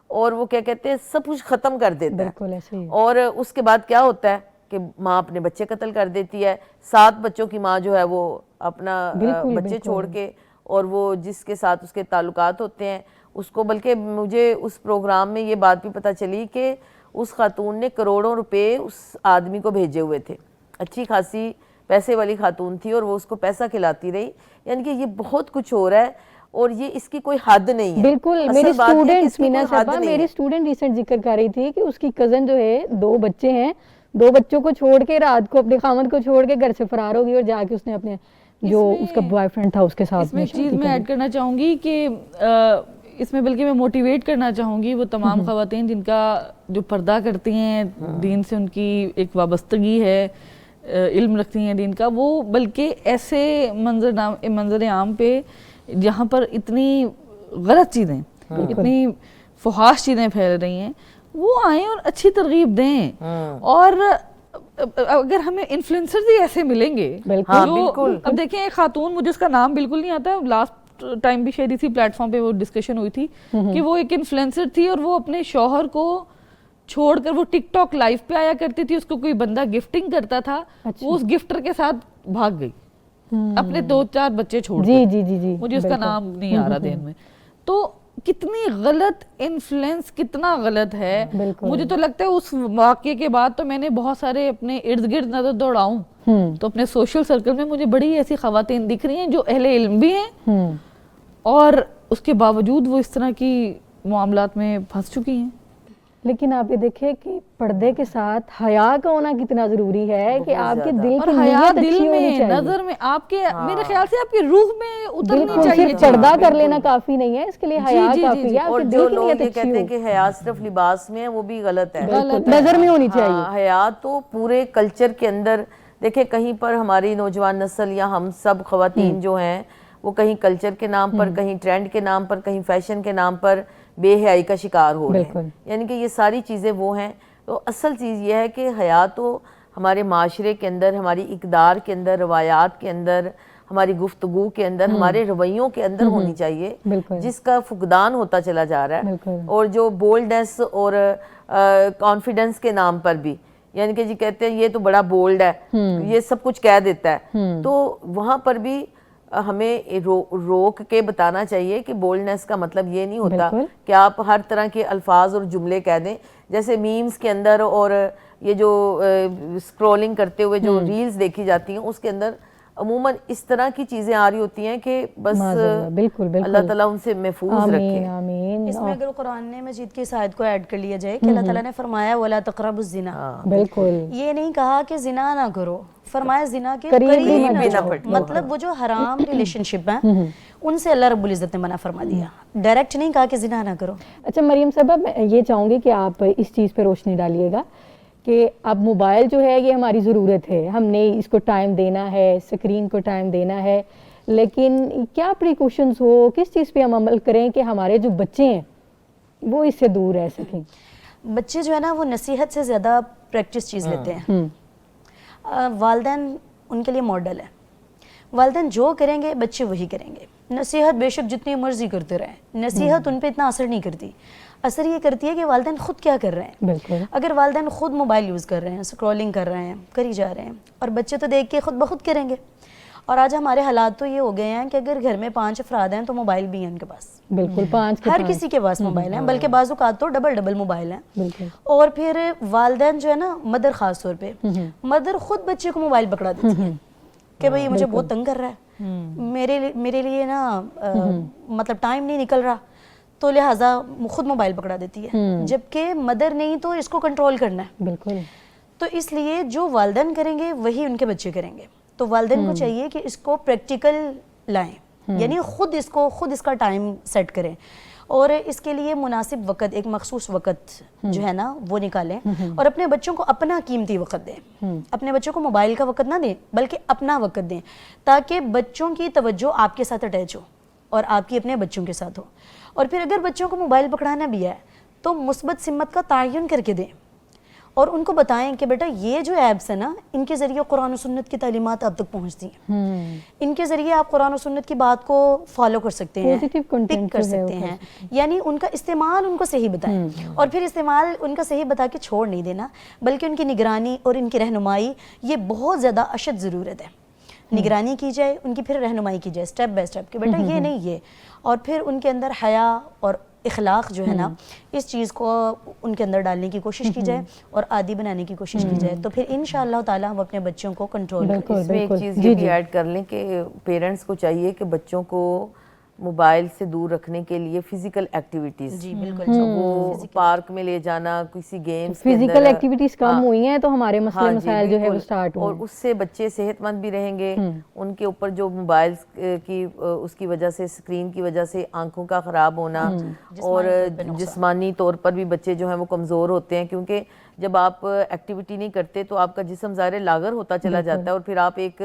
اور وہ کیا کہتے ہیں سب کچھ ختم کر دیتا ہے. بالکل ایسے ہی. اور اس کے بعد کیا ہوتا ہے کہ ماں اپنے بچے قتل کر دیتی ہے. 7 بچوں کی ماں جو ہے وہ اپنا بچے چھوڑ کے, اور وہ جس کے ساتھ اس کے تعلقات ہوتے ہیں اس کو, بلکہ مجھے اس پروگرام میں یہ بات بھی پتہ چلی کہ اس خاتون نے کروڑوں روپے اس آدمی کو بھیجے ہوئے تھے. اچھی خاصی پیسے والی خاتون تھی اور وہ اس کو پیسہ کھلاتی رہی. یعنی کہ یہ بہت کچھ ہو رہا ہے اور یہ اس کی کوئی حد نہیں ہے. بالکل. میری اسٹوڈنٹ مینا صاحبہ, میری اسٹوڈنٹ ریسنٹ ذکر کر رہی تھی کہ اس کی کزن جو ہے 2 بچے ہیں, 2 بچوں کو چھوڑ کے رات کو اپنے خامد کو چھوڑ کے گھر سے فرار ہو گئی اور جا کے اس نے اپنے جو اس کا بوائے فرینڈ تھا اس کے ساتھ. اس میں چیز میں ایڈ کرنا چاہوں گی کہ اس میں بلکہ میں موٹیویٹ کرنا چاہوں گی وہ تمام خواتین جن کا جو پردہ کرتی ہیں, دین سے ان کی ایک وابستگی ہے, علم رکھتی ہیں دین کا, وہ بلکہ ایسے منظر عام پہ جہاں پر اتنی غلط چیزیں, اتنی فحاش چیزیں پھیل رہی ہیں, وہ آئیں اور اچھی ترغیب دیں. اور اگر ہمیں انفلوئنسرز ہی ایسے ملیں گے جو, اب دیکھیں ایک خاتون, مجھے اس کا نام بالکل نہیں آتا, لاسٹ ٹائم بھی شاید اسی پلیٹ فارم پہ وہ ڈسکشن ہوئی تھی کہ وہ ایک انفلوئنسر تھی اور وہ اپنے شوہر کو چھوڑ کر وہ ٹک ٹاک لائیو پہ آیا کرتی تھی, اس کو کوئی بندہ گفٹنگ کرتا تھا, وہ اس گفٹر کے ساتھ بھاگ گئی اپنے 2-4 بچے چھوڑ کر. جی مجھے اس کا نام نہیں آ رہا ذہن میں. تو کتنی غلط انفلوئنس, کتنا غلط ہے. مجھے تو لگتا ہے اس واقعے کے بعد تو میں نے بہت سارے اپنے ارد گرد نظر دوڑاؤں تو اپنے سوشل سرکل میں مجھے بڑی ایسی خواتین دکھ رہی ہیں جو اہل علم بھی ہیں اور اس کے باوجود وہ اس طرح کی معاملات میں پھنس چکی ہیں. لیکن آپ یہ دیکھیں کہ پردے کے ساتھ حیا کا ہونا کتنا ضروری ہے کہ آپ کے دل کی نیت اچھی ہونی چاہیے, نظر میں آپ کے, میرے خیال سے آپ کی روح میں اترنی چاہیے. صرف پردہ کر لینا کافی نہیں ہے, اس کے لیے حیا کافی ہے. اور جو لوگ یہ کہتے ہیں کہ حیا صرف لباس میں ہے, وہ بھی غلط ہے. نظر میں ہونی چاہیے. حیا تو پورے کلچر کے اندر, دیکھیں کہیں پر ہماری نوجوان نسل یا ہم سب خواتین جو ہیں وہ کہیں کلچر کے نام پر, کہیں ٹرینڈ کے نام پر, کہیں فیشن کے نام پر بے حیائی کا شکار ہو رہے ہیں. یعنی کہ یہ ساری چیزیں وہ ہیں. تو اصل چیز یہ ہے کہ حیا تو ہمارے معاشرے کے اندر, ہماری اقدار کے اندر, روایات کے اندر, ہماری گفتگو کے اندر, ہمارے رویوں کے اندر ہونی چاہیے, جس کا فقدان ہوتا چلا جا رہا ہے. اور جو بولڈنس اور کانفیڈنس کے نام پر بھی, یعنی کہ جی کہتے ہیں یہ تو بڑا بولڈ ہے, یہ سب کچھ کہہ دیتا ہے, تو وہاں پر بھی ہمیں روک کے بتانا چاہیے کہ بولڈنس کا مطلب یہ نہیں ہوتا کہ آپ ہر طرح کے الفاظ اور جملے کہہ دیں. جیسے میمز کے اندر اور یہ جو اسکرولنگ کرتے ہوئے جو ریلز دیکھی جاتی ہیں اس کے اندر عموماً اس طرح کی چیزیں آ رہی ہوتی ہیں کہ بس اللہ تعالیٰ ان سے محفوظ رکھے. اس میں اگر قرآن مجید کی اس آیت کو ایڈ کر لیا جائے کہ اللہ تعالیٰ نے فرمایا وَلَا تَقْرَبُوا الزِّنَا, بالکل یہ نہیں کہا کہ زنا نہ کرو, فرمایا زنا کے قریب نہ جاؤ. مطلب وہ جو حرام ریلیشن شپ ہیں ان سے اللہ رب العزت نے منع فرما دیا, ڈائریکٹ نہیں کہا کہ زنا نہ کرو. اچھا مریم صاحبہ, میں یہ چاہوں گی کہ آپ اس چیز پہ روشنی ڈالیے گا کہ اب موبائل جو ہے یہ ہماری ضرورت ہے, ہم نے اس کو ٹائم دینا ہے, اسکرین کو ٹائم دینا ہے, لیکن کیا پریکاشنز ہو, کس چیز پہ ہم عمل کریں کہ ہمارے جو بچے ہیں وہ اس سے دور رہ سکیں. بچے جو ہے نا وہ نصیحت سے زیادہ پریکٹس چیز لیتے ہیں. والدین ان کے لیے ماڈل ہے, والدین جو کریں گے بچے وہی کریں گے. نصیحت بے شک جتنی مرضی کرتے رہیں, نصیحت ان پہ اتنا اثر نہیں کرتی. اثر یہ کرتی ہے کہ والدین خود کیا کر رہے ہیں. بالکل. اگر والدین خود موبائل یوز کر رہے ہیں, اسکرولنگ کر رہے ہیں, کری جا رہے ہیں, اور بچے تو دیکھ کے خود بخود کریں گے. اور آج ہمارے حالات تو یہ ہو گئے ہیں کہ اگر گھر میں 5 افراد ہیں تو موبائل بھی ہیں ان کے پاس. بالکل, 5 ہر کسی کے پاس موبائل ہیں, بلکہ بعض اوقات تو ڈبل موبائل ہیں. اور پھر والدین جو ہے نا, مدر خاص طور پہ مدر خود بچے کو موبائل پکڑا دیتی ہے کہ بھئی مجھے بہت تنگ کر رہا ہے, میرے لیے نا مطلب ٹائم نہیں نکل رہا, تو لہٰذا خود موبائل پکڑا دیتی ہے, جبکہ مدر نہیں تو اس کو کنٹرول کرنا ہے. بالکل. تو اس لیے جو والدین کریں گے وہی ان کے بچے کریں گے. تو والدین کو چاہیے کہ اس کو پریکٹیکل لائیں, یعنی خود اس کا ٹائم سیٹ کریں, اور اس کے لیے مناسب وقت, ایک مخصوص وقت جو ہے نا وہ نکالیں, اور اپنے بچوں کو اپنا قیمتی وقت دیں. اپنے بچوں کو موبائل کا وقت نہ دیں بلکہ اپنا وقت دیں, تاکہ بچوں کی توجہ آپ کے ساتھ اٹیچ ہو اور آپ کی اپنے بچوں کے ساتھ ہو. اور پھر اگر بچوں کو موبائل پکڑانا بھی ہے تو مثبت سمت کا تعین کر کے دیں, اور ان کو بتائیں کہ بیٹا یہ جو ایپس ہیں نا ان کے ذریعے قرآن و سنت کی تعلیمات آپ تک پہنچتی ہیں, ان کے ذریعے آپ قرآن و سنت کی بات کو فالو کر سکتے ہیں, پک کر سکتے ہیں, یعنی ان کا استعمال ان کو صحیح بتائیں, اور پھر استعمال ان کا صحیح بتا کے چھوڑ نہیں دینا, بلکہ ان کی نگرانی اور ان کی رہنمائی یہ بہت زیادہ اشد ضرورت ہے. نگرانی کی جائے, ان کی پھر رہنمائی کی جائے سٹیپ بائی سٹیپ کہ بیٹا یہ نہیں یہ, اور پھر ان کے اندر حیا اور اخلاق جو ہے نا اس چیز کو ان کے اندر ڈالنے کی کوشش کی جائے اور عادی بنانے کی کوشش کی جائے, تو پھر انشاءاللہ تعالی ہم اپنے بچوں کو کنٹرول کریں. اس میں ایک چیز یہ بھی ایڈ کر لیں کہ پیرنٹس کو چاہیے کہ بچوں کو موبائل سے دور رکھنے کے لیے فزیکل ایکٹیویٹیز, جی بالکل, وہ پارک میں لے جانا, کسی گیمز فزیکل ایکٹیویٹیز کم ہوئی ہیں تو ہمارے مسئلے مسائل جو ہے وہ سٹارٹ ہوئے, اور اس سے بچے صحت مند بھی رہیں گے. ان کے اوپر جو موبائل کی اس کی وجہ سے, اسکرین کی وجہ سے آنکھوں کا خراب ہونا, اور جسمانی طور پر بھی بچے جو ہیں وہ کمزور ہوتے ہیں, کیونکہ جب آپ ایکٹیویٹی نہیں کرتے تو آپ کا جسم ظاہر لاغر ہوتا چلا جاتا ہے, اور پھر آپ ایک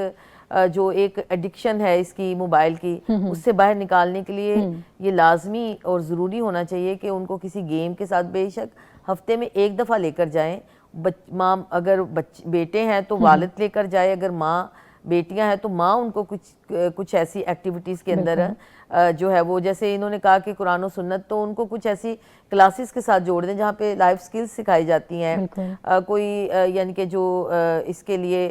جو ایک ایڈکشن ہے اس کی موبائل کی, اس سے باہر نکالنے کے لیے یہ لازمی اور ضروری ہونا چاہیے کہ ان کو کسی گیم کے ساتھ بے شک ہفتے میں ایک دفعہ لے کر جائیں. ماں اگر بیٹے ہیں تو والد لے کر جائے, اگر ماں بیٹیاں ہیں تو ماں ان کو کچھ ایسی ایکٹیویٹیز کے اندر جو ہے وہ, جیسے انہوں نے کہا کہ قرآن و سنت, تو ان کو کچھ ایسی کلاسز کے ساتھ جوڑ دیں جہاں پہ لائف سکلز سکھائی جاتی ہیں, کوئی یعنی کہ جو اس کے لیے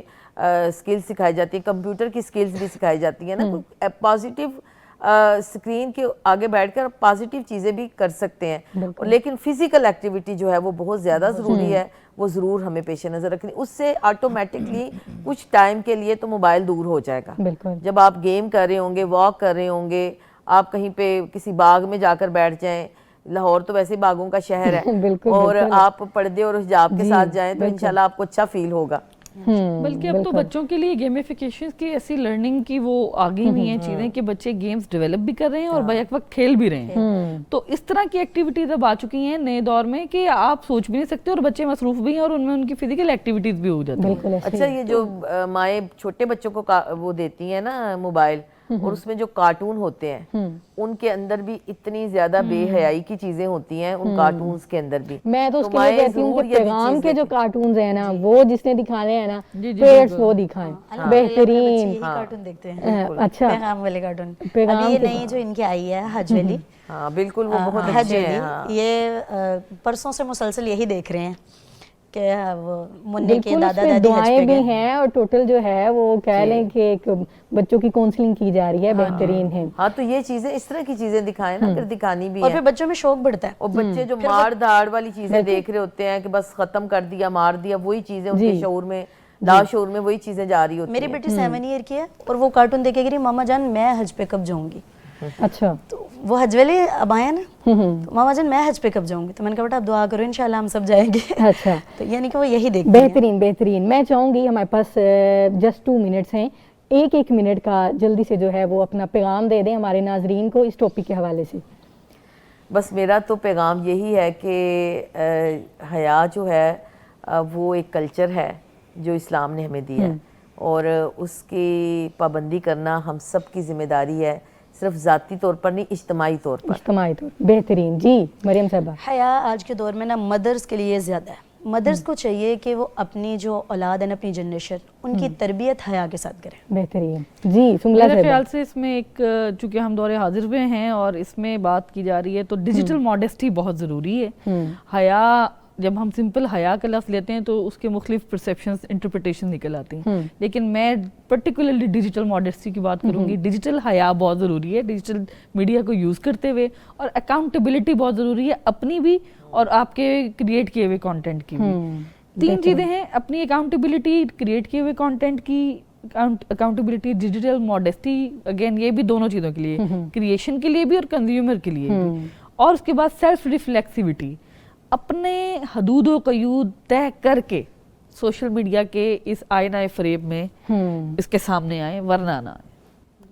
سکلز سکھائی جاتی ہیں, کمپیوٹر کی سکلز بھی سکھائی جاتی ہیں نا, پازیٹیو اسکرین کے آگے بیٹھ کر پازیٹیو چیزیں بھی کر سکتے ہیں, لیکن فزیکل ایکٹیویٹی جو ہے وہ بہت زیادہ ضروری ہے, وہ ضرور ہمیں پیش نظر رکھنی. اس سے آٹومیٹکلی کچھ ٹائم کے لیے تو موبائل دور ہو جائے گا. جب آپ گیم کر رہے ہوں گے, واک کر رہے ہوں گے, آپ کہیں پہ کسی باغ میں جا کر بیٹھ جائیں, لاہور تو ویسے باغوں کا شہر ہے, اور آپ پردے اور حجاب کے ساتھ جائیں تو انشاءاللہ آپ کو اچھا فیل ہوگا. بلکہ اب تو بچوں کے لیے گیمیفیکیشن کی ایسی لرننگ کی وہ آگے ہوئی ہیں چیزیں کہ بچے گیمز ڈیولپ بھی کر رہے ہیں اور بیک وقت کھیل بھی رہے ہیں. تو اس طرح کی ایکٹیویٹیز اب آ چکی ہیں نئے دور میں کہ آپ سوچ بھی نہیں سکتے, اور بچے مصروف بھی ہیں اور ان میں ان کی فزیکل ایکٹیویٹیز بھی ہو جاتی ہیں. اچھا, یہ جو مائیں چھوٹے بچوں کو وہ دیتی ہیں نا موبائل, اور اس میں جو کارٹون ہوتے ہیں ان کے اندر بھی اتنی زیادہ بے حیائی کی چیزیں ہوتی ہیں ان کارٹونز کے اندر بھی. میں تو اس کے لیے کہتی ہوں کہ پیغام کے جو کارٹونز ہیں نا وہ جس نے دکھانے ہیں نا پیرنٹس وہ دکھائیں, بہترین کارٹون دیکھتے ہیں. اچھا, پیغام والے کارٹون, ابھی یہ نئی جو ان کی آئی ہے حج والی, ہاں بالکل وہ بہت اچھے ہیں. یہ پرسوں سے مسلسل یہی دیکھ رہے ہیں کہ وہ منی کے دادا دادی دعائیں بھی ہیں, اور ٹوٹل جو ہے وہ کہہ لیں کہ ایک بچوں کی کاؤنسلنگ کی جا رہی ہے, بہترین ہے. ہاں تو یہ چیزیں اس طرح کی چیزیں دکھائیں نا, پھر دکھانی بھی اور پھر بچوں میں شوق بڑھتا ہے. اور بچے جو مار دھاڑ والی چیزیں دیکھ رہے ہوتے ہیں کہ بس ختم کر دیا, مار دیا, وہی چیزیں ان کے شعور میں, لا شعور میں وہی چیزیں جا رہی ہوتی ہیں. میری بیٹی 7 ایئر کی ہے اور وہ کارٹون دیکھے گی, ماما جان میں حج پہ کب جاؤں گی. اچھا, تو وہ حج والے اب آئے نا, تو ماما جان میں حج پہ کب جاؤں گی, تو میں نے کہا بیٹا آپ دعا کرو انشاءاللہ ہم سب جائیں گے. اچھا, تو یعنی کہ وہ یہی دیکھتے ہیں. بہترین بہترین. میں چاہوں گی ہمارے پاس جسٹ 2 منٹس ہیں, ایک منٹ کا جلدی سے جو ہے وہ اپنا پیغام دے دیں ہمارے ناظرین کو اس ٹاپک کے حوالے سے. بس میرا تو پیغام یہی ہے کہ حیا جو ہے وہ ایک کلچر ہے جو اسلام نے ہمیں دیا ہے, اور اس کی پابندی کرنا ہم سب کی ذمہ داری ہے, صرف ذاتی طور پر نہیں, اجتماعی طور پر. اجتماعی طور بہترین. جی مریم صاحبہ. حیا آج کے دور میں نا مدرس کے لیے زیادہ ہے. مدرس کو چاہیے کہ وہ اپنی جو اولاد ہے, اپنی جنریشن, ان کی تربیت حیا کے ساتھ کریں. بہترین. جی سملا صاحبہ. میرے خیال سے اس میں ایک, چونکہ ہم دور حاضر میں ہیں اور اس میں بات کی جا رہی ہے, تو ڈیجیٹل ماڈیسٹی بہت ضروری ہے. حیا, جب ہم سمپل حیا کا لفظ لیتے ہیں تو اس کے مختلف پرسیپشنز, انٹرپریٹیشن نکل آتی ہیں, لیکن میں پرٹیکولرلی ڈیجیٹل ماڈیسٹی کی بات کروں گی. ڈیجیٹل حیا بہت ضروری ہے ڈیجیٹل میڈیا کو یوز کرتے ہوئے, اور اکاؤنٹیبلٹی بہت ضروری ہے اپنی بھی اور آپ کے کریٹ کیے ہوئے کانٹینٹ کی بھی. 3 چیزیں ہیں, اپنی اکاؤنٹیبلٹی, کریٹ کیے ہوئے کانٹینٹ کی اکاؤنٹیبلٹی, ڈیجیٹل ماڈیسٹی, اگین یہ بھی دونوں چیزوں کے لیے, کریشن کے لیے بھی اور کنزیومر کے لیے بھی. اور اس کے بعد سیلف ریفلیکسیوٹی, اپنے حدود و قیود طے کر کے سوشل میڈیا کے اس آئینہ فریب میں اس کے سامنے آئیں, ورنہ نہ آئیں.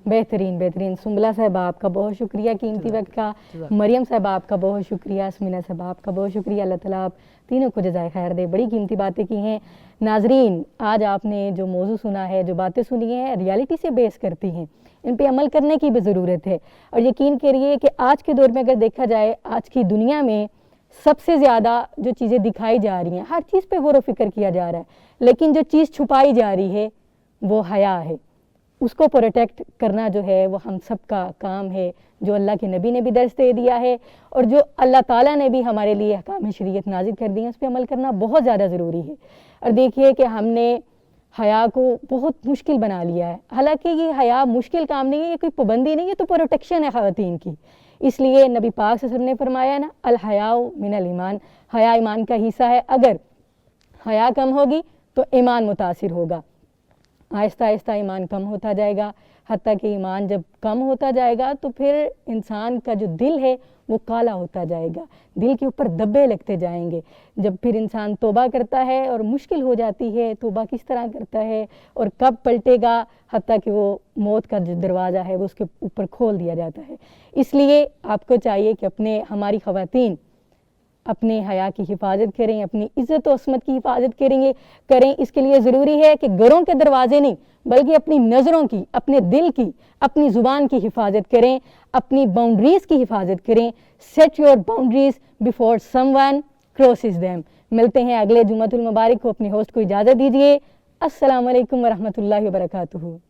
بہترین بہترین. سنبلا صاحبہ آپ کا بہت شکریہ قیمتی وقت کا. مریم صاحبہ آپ کا بہت شکریہ. اسمینہ صاحبہ آپ کا بہت شکریہ. اللہ تعالیٰ آپ تینوں کو جزائے خیر دے, بڑی قیمتی باتیں کی ہیں. ناظرین, آج آپ نے جو موضوع سنا ہے, جو باتیں سنی ہیں, ریالٹی سے بیس کرتی ہیں, ان پہ عمل کرنے کی بھی ضرورت ہے. اور یقین کریے کہ آج کے دور میں اگر دیکھا جائے, آج کی دنیا میں سب سے زیادہ جو چیزیں دکھائی جا رہی ہیں، ہر چیز پہ غور و فکر کیا جا رہا ہے، لیکن جو چیز چھپائی جا رہی ہے وہ حیا ہے. اس کو پروٹیکٹ کرنا جو ہے وہ ہم سب کا کام ہے، جو اللہ کے نبی نے بھی درس دے دیا ہے اور جو اللہ تعالیٰ نے بھی ہمارے لیے احکام شریعت نازل کر دی ہیں، اس پہ عمل کرنا بہت زیادہ ضروری ہے. اور دیکھیے کہ ہم نے حیا کو بہت مشکل بنا لیا ہے، حالانکہ یہ حیا مشکل کام نہیں ہے، یہ کوئی پابندی نہیں ہے، تو پروٹیکشن ہے خواتین کی. اس لیے نبی پاک صلی اللہ علیہ وسلم نے فرمایا نا، الحیاء من الایمان، حیا ایمان کا حصہ ہے. اگر حیا کم ہوگی تو ایمان متاثر ہوگا، آہستہ آہستہ ایمان کم ہوتا جائے گا، حتیٰ کہ ایمان جب کم ہوتا جائے گا تو پھر انسان کا جو دل ہے وہ کالا ہوتا جائے گا، دل کے اوپر دبے لگتے جائیں گے. جب پھر انسان توبہ کرتا ہے اور مشکل ہو جاتی ہے توبہ کس طرح کرتا ہے اور کب پلٹے گا، حتیٰ کہ وہ موت کا جو دروازہ ہے وہ اس کے اوپر کھول دیا جاتا ہے. اس لیے آپ کو چاہیے کہ ہماری خواتین اپنے حیا کی حفاظت کریں، اپنی عزت و عصمت کی حفاظت کریں. اس کے لیے ضروری ہے کہ گھروں کے دروازے نہیں بلکہ اپنی نظروں کی، اپنے دل کی، اپنی زبان کی حفاظت کریں، اپنی باؤنڈریز کی حفاظت کریں. Set your boundaries before someone crosses them. ملتے ہیں اگلے جمعۃ المبارک کو. اپنے ہوسٹ کو اجازت دیجیے. السلام علیکم ورحمۃ اللہ وبرکاتہ.